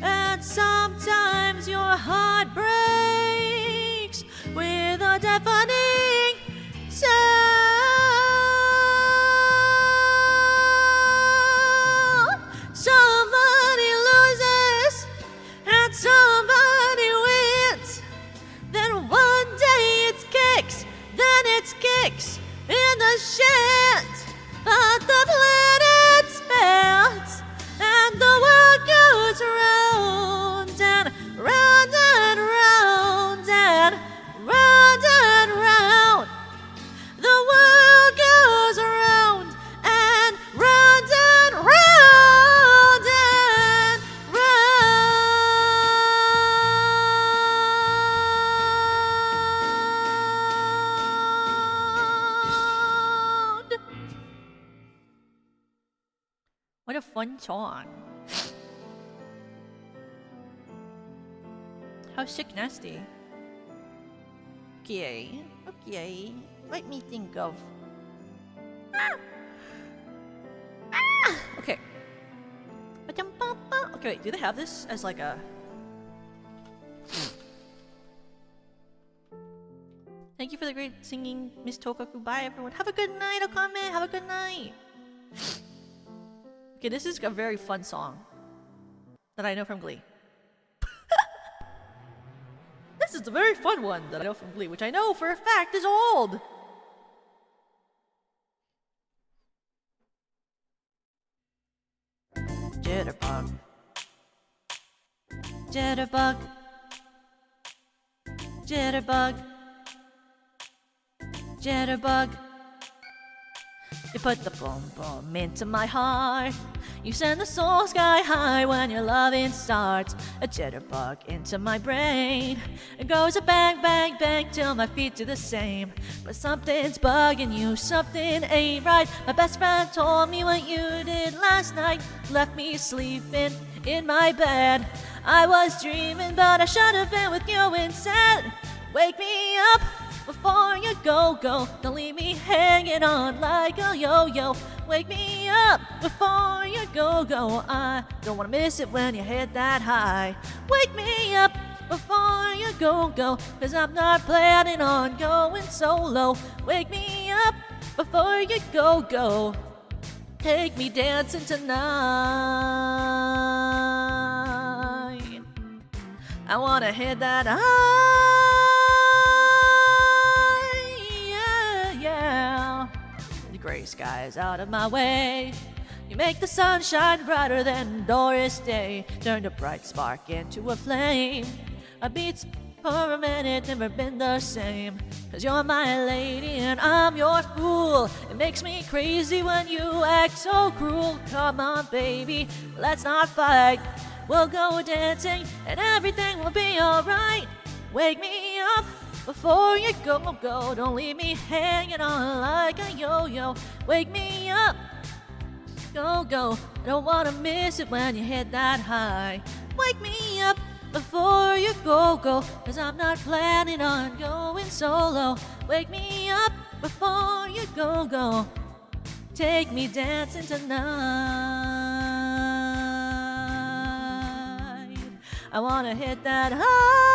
And sometimes your heart breaks with a deafening sound. Somebody loses and somebody wins. Then one day it's kicks, then it's kicks in the shins. But the planet spins and the world goes round and round and round and round and round. The world goes round and round and round and round. What a fun song. How sick nasty. Okay, okay. Let me think of. Okay. Okay, wait, do they have this as like a... Thank you for the great singing, Miss Tokaku. Bye, everyone. Have a good night, Okame. Have a good night. Okay, this is a very fun song that I know from Glee. This is a very fun one that I know from Glee, which I know for a fact is old. Jitterbug. Jitterbug. Jitterbug. Jitterbug. You put the boom boom into my heart. You send the soul sky high when your loving starts. A jitterbug into my brain. It goes a bang, bang, bang till my feet do the same. But something's bugging you, something ain't right. My best friend told me what you did last night. Left me sleeping in my bed. I was dreaming, but I should have been with you instead. Wake me up before you go. Don't leave me hanging on like a yo-yo. Wake me up before you go. I don't wanna miss it when you hit that high. Wake me up before you go. Cause I'm not planning on going solo. Wake me up before you go. Take me dancing tonight. I wanna hit that high. Yeah. The gray skies out of my way. You make the sun shine brighter than Doris Day. Turn a bright spark into a flame. A beat's per minute, never been the same. Cause you're my lady and I'm your fool. It makes me crazy when you act so cruel. Come on baby, let's not fight. We'll go dancing and everything will be alright. Wake me up before you go. Don't leave me hanging on like a yo-yo. Wake me up, go. I don't wanna miss it when you hit that high. Wake me up before you go. Cause I'm not planning on going solo. Wake me up before you go. Take me dancing tonight. I wanna hit that high.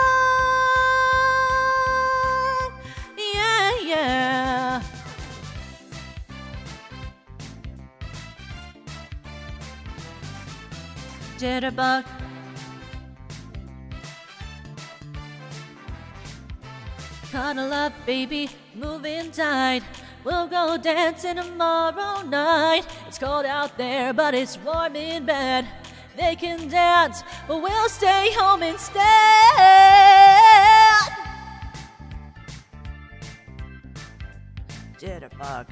Yeah. Jitterbug. Cuddle up, baby, moving tight. We'll go dancing tomorrow night. It's cold out there, but it's warm in bed. They can dance, but we'll stay home instead. Jitterbug.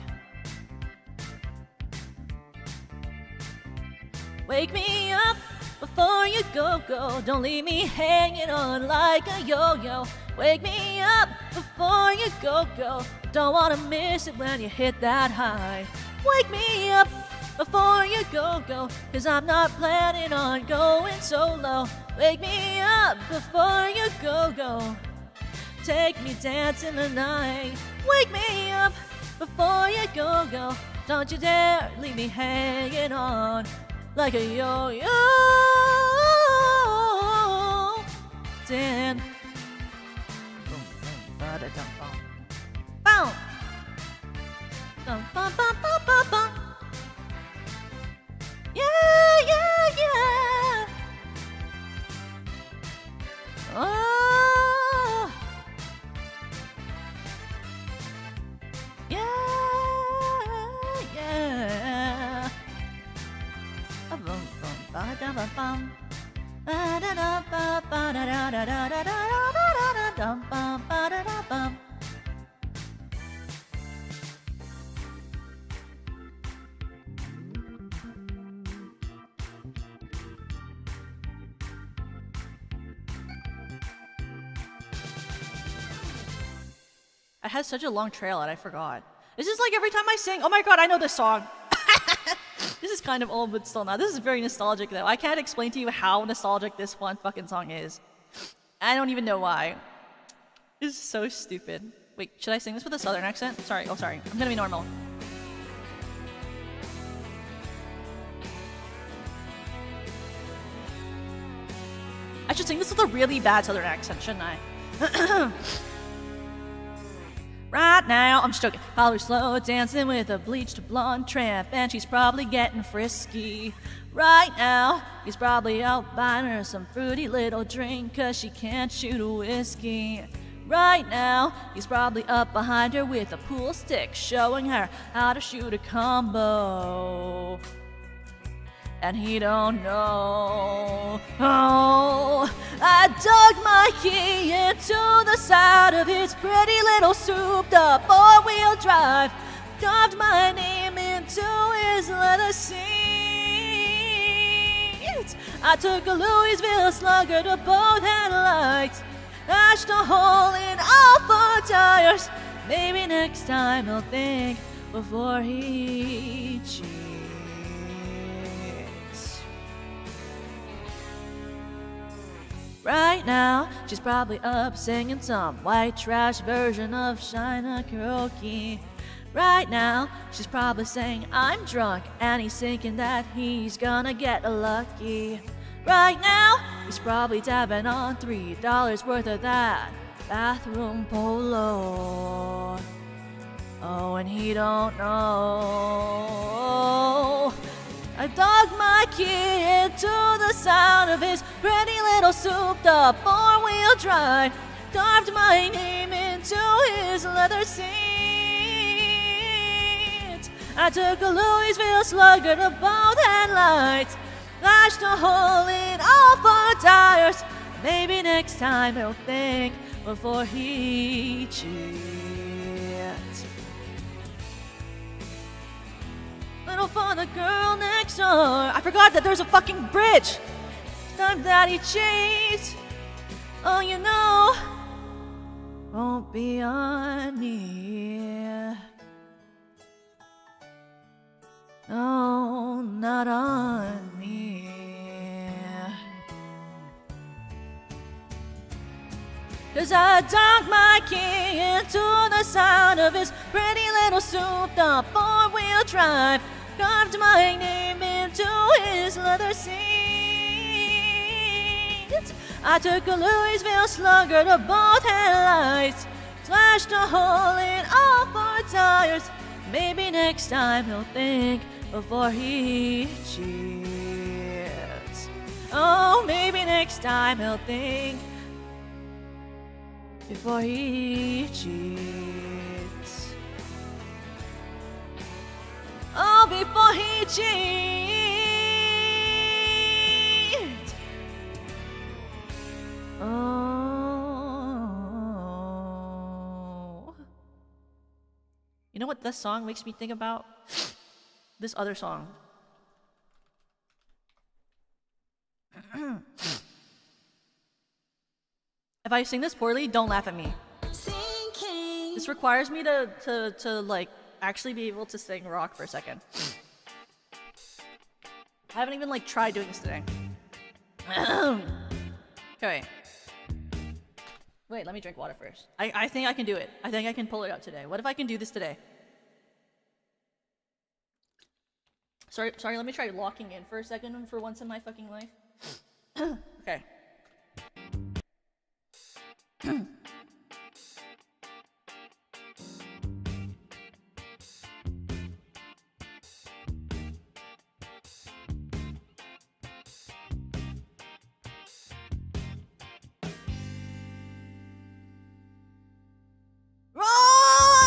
Wake me up before you go. Don't leave me hanging on like a yo-yo. Wake me up before you go. Don't wanna miss it when you hit that high. Wake me up before you go. Cause I'm not planning on going solo. Wake me up before you go. Take me dancing tonight. Wake me up before you go. Don't you dare leave me hanging on like a yo-yo. Dan. Boom. Bum, bum, bum, bum, bum, bum. Yeah. Oh. Yeah. Bum, bum, ba da ba bum. Ba da da ba ba da da da da da da da bum ba da da bum. I had such a long trail and I forgot. This is like every time I sing, oh my god, I know this song. This is kind of old, but still not. This is very nostalgic though. I can't explain to you how nostalgic this one fucking song is. I don't even know why. This is so stupid. Wait, should I sing this with a southern accent? Sorry, sorry. I'm gonna be normal. I should sing this with a really bad southern accent, shouldn't I? Right now, I'm just joking. Probably slow dancing with a bleached blonde tramp, and she's probably getting frisky. Right now, he's probably out buying her some fruity little drink, cause she can't shoot a whiskey. Right now, he's probably up behind her with a pool stick, showing her how to shoot a combo. And he don't know. Oh, I dug my key into the side of his pretty little souped-up four-wheel drive, carved my name into his leather seat. I took a Louisville Slugger to both headlights, smashed a hole in all four tires. Maybe next time he'll think before he cheats. Right now, she's probably up singing some white trash version of China Karaoke. Right now, she's probably saying I'm drunk, and he's thinking that he's gonna get lucky. Right now, he's probably dabbing on $3 worth of that bathroom polo. Oh, and he don't know. I dug my key into the sound of his pretty little souped-up four-wheel drive, carved my name into his leather seat. I took a Louisville Slugger to both headlights, slashed a hole in all four tires. Maybe next time he'll think before he cheats. Little for the girl next door. I forgot that there's a fucking bridge. Time that he cheats. Oh, you know, won't be on me. No, not on me. 'Cause I dug my key into the sound of his pretty little souped-up four-wheel drive, carved my name into his leather seat. I took a Louisville Slugger to both headlights, slashed a hole in all four tires. Maybe next time he'll think before he cheats. Oh, maybe next time he'll think before he cheats. Oh, before he cheats. Oh. You know what this song makes me think about? This other song. If I sing this poorly, don't laugh at me. This requires me to like actually be able to sing rock for a second. I haven't even like tried doing this today. Okay. Wait, let me drink water first. I think I can do it. I think I can pull it out today. What if I can do this today? Sorry, let me try locking in for a second for once in my fucking life. Okay.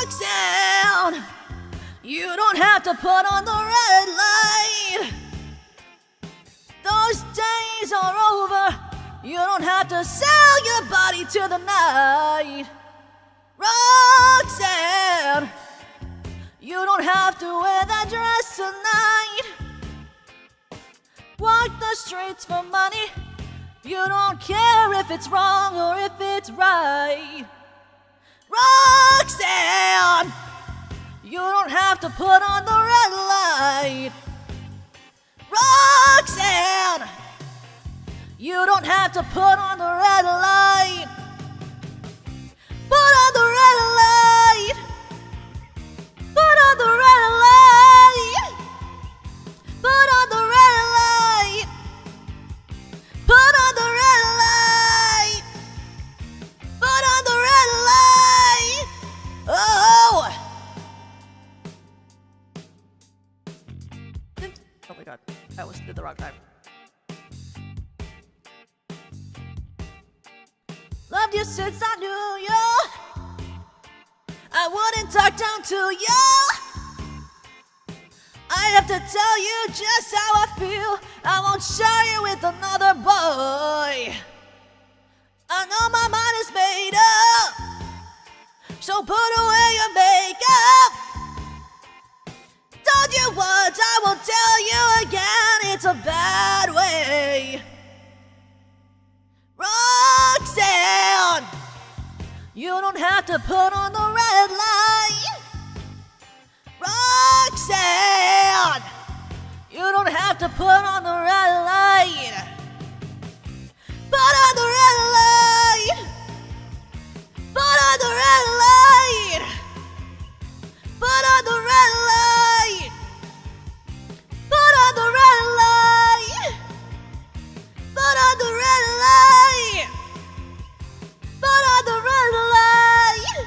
Roxanne, you don't have to put on the red light. Those days are over. You don't have to sell your body to the night. Roxanne, you don't have to wear that dress tonight. Walk the streets for money. You don't care if it's wrong or if it's right. Roxanne, you don't have to put on the red light. Roxanne, you don't have to put on the red light. Put on the red light. Put on the red light. Put on the red light. Put on the red light. Put on the red light. Oh. god, I almost did the wrong time. Loved you since I knew you. I wouldn't talk down to you. I have to tell you just how I feel. I won't share you with another boy. I know my mind is made up, so put away your makeup. Told you once, I won't tell you again. It's a bad way. Roxanne, you don't have to put on the red light. Roxanne, you don't have to put on the red light. Put on the red light. Put on the red light. Put on the red light. Put on the red light. Put on the red light. Put on the red light.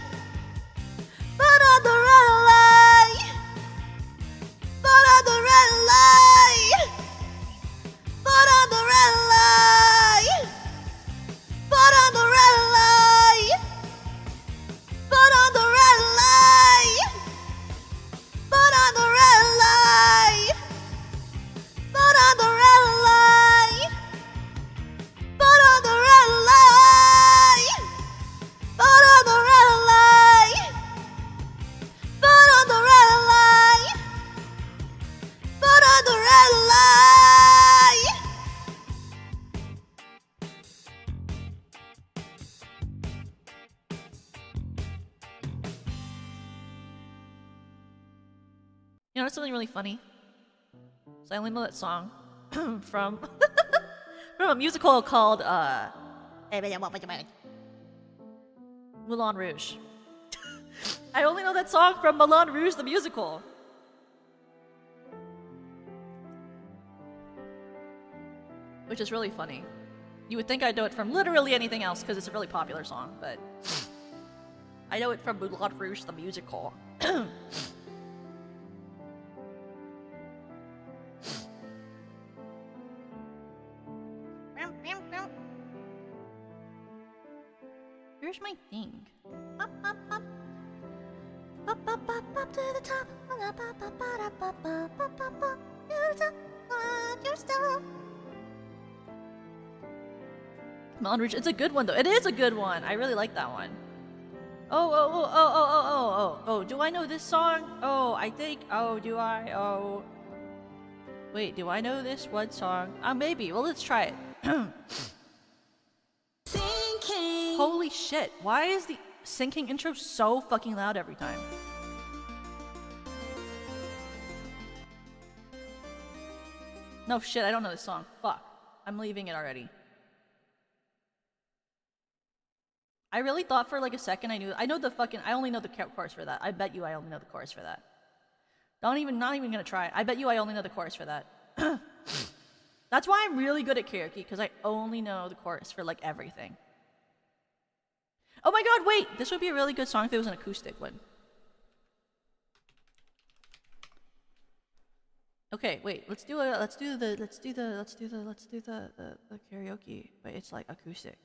Put on the red light. Put on the red light. Put on the red light. Put on the red light. Put on the red light. Put on the red light. Put on the red light. Put on the red light. Put on the red light. Put on the red light. Put on the red light. You know, it's something really funny. So I only know that song from from a musical called Moulin Rouge. I only know that song from Moulin Rouge the musical. Which is really funny. You would think I'd know it from literally anything else because it's a really popular song, but I know it from Moulin Rouge the musical. Here's my thing. Up, up, up. Up, up, up, up to the top. Up, up, up, up, up, up, up, up, up, up. You're still up. Moulin Rouge, it's a good one though. It is a good one. I really like that one. Oh, do I know this song? Oh, I think, do I? Oh. Wait, do I know this one song? Maybe. Well, let's try it. Sinking. Holy shit, why is the sinking intro so fucking loud every time? No shit, I don't know this song. Fuck. I'm leaving it already. I really thought for like a second I know the fucking, I only know the chorus for that. I bet you I only know the chorus for that. Not even gonna try it. I bet you I only know the chorus for that. That's why I'm really good at karaoke, because I only know the chorus for like everything. Oh my god, wait! This would be a really good song if it was an acoustic one. Okay, wait, let's do the karaoke, but it's like acoustic.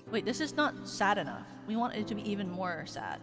Wait, this is not sad enough. We want it to be even more sad.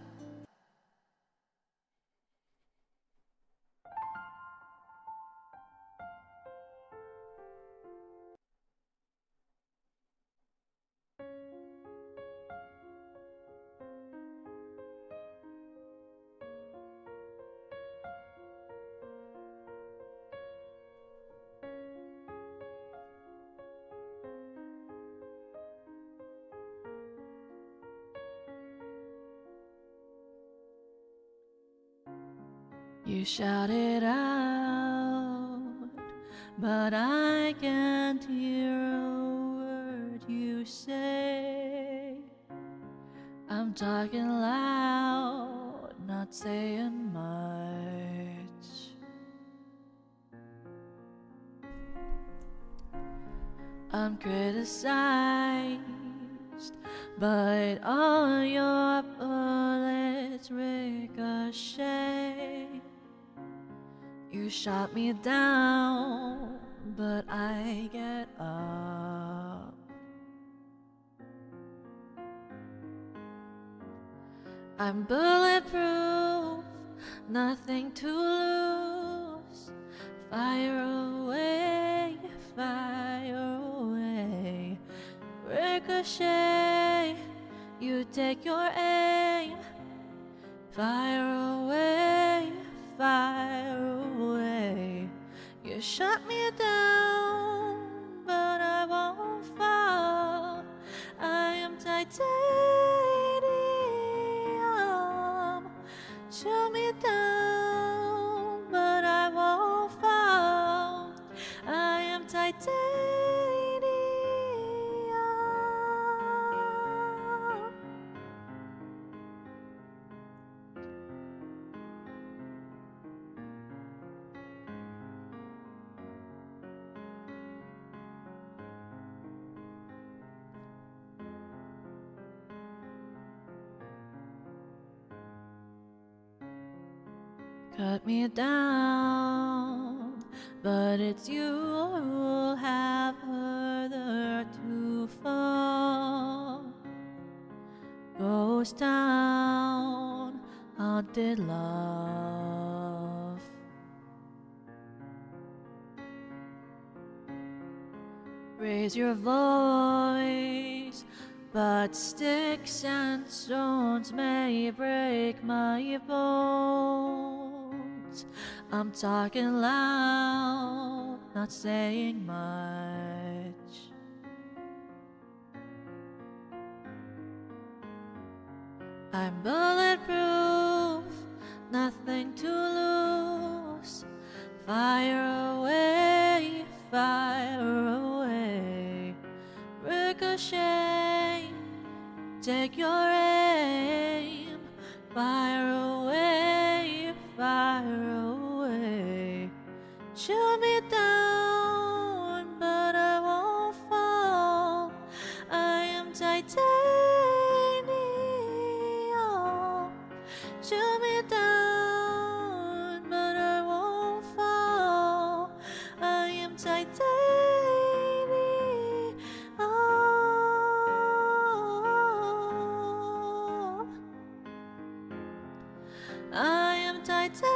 You shout it out, but I can't hear a word you say. I'm talking loud, not saying much. I'm criticized, but all your bullets ricochet. You shot me down, but I get up. I'm bulletproof, nothing to lose. Fire away, fire away. Ricochet, you take your aim. Fire away, fire away. You shut me down, but I won't fall. I am titanium. Shoot me down, but I won't fall. I am titanium. Cut me down, but it's you who'll have further to fall. Ghost town, haunted love. Raise your voice, but sticks and stones may break my bones. I'm talking loud, not saying much. I'm bulletproof, nothing to lose. Fire away, fire away. Ricochet, take your aim. Fire away, fire away. Shoot me down, but I won't fall. I am titanium. Shoot me down, but I won't fall. I am titanium. I am titanium.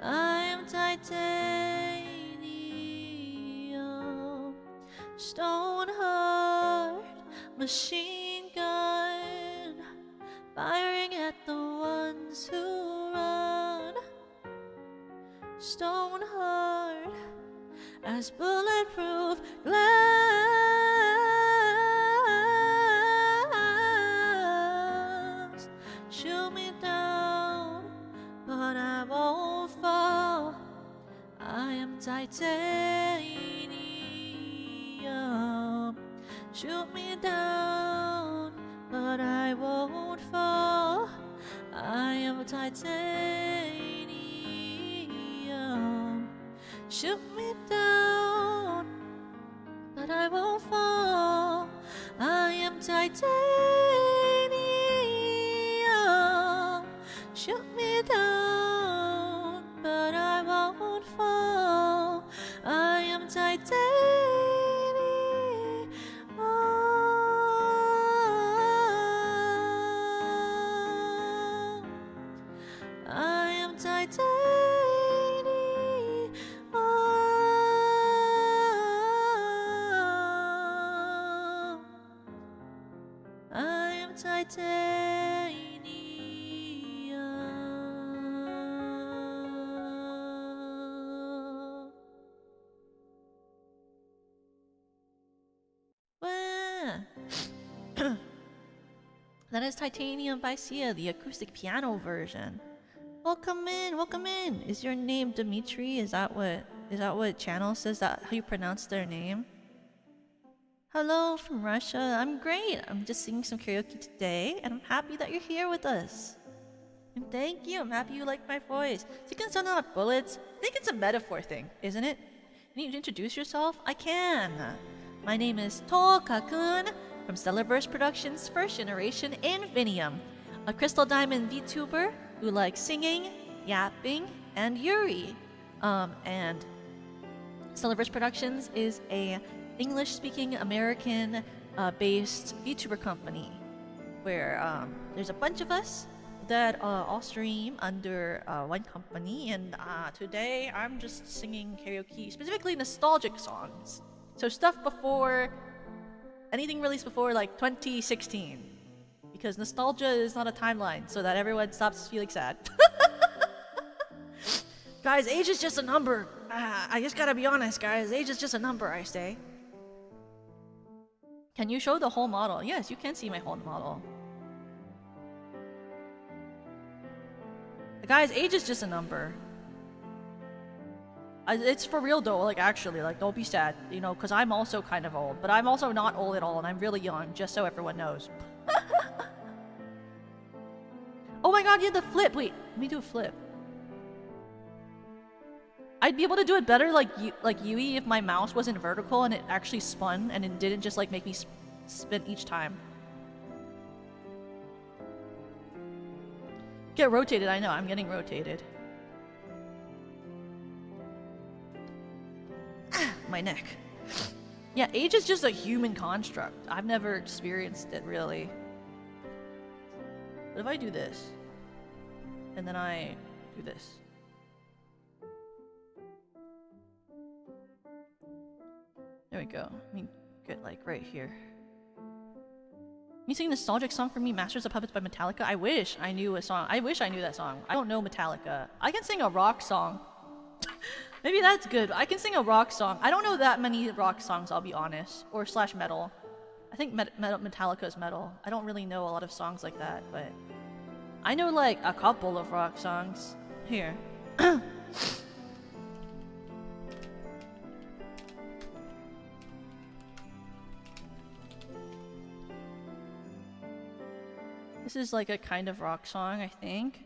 I am titanium. Stone heart, machine gun, firing at the ones who run. Stone heart, as bulletproof glass. Shoot me down, but I won't fall. I am titanium. Shoot me down, but I won't fall. I am titanium. Shoot me down, but I won't fall. I am titanium. Shoot me down, but I won't fall. I am titanium. I am titanium. I am titanium. Wah. That is Titanium by Sia, the acoustic piano version. Welcome in, welcome in. Is your name Dimitri? Is that what channel says that how you pronounce their name? Hello from Russia. I'm great. I'm just singing some karaoke today, and I'm happy that you're here with us. And thank you. I'm happy you like my voice. You can sound out bullets. I think it's a metaphor thing, isn't it? You need to introduce yourself? I can. My name is Toka-kun from Stellarverse Productions' first generation Infinium, a Crystal Diamond VTuber who likes singing, yapping, and Yuri. And Stellarverse Productions is a English-speaking American based VTuber company where there's a bunch of us that all stream under one company, and today I'm just singing karaoke, specifically nostalgic songs. So stuff before anything released before like 2016, because nostalgia is not a timeline, so that everyone stops feeling sad. Guys, age is just a number. I just gotta be honest, guys. Age is just a number, I say. Can you show the whole model? Yes, you can see my whole model. Guys, age is just a number. It's for real though, like actually, like don't be sad, you know, because I'm also kind of old, but I'm also not old at all, and I'm really young, just so everyone knows. Oh my god, yeah, the flip! Wait, let me do a flip. I'd be able to do it better like Yui if my mouse wasn't vertical and it actually spun and it didn't just like make me spin each time. Get rotated, I know, I'm getting rotated. My neck. Yeah, age is just a human construct. I've never experienced it really. But if I do this, and then I do this. There we go. Let me get like right here. You sing a nostalgic song for me, Masters of Puppets by Metallica? I wish I knew a song. I wish I knew that song. I don't know Metallica. I can sing a rock song. Maybe that's good. I can sing a rock song. I don't know that many rock songs, I'll be honest. Or slash metal. I think Metallica is metal. I don't really know a lot of songs like that, but I know like a couple of rock songs. Here. This is like a kind of rock song, I think.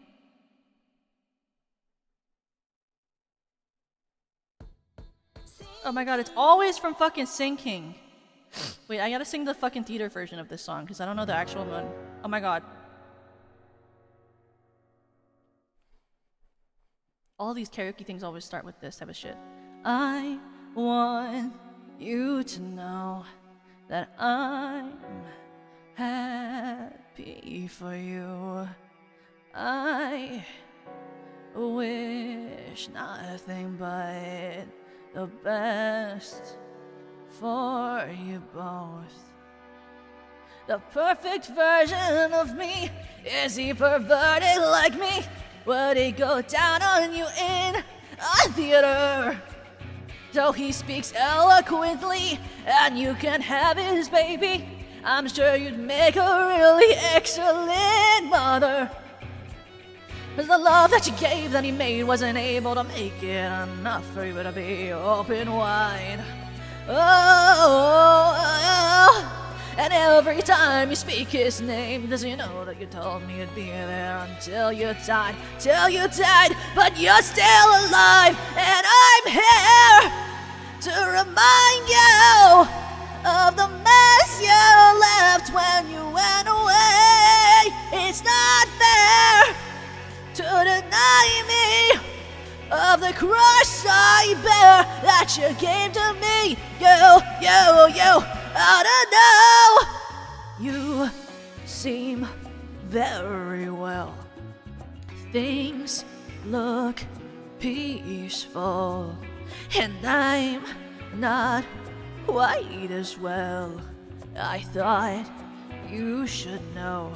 Oh my god, it's always from fucking Sinking. Wait, I gotta sing the fucking theater version of this song because I don't know the actual one. Oh my god. All these karaoke things always start with this type of shit. I want you to know that I'm happy for you. I wish nothing but the best for you both. The perfect version of me. Is he perverted like me? Would he go down on you in a theater? So he speaks eloquently and you can have his baby. I'm sure you'd make a really excellent mother. Cause the love that you gave that he made wasn't able to make it enough for you to be open wide. Oh, and every time you speak his name, does he know that you told me you'd be there until you died? Till you died, but you're still alive, and I'm here to remind you of the mess you left when you went away. It's not fair to deny me of the crush I bear that you gave to me. You, I don't know. You seem very well. Things look peaceful, and I'm not quite as well. I thought you should know.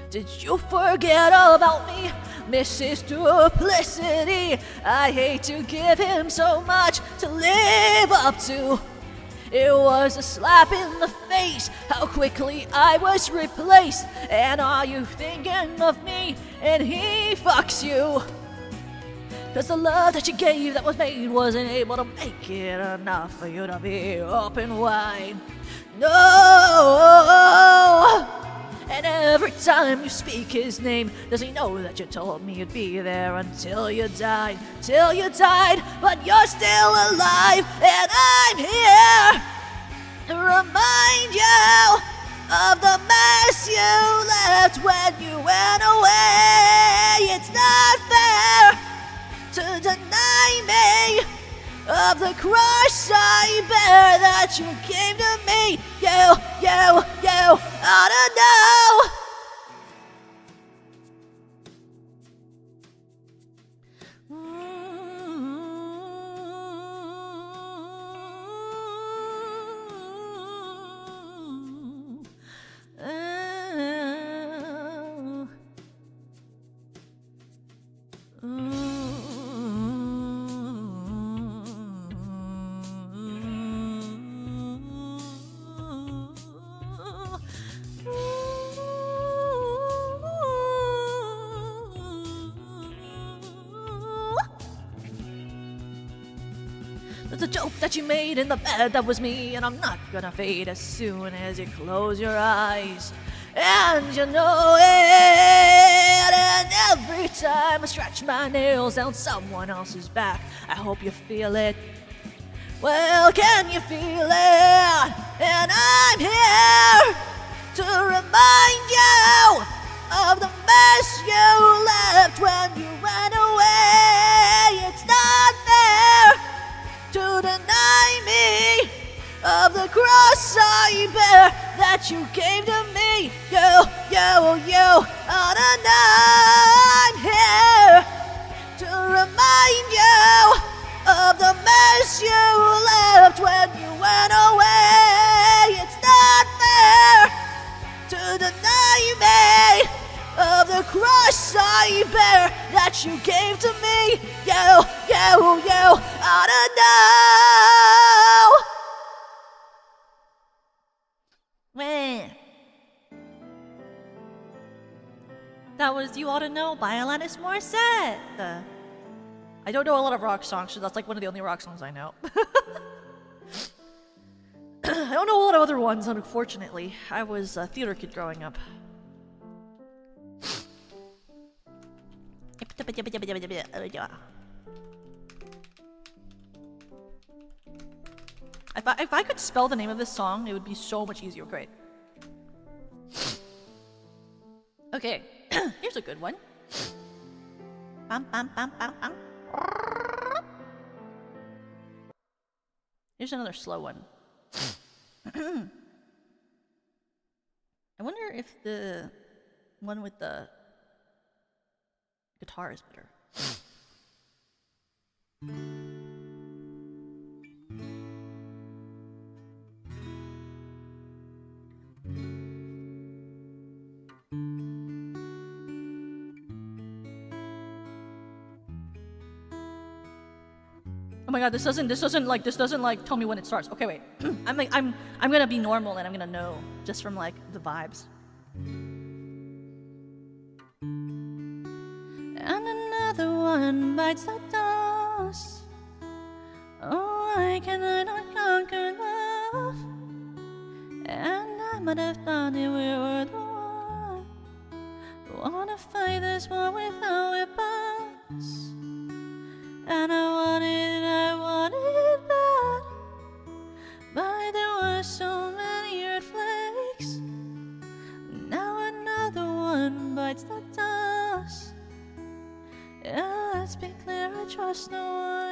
Did you forget about me, Mrs. Duplicity? I hate to give him so much to live up to. It was a slap in the face, how quickly I was replaced. And are you thinking of me? And he fucks you. Cause the love that you gave that was made wasn't able to make it enough for you to be open wide. No! And every time time you speak his name, does he know that you told me you'd be there until you died? Till you died, but you're still alive, and I'm here to remind you of the mess you left when you went away. It's not fair to deny me of the crush I bear that you gave to me. You ought to know. There's a joke that you made in the bed that was me, and I'm not gonna fade as soon as you close your eyes. And you know it, and every time I stretch my nails down someone else's back, I hope you feel it. Well, can you feel it? And I'm here to remind you of the mess you left when you went away. It's not fair to deny me of the cross I bear that you gave to me. You ought to know I'm here to remind you of the mess you left when you went away. It's not fair to deny me of the cross I bear that you gave to me. You ought to know. Man. That was You Ought to Know by Alanis Morissette. I don't know a lot of rock songs, so that's like one of the only rock songs I know. I don't know a lot of other ones, unfortunately. I was a theater kid growing up. If I could spell the name of this song, it would be so much easier. Great. Okay, here's a good one. Bam, bam, bam, bam, bam. Here's another slow one. I wonder if the one with the guitar is better. Oh my god, this doesn't tell me when it starts. Okay, wait. I'm gonna be normal and I'm gonna know just from like the vibes. And another one bites the dust. Oh, why can I not conquer love? And I might have thought that we were the one who wanna fight this war without weapons. And I wanted that, but there were so many red flakes. Now another one bites the dust. Yeah, let's be clear, I trust no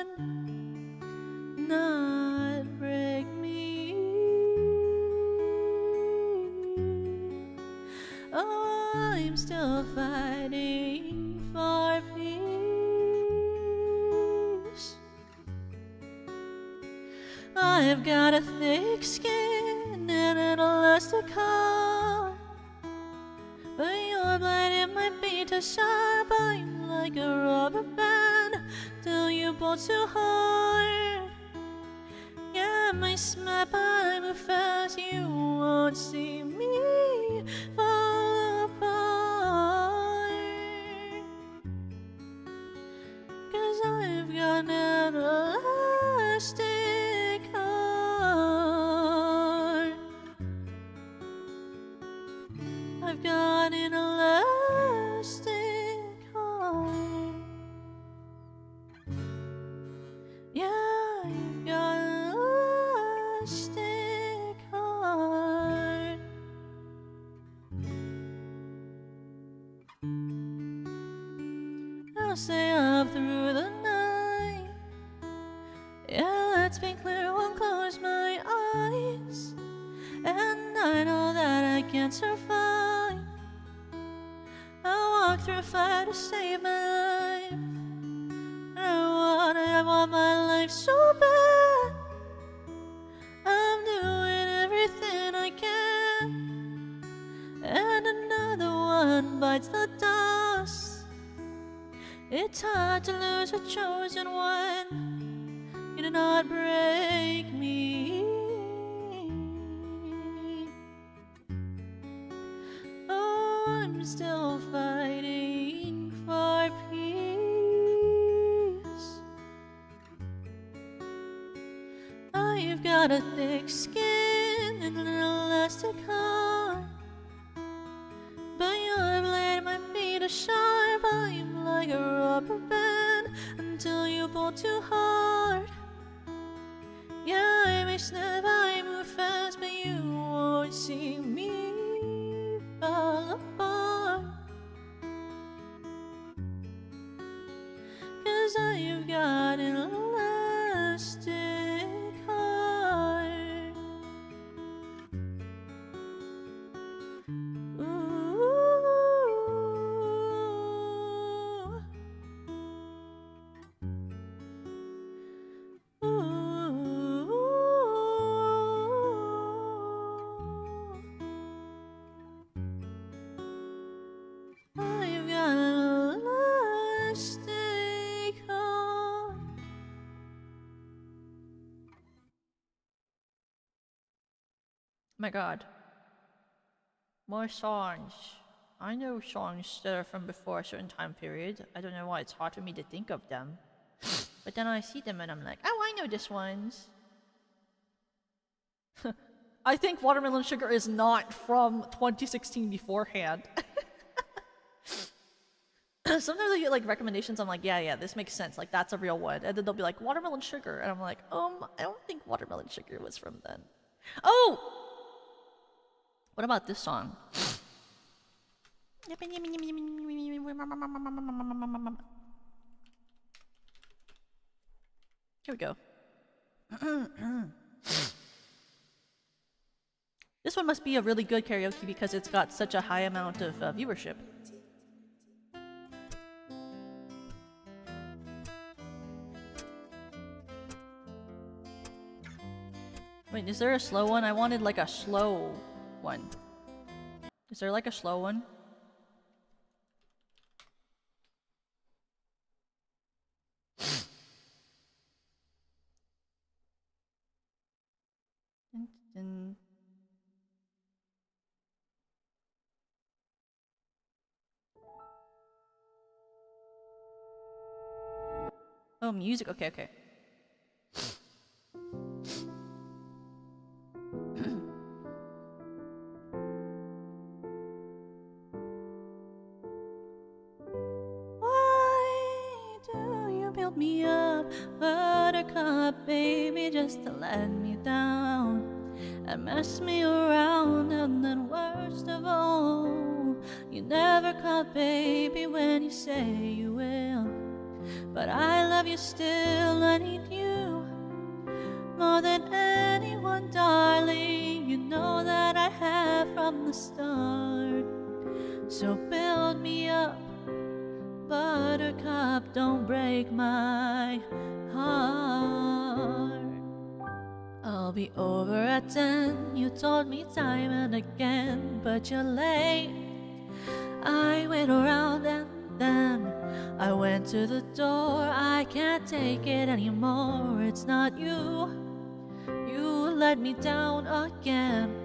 one, not break me. Oh, I'm still fighting for peace. I've got a thick skin and an elastic heart, but your blade, it might be too sharp. I'm like a rubber band till you pull too hard. Yeah, my smart, I move fast, you won't see me fall apart. 'Cause I've got an elastic heart. I've got an elastic heart. Yeah, you've got an elastic heart. I'll stay up through the night. Yeah, let's be clear, won't close my eyes. And I know that I can't survive. I walk through fire to save my life. I want my life so bad. I'm doing everything I can. And another one bites the dust. It's hard to lose a chosen one. You did not break me. Oh, I'm still fighting for peace. I've got a thick skin and an elastic heart, but your blade might be too sharp. I'm like a rubber band until you pull too hard. Yeah, I may snap, I move fast, but you won't see me fall apart. 'Cause I've got an elastic heart. Ooh. Ooh. I've got an elastic heart. My god. More songs. I know songs that are from before a certain time period. I don't know why it's hard for me to think of them. But then I see them and I'm like, oh, I know this ones. I think Watermelon Sugar is not from 2016 beforehand. Sometimes I get like recommendations, I'm like, yeah, this makes sense, like that's a real one. And then they'll be like, Watermelon Sugar, and I'm like, I don't think Watermelon Sugar was from then. Oh! What about this song? Here we go. This one must be a really good karaoke because it's got such a high amount of viewership. Wait, is there a slow one? I wanted like a slow one. Is there like a slow one? Oh, music. Okay. Why do you build me up, buttercup, baby, just to let me down and mess me around? And then worst of all, you never cut, baby, when you say you will. But I love you still, I need you more than anyone, darling. You know that I have from the start. So build me up, buttercup, don't break my heart. I'll be over at 10, you told me time and again, but you're late. I went around and then I went to the door. I can't take it anymore. It's not you. You let me down again.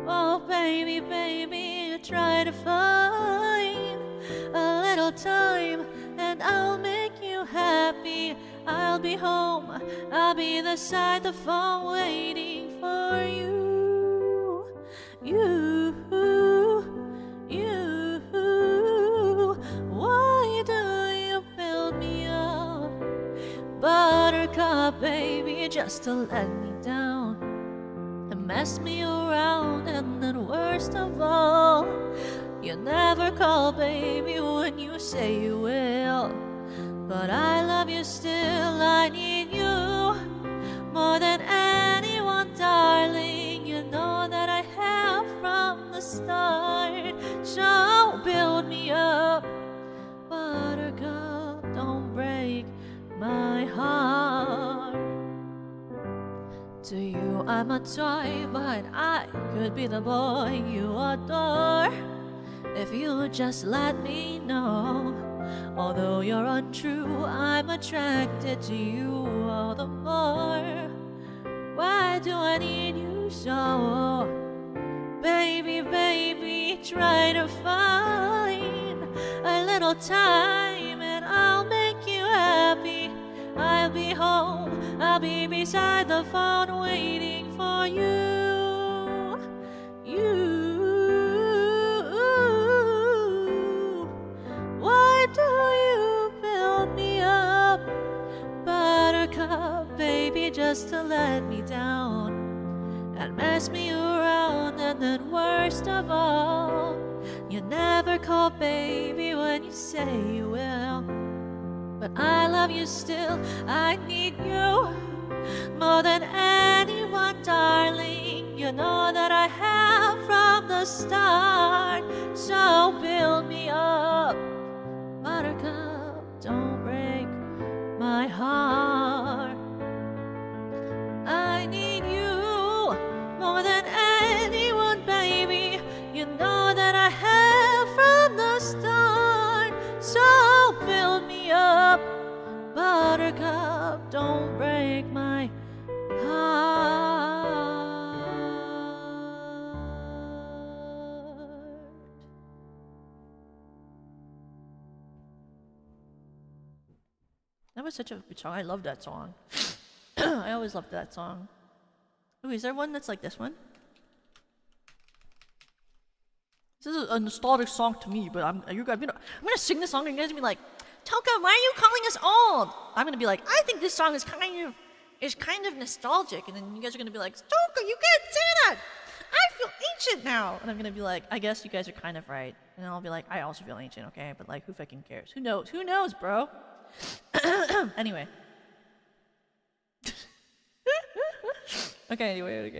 Oh baby, try to find a little time and I'll make you happy. I'll be home, I'll be beside the phone waiting for you. You Buttercup, baby, just to let me down and mess me around. And then worst of all, you never call, baby, when you say you will. But I love you still, I need you more than anyone, darling. You know that I have from the start. So build me up, Buttercup, don't break my heart. To you I'm a toy, but I could be the boy you adore if you just let me know. Although you're untrue, I'm attracted to you all the more. Why do I need you so? Baby, baby, try to find a little time and I'll make you happy. I'll be home, I'll be beside the phone waiting for you. Why do you build me up, Buttercup, baby, just to let me down and mess me around? And then worst of all, you never call, baby, when you say you will. But I love you still, I need you more than anyone, darling. You know that I have from the start. So build me up, Buttercup, don't break my heart. I need you more than anyone, baby. You know that I have from the start. So build me up, Buttercup, don't break my heart. That was such a good song. I love that song. I always loved that song. Ooh, is there one that's like this one? This is a nostalgic song to me, but I'm gonna sing this song and you guys are gonna be like, Toka, why are you calling us old? I'm gonna be like, I think this song is kind of nostalgic, and then you guys are gonna be like, Toka, you can't say that! I feel ancient now! And I'm gonna be like, I guess you guys are kind of right. And then I'll be like, I also feel ancient, okay? But like, who fucking cares? Who knows? Who knows, bro? Anyway. Okay, anyway,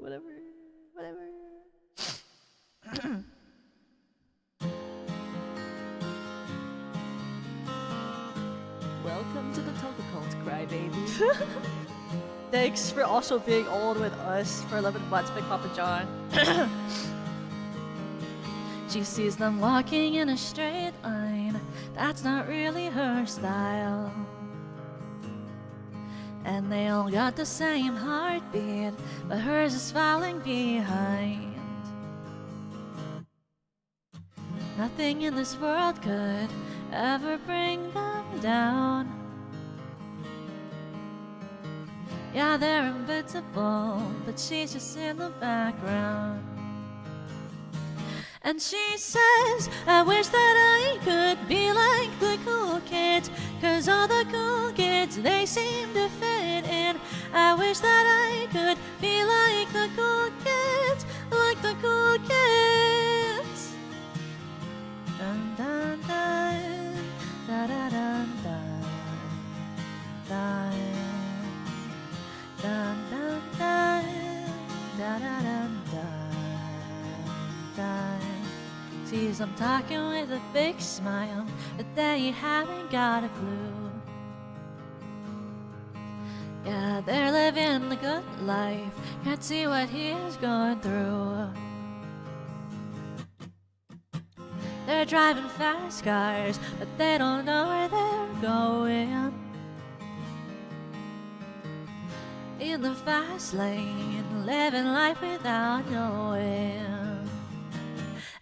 whatever. Welcome to the Toka Cult, Crybaby. Thanks for also being old with us for 11 months, Big Papa John. She sees them walking in a straight line. That's not really her style. And they all got the same heartbeat, but hers is falling behind. Nothing in this world could ever bring them down. Yeah, they're invincible, but she's just in the background. And she says, I wish that I could be like the cool kids, 'cause all the cool kids, they seem to fit in. I wish that I could be like the cool kids, like the cool kids. Dun dun dun, da da dun dun, dun dun dun dun, da da dun dun. Sees them talking with a big smile, but they haven't got a clue. Yeah, they're living the good life, can't see what he's going through. They're driving fast cars, but they don't know where they're going. In the fast lane, living life without knowing.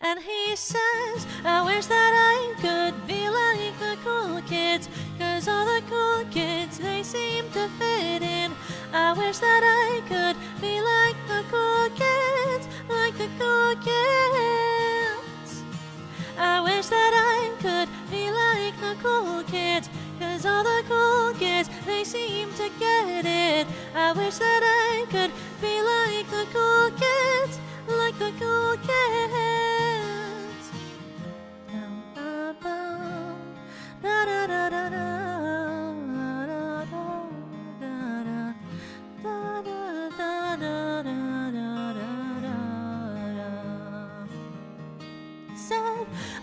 And he says, I wish that I could be like the cool kids, 'cause all the cool kids, they seem to fit in. I wish that I could be like the cool kids, like the cool kids. I wish that I could be like the cool kids, 'cause all seem to get it. I wish that I could be like the cool kids, like the cool kids. Da da da da da.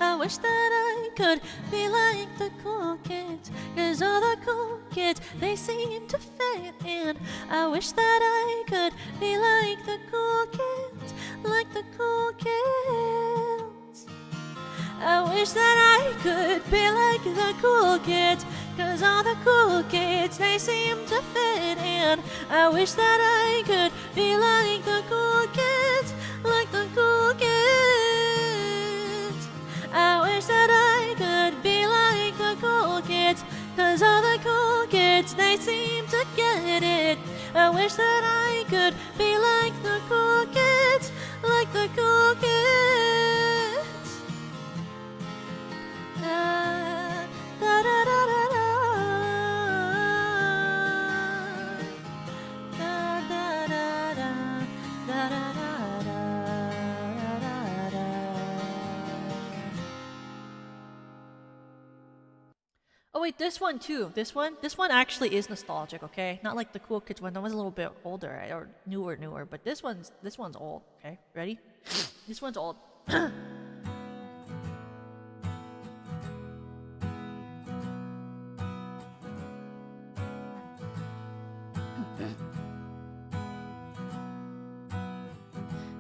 I wish that I could be like the cool kids, 'cause all the cool kids, they seem to fit in. I wish that I could be like the cool kids, like the cool kids. I wish that I could be like the cool kids, 'cause all the cool kids, they seem to fit in. I wish that I could be like the cool kids, like the cool kids. I wish that I could be like the cool kids, 'cause all the cool kids, they seem to get it. I wish that I could be like the cool kids, like the cool kids. Da da da da da da. Da da da da da da da. Oh wait, this one too. This one actually is nostalgic, okay? Not like the cool kids one. That was a little bit older, right? Or newer. But this one's old. Okay, ready? This one's old.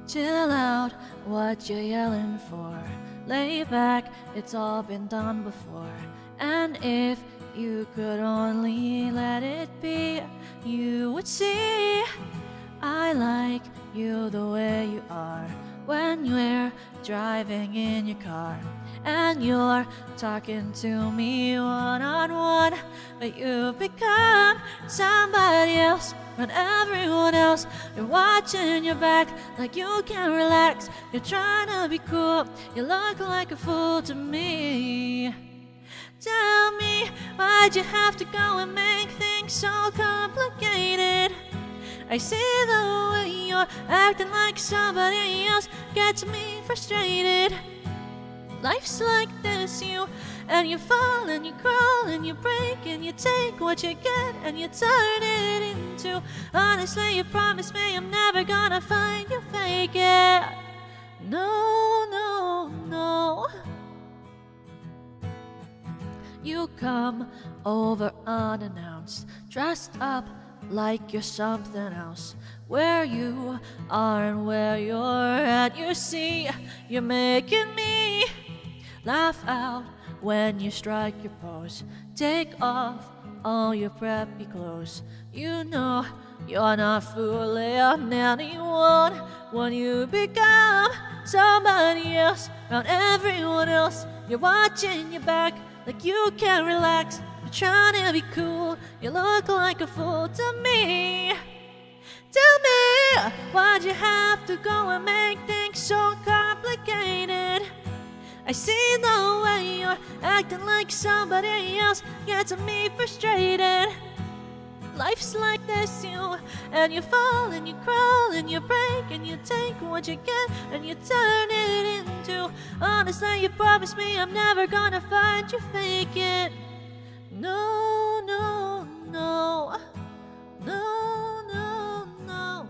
Chill out, what you yelling for? Lay back, it's all been done before. And if you could only let it be, you would see I like you the way you are. When we're driving in your car and you're talking to me one-on-one, but you've become somebody else. When everyone else, you're watching your back like you can't relax. You're trying to be cool, you look like a fool to me. Tell me, why'd you have to go and make things so complicated? I see the way you're acting like somebody else gets me frustrated. Life's like this, you fall and you crawl and you break and you take what you get and you turn it into. Honestly, you promised me I'm never gonna find you fake it. No, no, no. You come over unannounced, dressed up like you're something else. Where you are and where you're at, you see, you're making me laugh out when you strike your pose. Take off all your preppy clothes. You know you're not fooling anyone when you become somebody else. Around everyone else, you're watching your back like you can't relax. You're trying to be cool, you look like a fool to me. Tell me, why'd you have to go and make things so complicated? I see the way you're acting like somebody else gets me frustrated. Life's like this, you fall and you crawl and you break and you take what you get and you turn it into. Honestly, you promised me I'm never gonna find you fake it. No, no, no. No, no, no.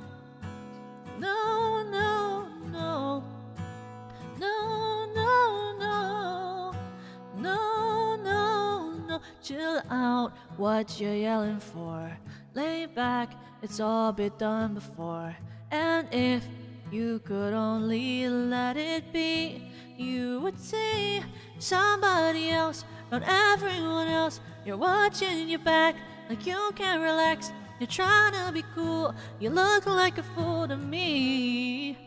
No, no, no. No, no, no. No, no, no. Chill out, what you yelling for? Lay back, it's all been done before. And if you could only let it be, you would see somebody else, not everyone else. You're watching your back like you can't relax. You're trying to be cool, you look like a fool to me.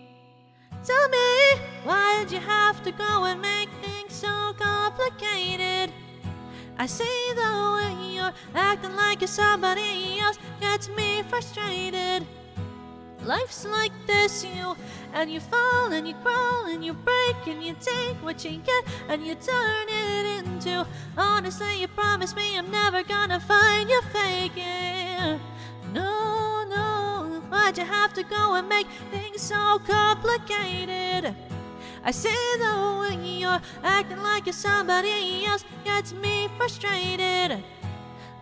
Tell me, why did you have to go and make things so complicated? I see the way you're acting like you're somebody else gets me frustrated. Life's like this, you. And you fall and you crawl and you break and you take what you get and you turn it into. Honestly, you promised me I'm never gonna find you faking. No, no, why'd you have to go and make things so complicated? I see the way you're acting like you're somebody else gets me frustrated.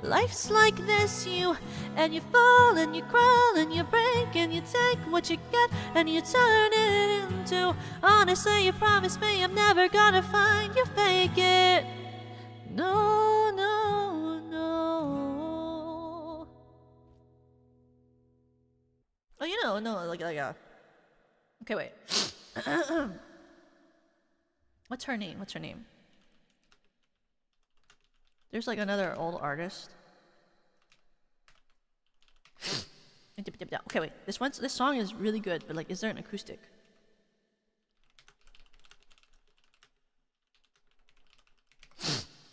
Life's like this, you, and you fall and you crawl and you break and you take what you get and you turn it into. Honestly, you promised me I'm never gonna find you fake it. No, no, no. Oh, you know, no, like okay, wait. What's her name? What's her name? There's like another old artist. Okay, wait. This song is really good, but like, is there an acoustic?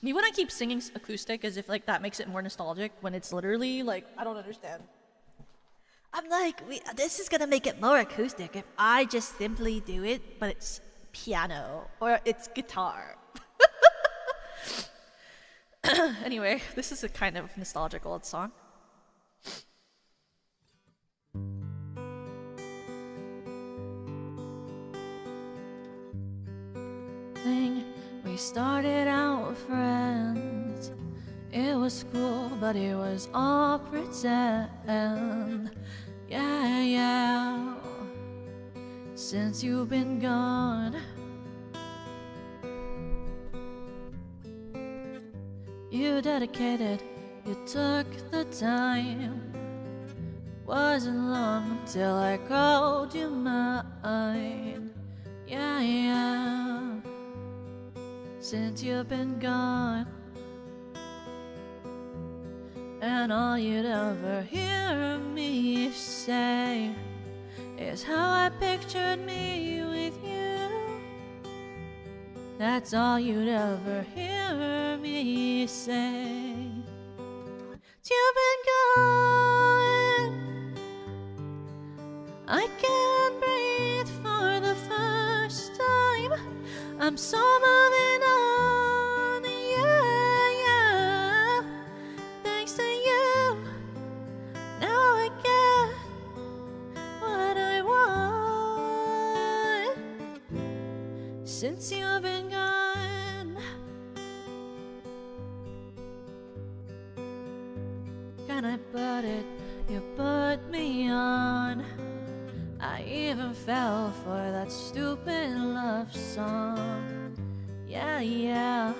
Me when I keep singing acoustic as if like that makes it more nostalgic when it's literally like I don't understand. I'm like, this is gonna make it more acoustic if I just simply do it, but it's piano or it's guitar. Anyway, this is a kind of nostalgic old song. We started out friends. It was cool, but it was all pretend. Yeah, yeah. Since you've been gone, you dedicated, you took the time. Wasn't long until I called you mine. Yeah, yeah. Since you've been gone, and all you'd ever hear me say is how I pictured me with you. That's all you'd ever hear me say. You've been gone, I can't breathe for the first time. I'm so moving on, yeah, yeah. Thanks to you, now I get what I want. Since you've been gone, can I put it? You put me on. I even fell for that stupid love song. Yeah, yeah.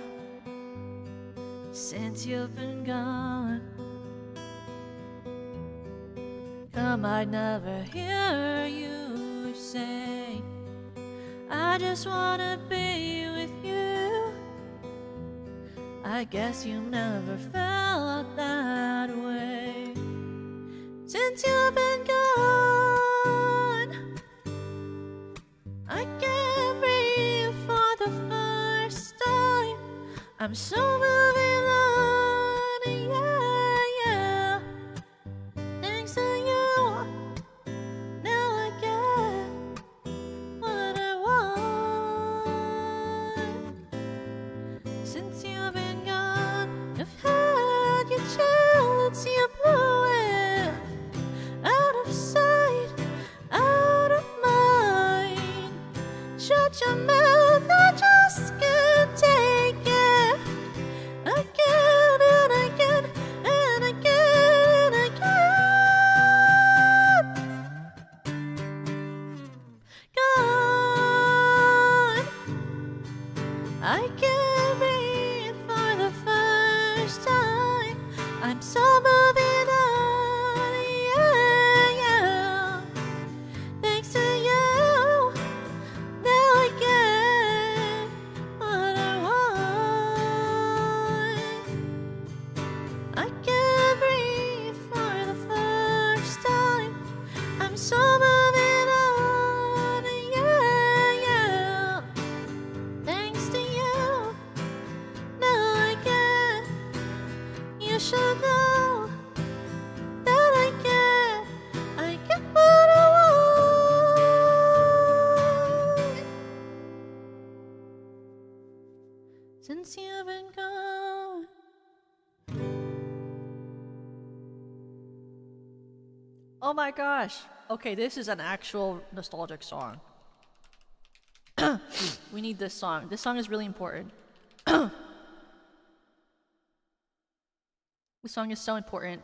Since you've been gone, I might never hear you say I just wanna be with you. I guess you never felt that way. Since you've been gone, I can't breathe for the first time. I'm so moving on, yeah, yeah. Thanks to you, now I get what I want. Since you've been gone, I've had your chance, you blew it out of sight, out of mind. Shut your mouth, I just can't take it. I since you've been gone. Oh my gosh. Okay, this is an actual nostalgic song. We need this song. This song is really important. This song is so important.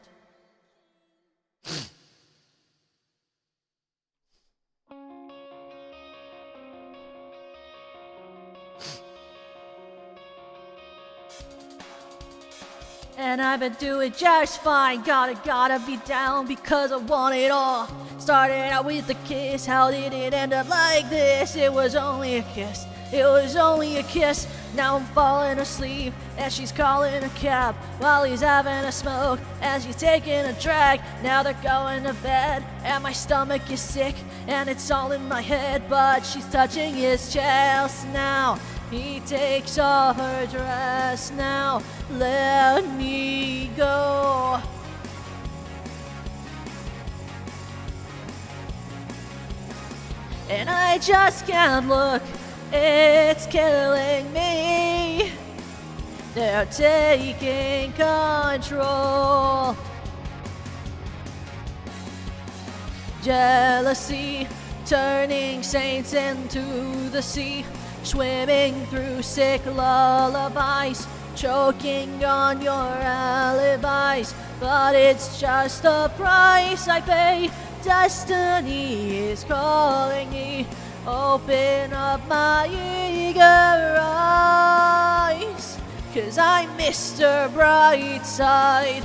And I've been doing just fine. Gotta be down because I want it all. Started out with a kiss. How did it end up like this? It was only a kiss. It was only a kiss. Now I'm falling asleep as she's calling a cab while he's having a smoke as he's taking a drag. Now they're going to bed and my stomach is sick and it's all in my head, but she's touching his chest now. He takes off her dress now. Let me go. And I just can't look. It's killing me. They're taking control. Jealousy, turning saints into the sea. Swimming through sick lullabies, choking on your alibis. But it's just the price I pay. Destiny is calling me. Open up my eager eyes, 'cause I'm Mr. Brightside.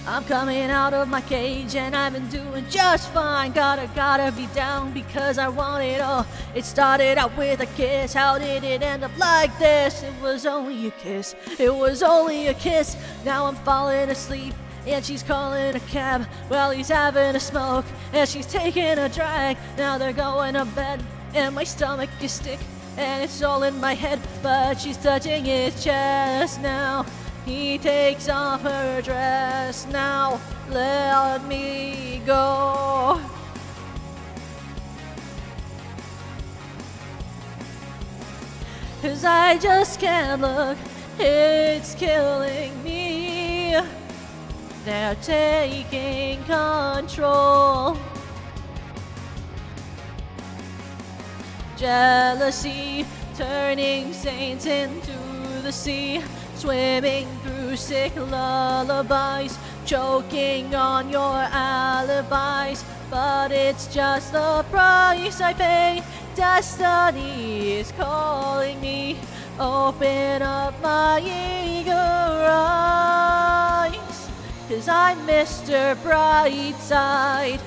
I'm coming out of my cage and I've been doing just fine. Gotta be down because I want it all. It started out with a kiss. How did it end up like this? It was only a kiss. It was only a kiss. Now I'm falling asleep and she's calling a cab while he's having a smoke and she's taking a drag. Now they're going to bed and my stomach is sick and it's all in my head, but she's touching his chest now. He takes off her dress now. Let me go. Cause I just can't look. It's killing me. They're taking control. Jealousy, turning saints into the sea. Swimming through sick lullabies, choking on your alibis. But it's just the price I pay. Destiny is calling me. Open up my eager eyes, 'cause I'm Mr. Brightside.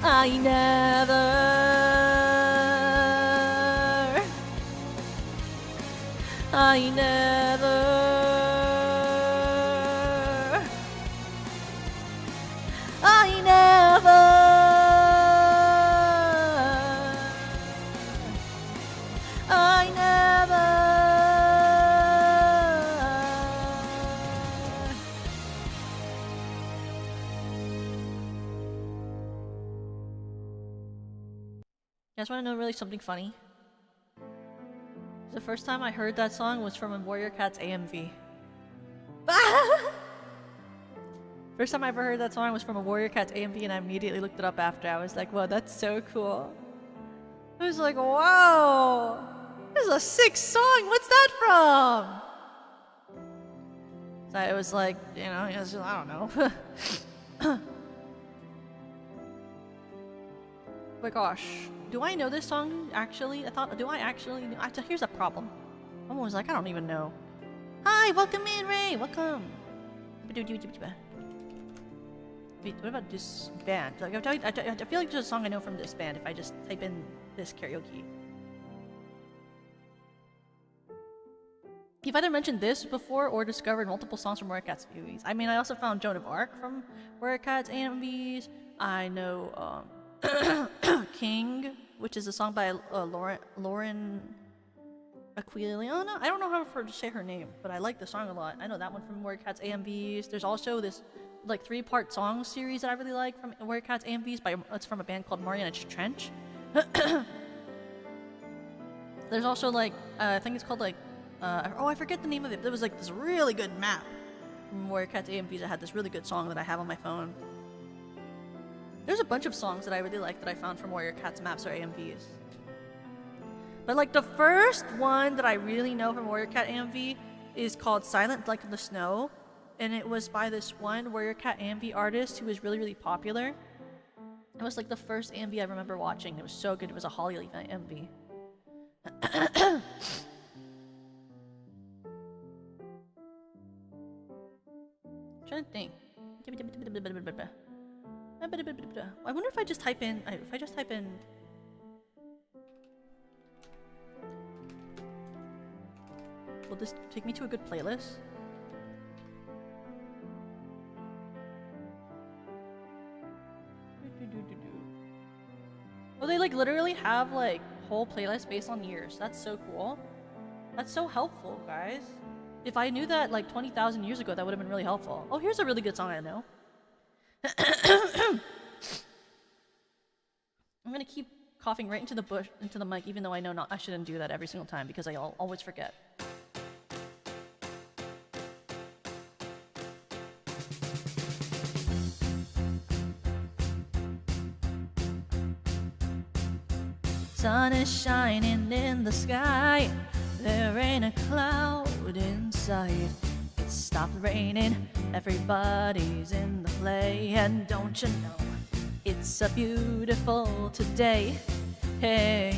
I never I never You guys want to know really something funny? The first time I heard that song was from a Warrior Cats AMV. First time I ever heard that song was from a Warrior Cats AMV, and I immediately looked it up after. I was like, "Wow, that's so cool." I was like, "Wow, this is a sick song. What's that from?" So it was like, you know, it was just, I don't know. Oh my gosh. Do I know this song actually? Do I actually know? Here's a problem. I'm always like, I don't even know. Hi, welcome in, Ray. Welcome. Wait, what about this band? Like, I feel like there's a song I know from this band if I just type in this karaoke. You've either mentioned this before or discovered multiple songs from Warrior Cat's movies. I mean, I also found Joan of Arc from Warrior Cat's AMVs. I know King, which is a song by Lauren Aquiliana. I don't know how to say her name, but I like the song a lot. I know that one from Warrior Cat's AMVs. There's also this like 3-part song series that I really like from Warrior Cat's AMVs. It's from a band called Mariana Trench. There's also like I think it's called like I forget the name of it. There was like this really good map from Warrior Cat's AMVs. I had this really good song that I have on my phone. There's a bunch of songs that I really like that I found from Warrior Cat's maps or AMVs. But like the first one that I really know from Warrior Cat AMV is called Silent Like the Snow. And it was by this one Warrior Cat AMV artist who was really, really popular. It was like the first AMV I remember watching. It was so good. It was a Holly Leaf AMV. I'm trying to think. I wonder if I just type in. Will this take me to a good playlist? Oh, they like literally have like whole playlists based on years. That's so cool. That's so helpful, guys. If I knew that like 20,000 years ago, that would have been really helpful. Oh, here's a really good song I know. I'm gonna keep coughing right into the mic, even though I know I shouldn't do that every single time because I'll always forget. Sun is shining in the sky. There ain't a cloud in sight. It stopped raining. Everybody's in the play. And don't you know, it's a beautiful today. Hey,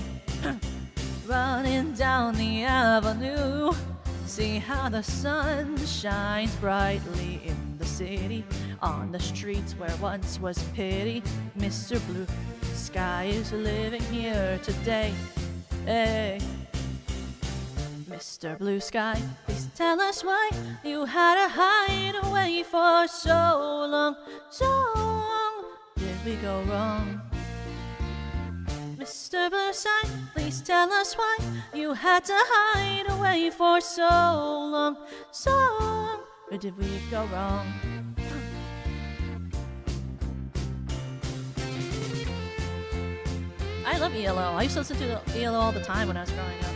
running down the avenue. See how the sun shines brightly in the city. On the streets where once was pity. Mr. Blue Sky is living here today. Hey, Mr. Blue Sky, please tell us why you had to hide away for so long. So long, did we go wrong? Mr. Blue Sky, please tell us why you had to hide away for so long. So long, or did we go wrong? I love ELO. I used to listen to ELO all the time when I was growing up.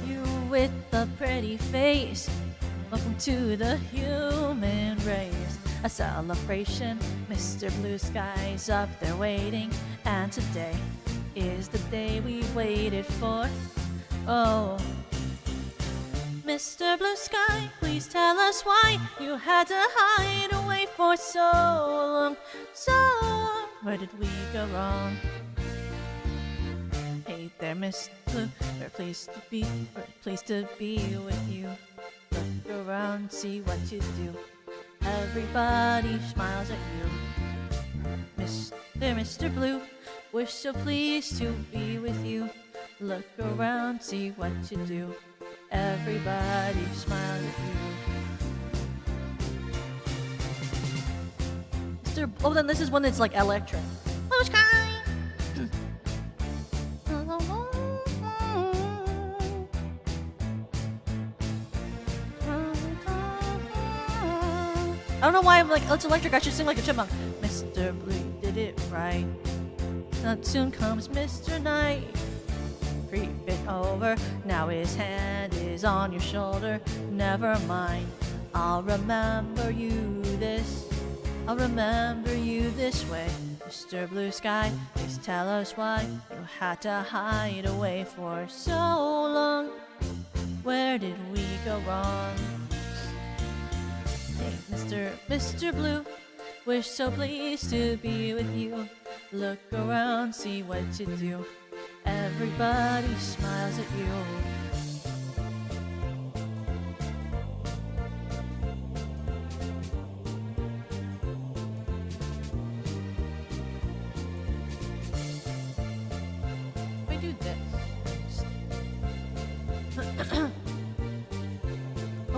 You with the pretty face, welcome to the human race. A celebration, Mr. Blue Sky's up there waiting. And today is the day we waited for. Oh, Mr. Blue Sky, please tell us why you had to hide away for so long. So long, where did we go wrong? Hey there, Miss Blue, we're pleased to be with you. Look around, see what you do. Everybody smiles at you. Mr. Blue, we're so pleased to be with you. Look around, see what you do. Everybody smiles at you. Oh, then this is one that's like electric. Blue Sky. I don't know why I'm like, oh, it's electric. I should sing like a chipmunk. Mr. Blue did it right. Not soon comes Mr. Night. Creep it over. Now his hand is on your shoulder. Never mind. I'll remember you this. I'll remember you this way. Mr. Blue Sky, please tell us why you had to hide away for so long. Where did we go wrong? Hey, Mr. Blue, we're so pleased to be with you. Look around, see what you do. Everybody smiles at you.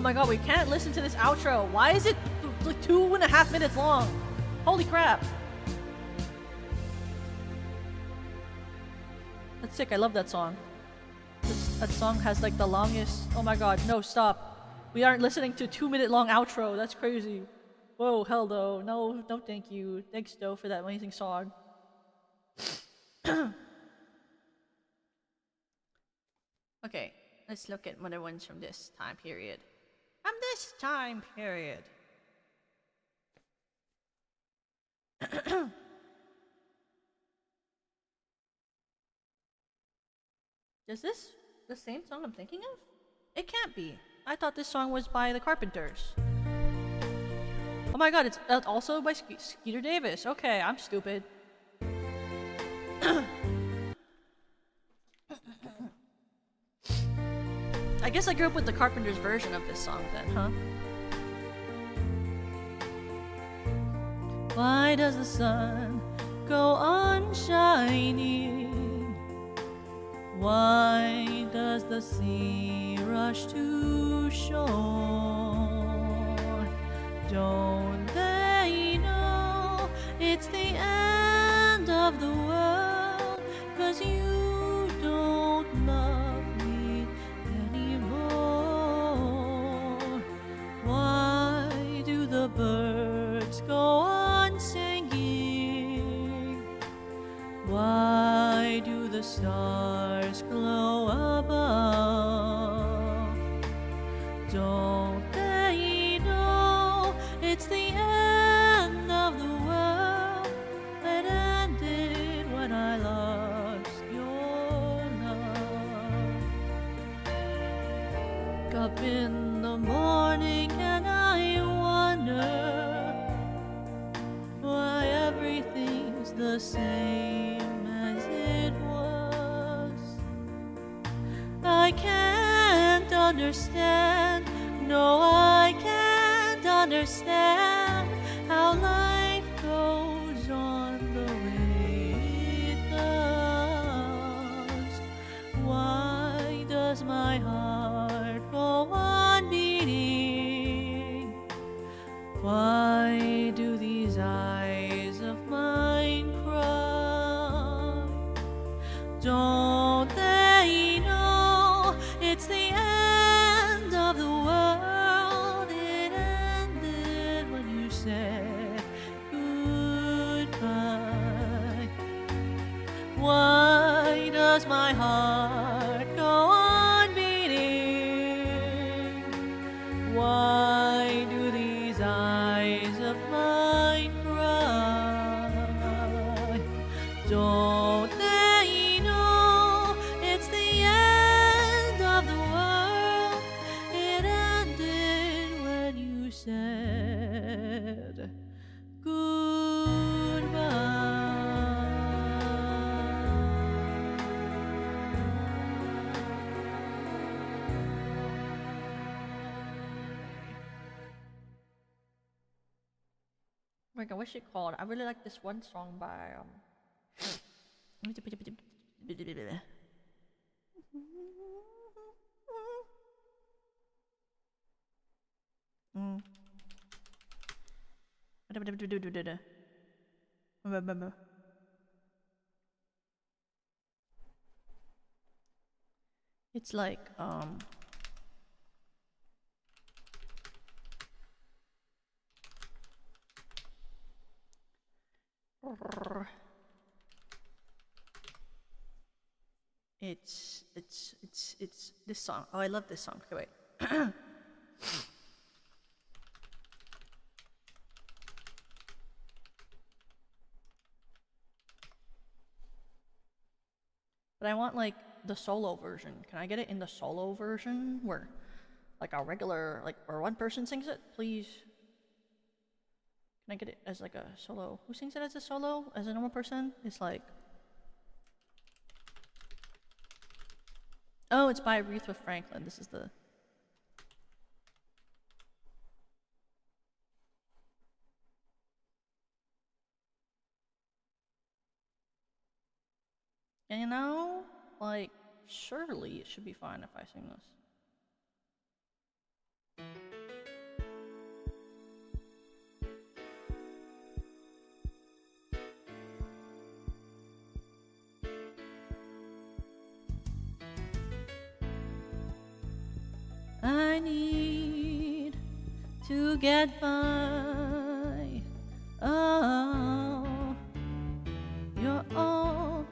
my god, we can't listen to this outro. Why is it like 2.5 minutes long? Holy crap. That's sick, I love that song. That song has like the longest... Oh my god, no, stop. We aren't listening to 2-minute long outro, that's crazy. Whoa, hell no. No, no thank you. Thanks, Doe, for that amazing song. Okay, let's look at other ones from this time period. From this time period. Is this the same song I'm thinking of? It can't be. I thought this song was by the Carpenters. Oh my god, it's also by Skeeter Davis. Okay, I'm stupid. I guess I grew up with the Carpenters version of this song then, huh? Why does the sun go on shining? Why does the sea rush to shore? Don't they know it's the end of the world? 'Cause you don't love me anymore. Why do the birds go on singing? Why do the stars glow above? Don't they know it's the end of the world? It ended when I lost your love. Wake up in the morning and I wonder why everything's the same as it was. I can't understand, no, I can't understand how life goes on the way it does. Why does my heart go on beating? Why do these eyes of mine cry? Don't they know it's the end of the world? It ended when you said goodbye. Why does my heart go on beating? Why do these eyes of mine cry? Don't they know it's the end of the world? It ended when you said Like, what's it called? I really like this one song by It's like it's this song. Oh, I love this song. Okay, wait. But I want like the solo version. Can I get it in the solo version where like a regular or one person sings it, please? Can I get it as like a solo? Who sings it as a solo? As a normal person? It's like... Oh, it's by Aretha Franklin. This is the... And you know, like, surely it should be fine if I sing this. I need to get by. Oh, you're all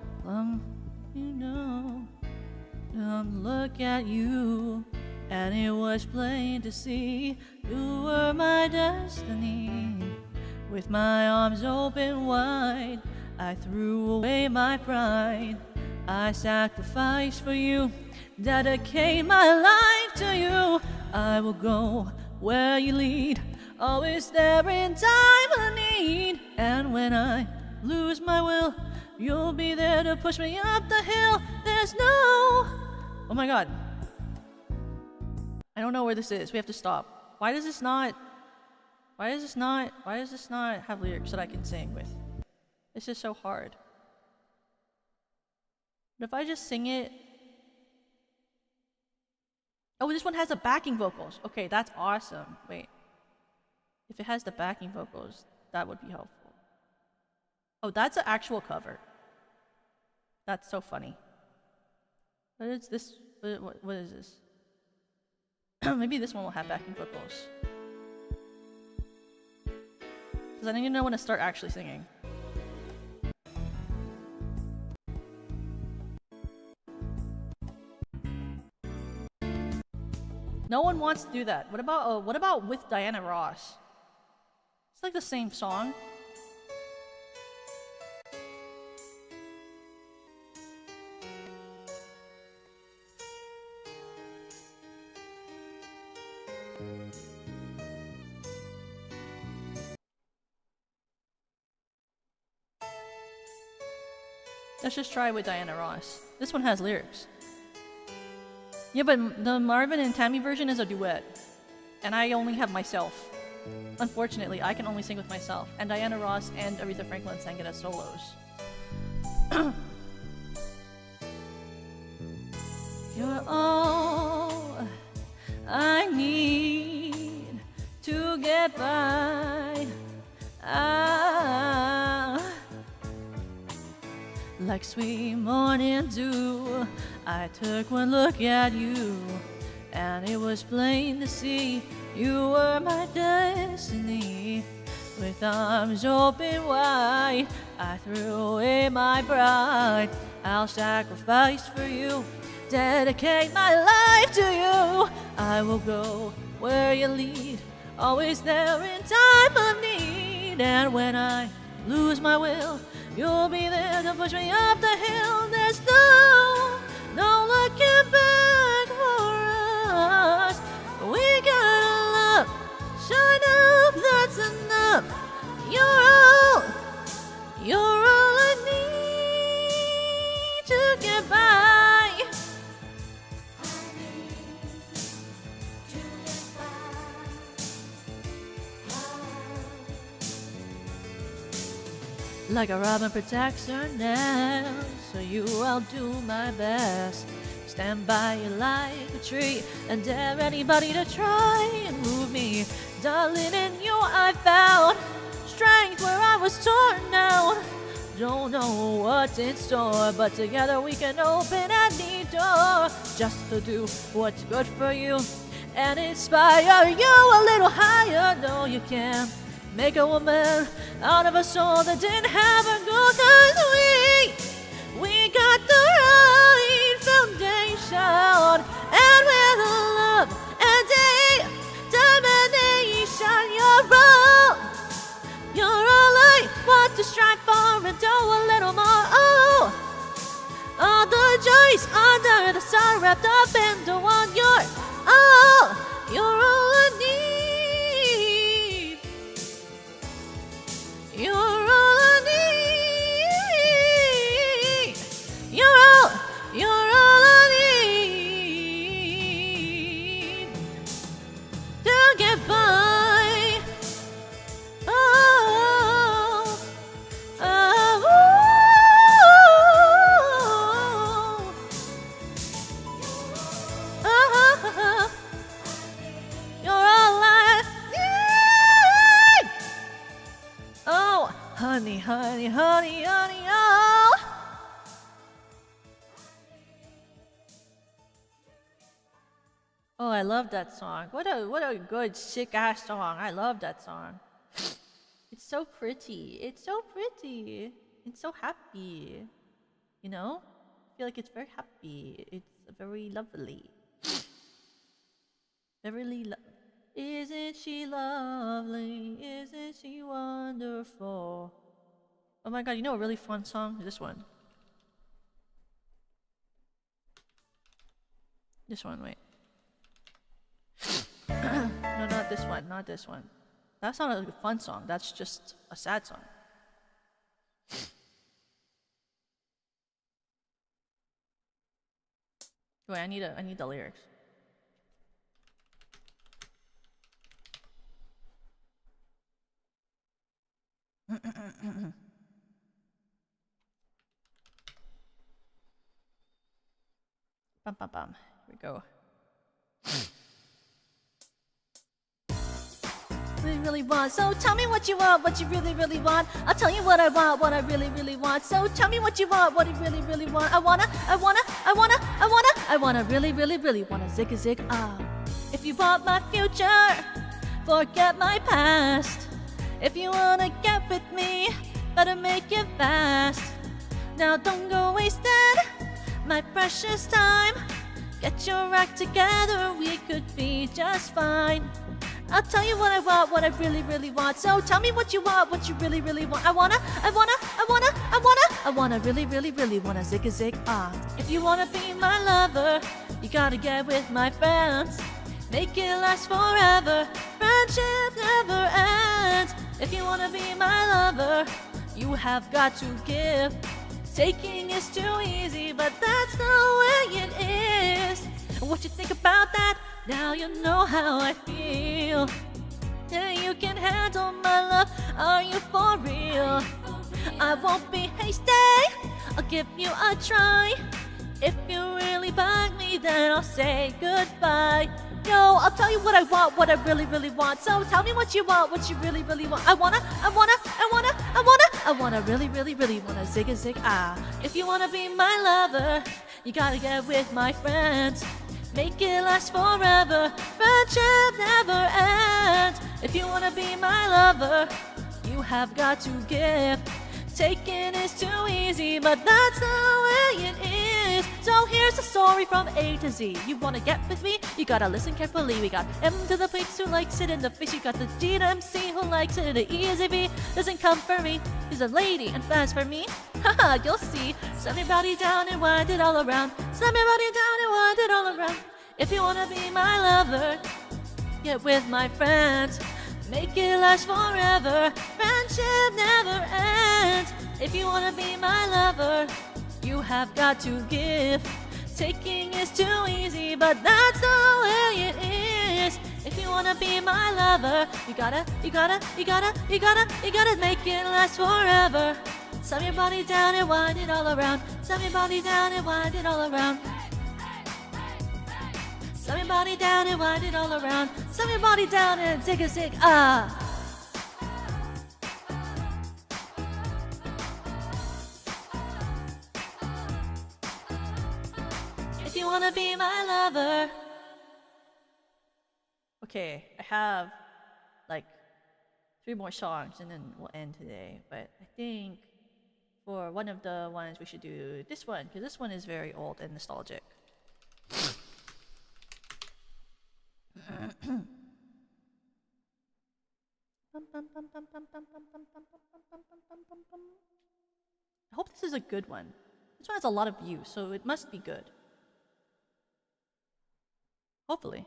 you know. Look at you, and it was plain to see you were my destiny. With my arms open wide, I threw away my pride. I sacrificed for you, dedicate my life to you. I will go where you lead, always there in time of need. And when I lose my will, you'll be there to push me up the hill. There's no... Oh my god. I don't know where this is. We have to stop. Why does this not have lyrics that I can sing with? This is so hard. But if I just sing it... Oh, this one has the backing vocals. Okay, that's awesome. Wait. If it has the backing vocals, that would be helpful. Oh, that's an actual cover. That's so funny. What is this? What is this? Maybe this one will have backing vocals. Because I don't even know when to start actually singing. No one wants to do that. What about with Diana Ross? It's like the same song. Let's just try with Diana Ross. This one has lyrics. Yeah, but the Marvin and Tammy version is a duet. And I only have myself. Unfortunately, I can only sing with myself. And Diana Ross and Aretha Franklin sang it as solos. You're all I need to get by. Like sweet morning dew, I took one look at you, and it was plain to see you were my destiny. With arms open wide, I threw away my pride. I'll sacrifice for you, dedicate my life to you. I will go where you lead, always there in time of need. And when I lose my will, you'll be there to push me up the hill. There's no looking back for us. We got love, shine up, that's enough. You're all I need to get by. Like a robin protects her nest, so you I'll do my best. Stand by you like a tree, and dare anybody to try and move me. Darling, in you I found strength where I was torn down. Don't know what's in store, but together we can open any door. Just to do what's good for you and inspire you a little higher. No, you can't make a woman out of a soul that didn't have a goal. 'Cause we got the right foundation, and with love and determination, you're all I want to strive for and do a little more. Oh, all the joys under the sun wrapped up into one. You're all I need. You're all I need. You're all I need to get by. Oh, oh, oh, oh, honey, honey, honey, oh. Oh, I love that song. What a good sick ass song. I love that song. It's so pretty. It's so pretty. It's so happy. You know? I feel like it's very happy. It's very lovely. Isn't she lovely? Isn't she wonderful? Oh my god, you know a really fun song? This one. This one, wait. No, not this one, not this one. That's not a fun song, that's just a sad song. Wait, I need the lyrics. Bum bum bum. Here we go. Really want, so tell me what you want, what you really want. I'll tell you what I want, what I really want. So tell me what you want, what you really want. I wanna really wanna zig a zig ah. If you want my future, forget my past. If you wanna get with me, better make it fast. Now don't go wasting my precious time. Get your act together, we could be just fine. I'll tell you what I want, what I really want. So tell me what you want, what you really want. I wanna really wanna zig a zig ah. If you wanna be my lover, you gotta get with my friends. Make it last forever, friendship never ends. If you wanna be my lover, you have got to give. Taking is too easy, but that's the way it is. What you think about that? Now you know how I feel. Yeah, you can handle my love. Are you for real? I won't be hasty. I'll give you a try. If you really bug me, then I'll say goodbye. Yo, I'll tell you what I want, what I really want. So tell me what you want, what you really want. I wanna really wanna zig a zig ah. If you wanna be my lover, you gotta get with my friends. Make it last forever, friendship never ends. If you wanna be my lover, you have got to give. Taking is too easy, but that's the way it is. So here's the story from A to Z. You wanna get with me? You gotta listen carefully. We got M to the H who likes it in the face. You got the G to MC who likes it in the E as a B. Doesn't come for me. He's a lady, and fast for me. Haha, you'll see. Slam your body down and wind it all around. Slam your body down and wind it all around. If you wanna be my lover, get with my friends. Make it last forever, friendship never ends. If you wanna be my lover, you have got to give. Taking is too easy, but that's the way it is. If you wanna be my lover, you gotta make it last forever. Slam your body down and wind it all around. Slam your body down and wind it all around. Slam your body down and wind it all around. Slam your body down and zig a zig ah. If you wanna be my lover. Okay, I have like 3 more songs and then we'll end today. But I think for one of the ones we should do this one, because this one is very old and nostalgic. I hope this is a good one. This one has a lot of views, so it must be good. Hopefully.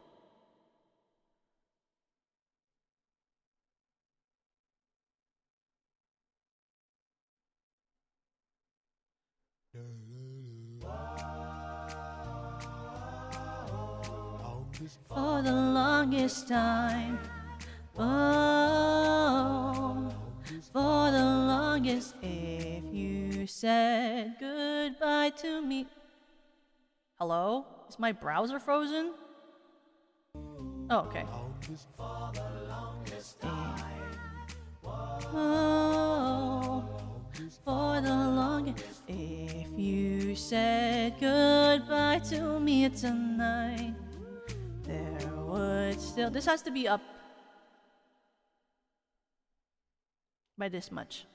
For the longest time, oh, for the longest, if you said goodbye to me. Hello? Is my browser frozen? Oh, okay. Oh, said goodbye to me tonight, there would still... This has to be up by this much.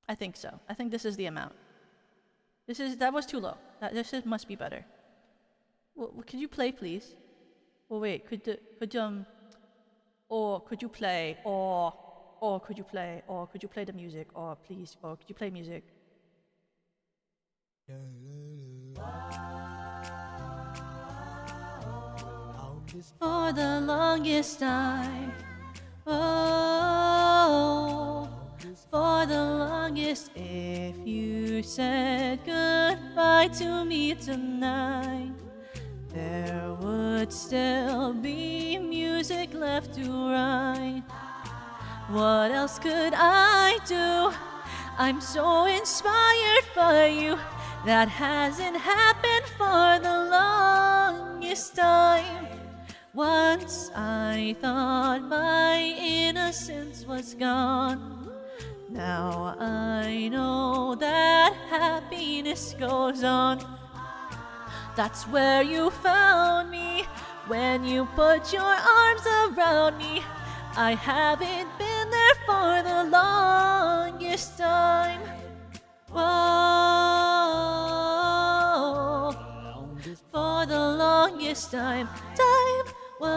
I think so. I think this is the amount. That was too low. Must be better. Well, could you play, please? Oh wait, could you play? Or could you play? Or could you play the music? Or please? Or could you play music? For the longest time, oh, for the longest, if you said goodbye to me tonight, there would still be music left to write. What else could I do? I'm so inspired by you. That hasn't happened for the longest time. Once I thought my innocence was gone. Now I know that happiness goes on. That's where you found me, when you put your arms around me. I haven't been there for the longest time. Whoa, for the longest time. Whoa,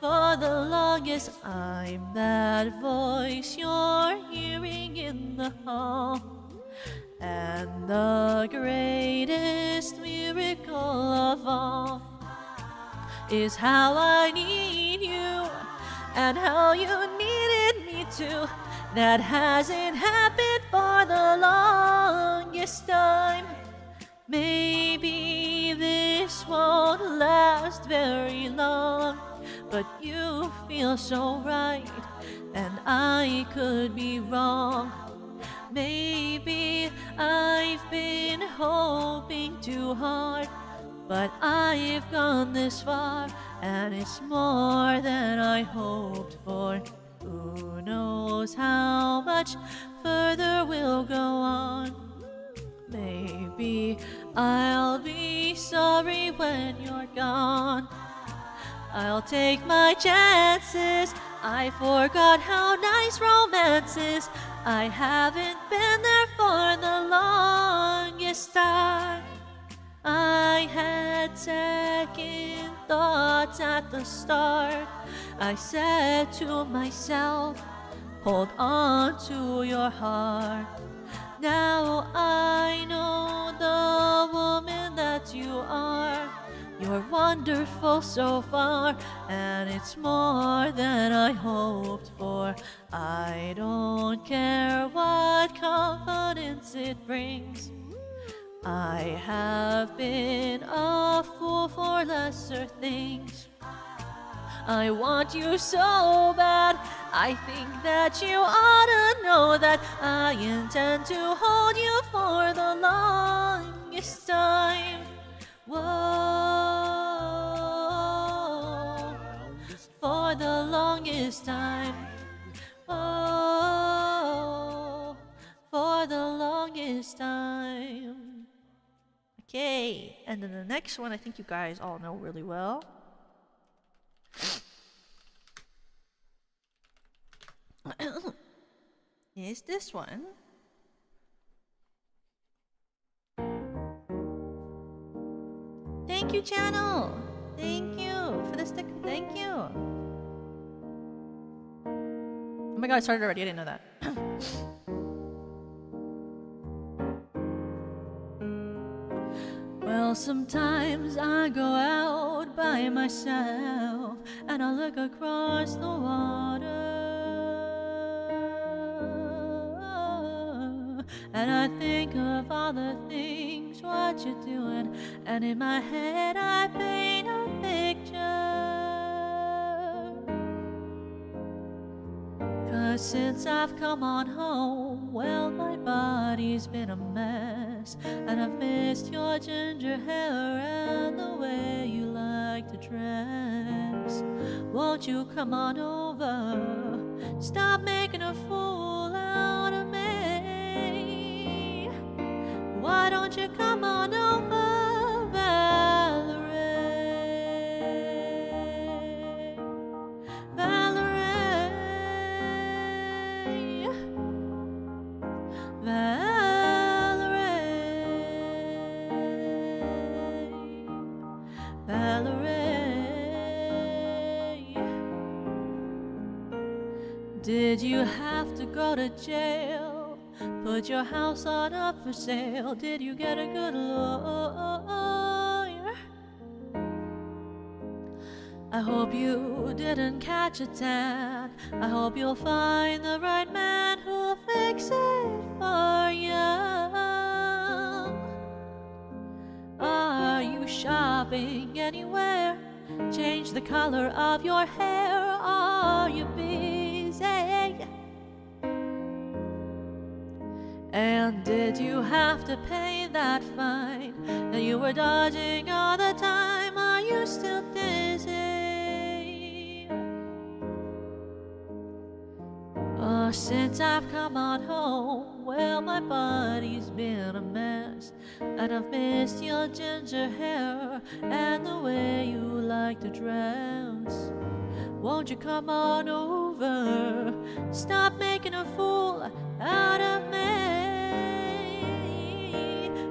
for the longest, I'm that voice you're hearing in the hall. And the greatest miracle of all is how I need you and how you needed me too. That hasn't happened for the longest time. Maybe this won't last very long, but you feel so right, and I could be wrong. Maybe I've been hoping too hard, but I've gone this far, and it's more than I hoped for. Who knows how much further we'll go on? Maybe I'll be sorry when you're gone. I'll take my chances. I forgot how nice romance is. I haven't been there for the longest time. I had second thoughts at the start. I said to myself, hold on to your heart. Now I know the woman that you are. You're wonderful so far, and it's more than I hoped for. I don't care what confidence it brings. I have been a fool for lesser things. I want you so bad. I think that you ought to know that I intend to hold you for the longest time. Whoa, for the longest time. Whoa, for the longest time. Okay, and then the next one I think you guys all know really well. Is this one. Thank you, channel. Thank you for the sticker. Thank you. Oh my god, I started already. I didn't know that. Well, sometimes I go out by myself and I look across the water. And I think of all the things what you're doing, and in my head I paint a picture. 'Cause since I've come on home, well, my body's been a mess, and I've missed your ginger hair and the way you like to dress. Won't you come on over? Stop making a fool out of me. Why don't you come on over, Valerie? Valerie, Valerie, Valerie. Did you have to go to jail? Put your house on up for sale? Did you get a good lawyer? I hope you didn't catch a tan. I hope you'll find the right man who'll fix it for you. Are you shopping anywhere? Change the color of your hair. Are you busy? And did you have to pay that fine that you were dodging all the time? Are you still dizzy? Oh, since I've come on home, well, my body's been a mess, and I've missed your ginger hair and the way you like to dress. Won't you come on over? Stop making a fool out of me.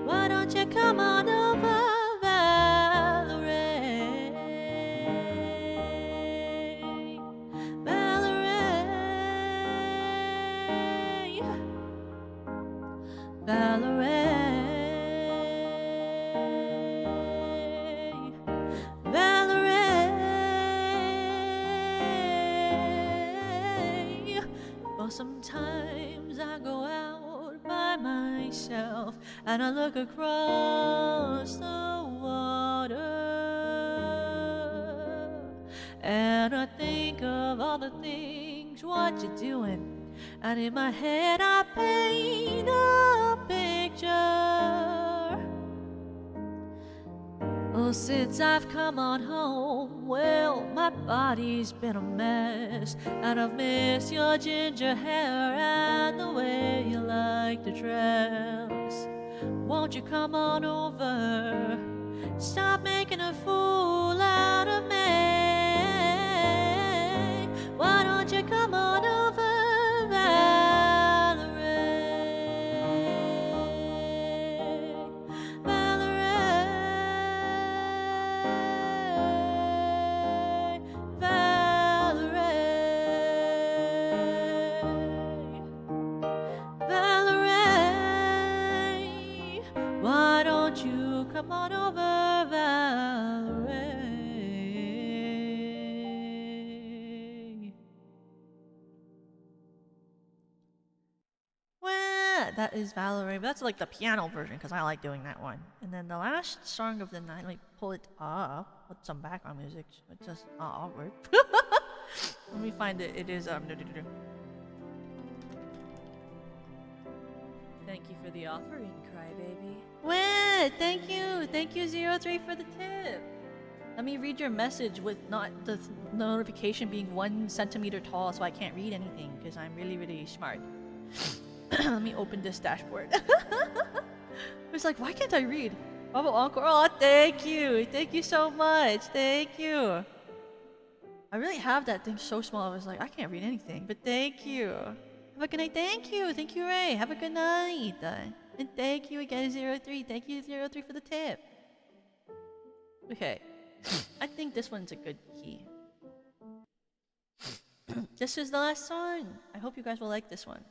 Why don't you come on over, Valerie? Valerie, Valerie, Valerie. Well, sometimes I go out by myself and I look across the water, and I think of all the things what you're doing, and in my head I paint a picture. Oh, since I've come on home, well, my body's been a mess, and I've missed your ginger hair and the way you like to dress. Won't you come on over? Stop making a fool out of me. Why don't you come on over, Valerie? Valerie, Valerie, Valerie. Why don't you come on over, Valerie? Well, that is Valerie, but that's like the piano version because I like doing that one. And then the last song of the night, let me pull it up with some background music. It's just awkward. Let me find it. It is Thank you for the offering, Crybaby. Well, thank you 03 for the tip. Let me read your message with not the notification being 1 centimeter tall, so I can't read anything because I'm really smart. Let me open this dashboard. It's like, why can't I read? Bravo Encore. Oh, thank you so much. Thank you. I really have that thing so small. I was like, I can't read anything, but thank you. Have a good night. Thank you, Ray. Have a good night. And thank you again, 03. Thank you, 03, for the tip. Okay. I think this one's a good key. This is the last song. I hope you guys will like this one.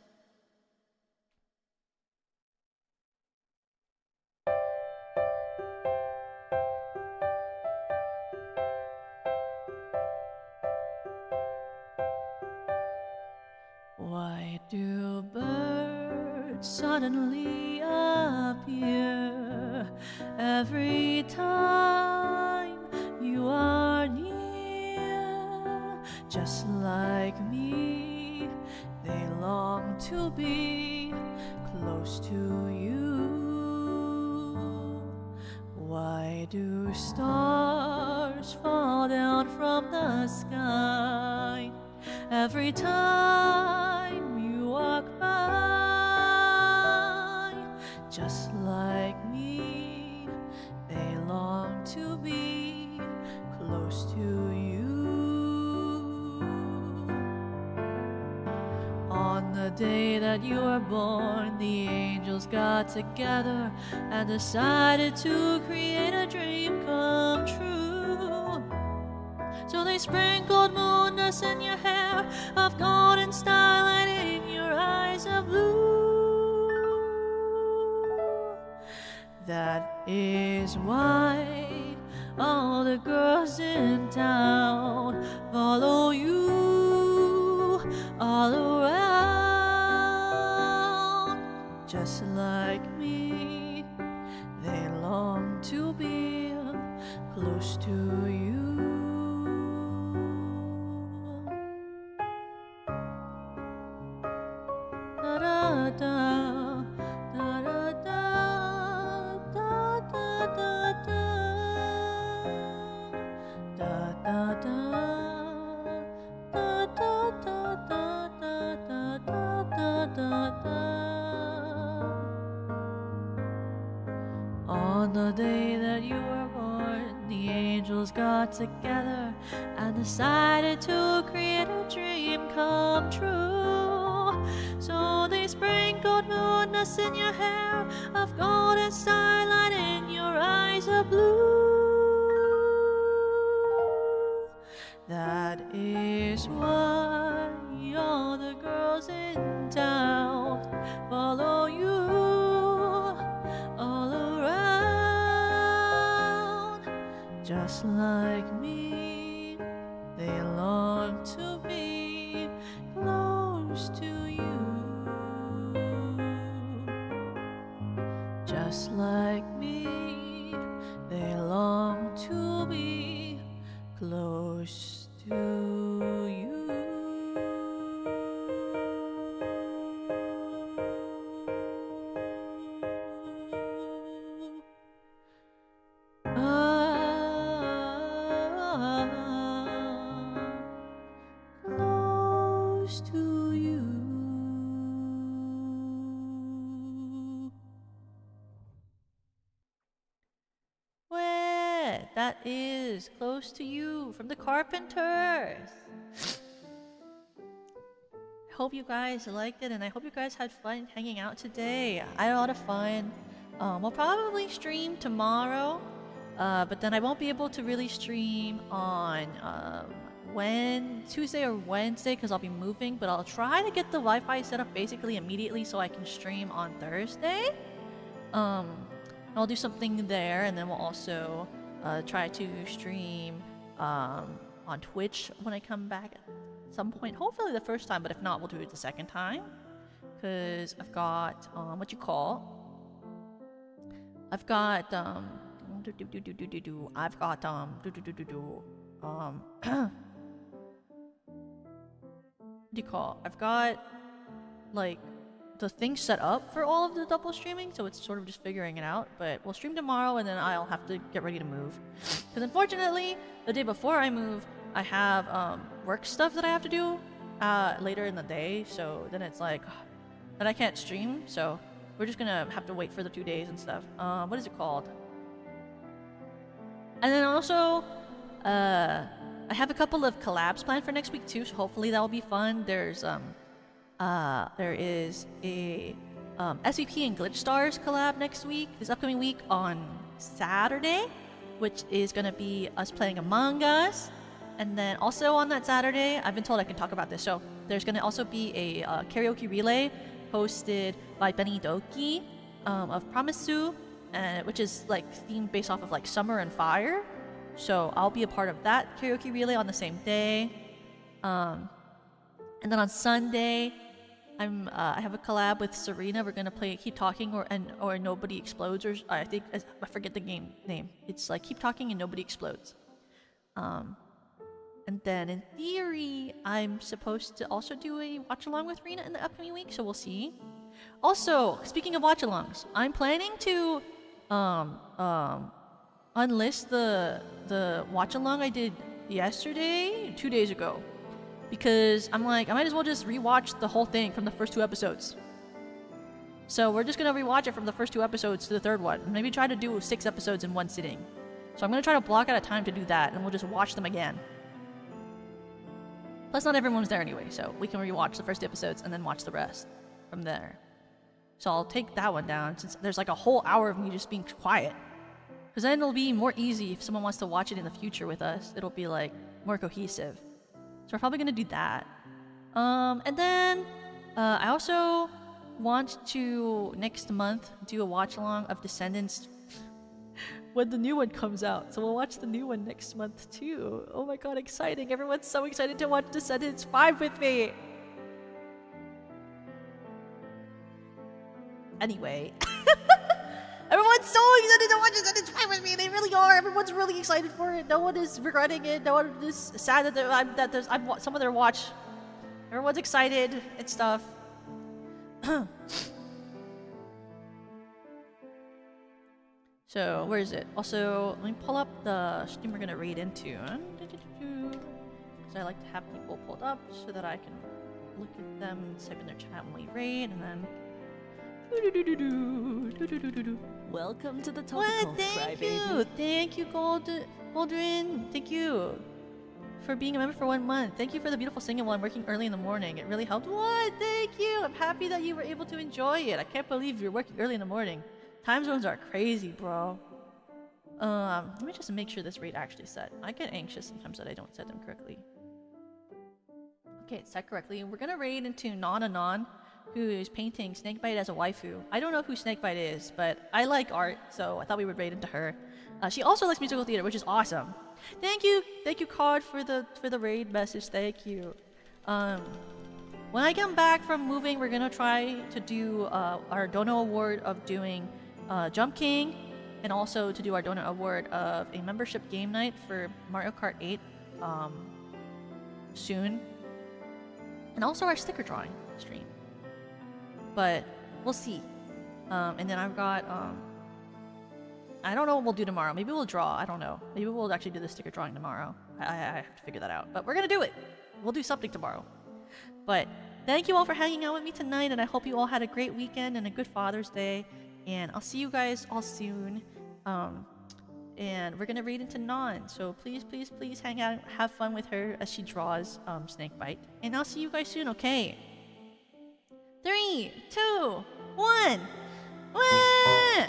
Why do birds suddenly appear every time you are near? Just like me, they long to be close to you. Why do stars stars fall down from the sky. Every time you walk by, just like me, they long to be close to you. On the day that you were born, the angels got together and decided to create a dream come true. So they sprinkled moon dust in your hair of golden starlight, in your eyes of blue. That is why all the girls in town follow you all around. Just like me, they long to be close to you. Da da da, da da da, da da da da, da da da, da da da da da da da. On the day that you were born, the angels got together and decided to create a dream come true. So they sprinkled moon dust in your hair of golden starlight, in your eyes of blue. That is why all the girls in town follow you all around. Just like me, they long to be close to you. Just like me, they long to be close to you. Close to you. Where? That is Close to You from the Carpenters. I hope you guys liked it, and I hope you guys had fun hanging out today. I had a lot of fun. We'll probably stream tomorrow, but then I won't be able to really stream on Tuesday or Wednesday because I'll be moving. But I'll try to get the Wi-Fi set up basically immediately so I can stream on Thursday. I'll do something there, and then we'll also try to stream on Twitch when I come back at some point. Hopefully the first time, but if not, we'll do it the second time. Because I've got I've got I've got like the thing set up for all of the double streaming, so it's sort of just figuring it out. But we'll stream tomorrow, and then I'll have to get ready to move. Because unfortunately, the day before I move, I have work stuff that I have to do later in the day. So then it's like that I can't stream. So we're just gonna have to wait for the 2 days and stuff. What is it called? And then also, I have a couple of collabs planned for next week too. So hopefully that will be fun. There is a SVP and Glitch Stars collab next week, this upcoming week on Saturday, which is gonna be us playing Among Us. And then also on that Saturday, I've been told I can talk about this. So there's gonna also be a karaoke relay hosted by Benny Doki of Promisu, which is like themed based off of like summer and fire. So I'll be a part of that karaoke relay on the same day. And then on Sunday, I have a collab with Serena. We're gonna play Keep Talking or Nobody Explodes, or I forget the game name. It's like Keep Talking and Nobody Explodes. And then in theory, I'm supposed to also do a watch along with Rena in the upcoming week, so we'll see. Also, speaking of watch alongs, I'm planning to unlist the watch along I did yesterday, 2 days ago, because I'm like, I might as well just rewatch the whole thing from the first 2 episodes. So we're just gonna rewatch it from the first 2 episodes to the 3rd one. Maybe try to do 6 episodes in one sitting. So I'm gonna try to block out a time to do that, and we'll just watch them again. Plus, not everyone's there anyway, so we can rewatch the first episodes and then watch the rest from there. So I'll take that one down since there's like a whole hour of me just being quiet. Because then it'll be more easy if someone wants to watch it in the future with us. It'll be like more cohesive. So we're probably gonna do that. And then I also want to next month do a watch along of Descendants when the new one comes out. So we'll watch the new one next month too. Oh my god, exciting. Everyone's so excited to watch Descendants 5 with me. Anyway. Everyone's so excited to watch Descendants 5 with me. They really are. Everyone's really excited for it. No one is regretting it. No one is sad that I'm some of their watch. Everyone's excited and stuff. So, where is it? Also, let me pull up the stream we're gonna raid into. Because I like to have people pulled up so that I can look at them, type in their chat when we raid, and then... Welcome to the topical, What? Thank you! Crybaby. Thank you, Goldrin! Thank you for being a member for 1 month. Thank you for the beautiful singing while I'm working early in the morning. It really helped. What? Thank you! I'm happy that you were able to enjoy it. I can't believe you're working early in the morning. Time zones are crazy, bro. Let me just make sure this raid actually set. I get anxious sometimes that I don't set them correctly. Okay, it's set correctly. We're gonna raid into Non, who is painting Snakebite as a waifu. I don't know who Snakebite is, but I like art, so I thought we would raid into her. She also likes musical theater, which is awesome. Thank you, Card, for the raid message. Thank you. When I come back from moving, we're gonna try to do our Dono Award of doing Jump King, and also to do our Donut Award of a membership game night for Mario Kart 8 soon, and also our sticker drawing stream. But we'll see. And then I've got I don't know what we'll do tomorrow. Maybe we'll draw. I don't know. Maybe we'll actually do the sticker drawing tomorrow. I have to figure that out. But we're gonna do it. We'll do something tomorrow. But thank you all for hanging out with me tonight, and I hope you all had a great weekend and a good Father's Day. And I'll see you guys all soon. And we're gonna read into Non, so please hang out, have fun with her as she draws Snakebite. And I'll see you guys soon, okay? 3, 2, 1. Wah!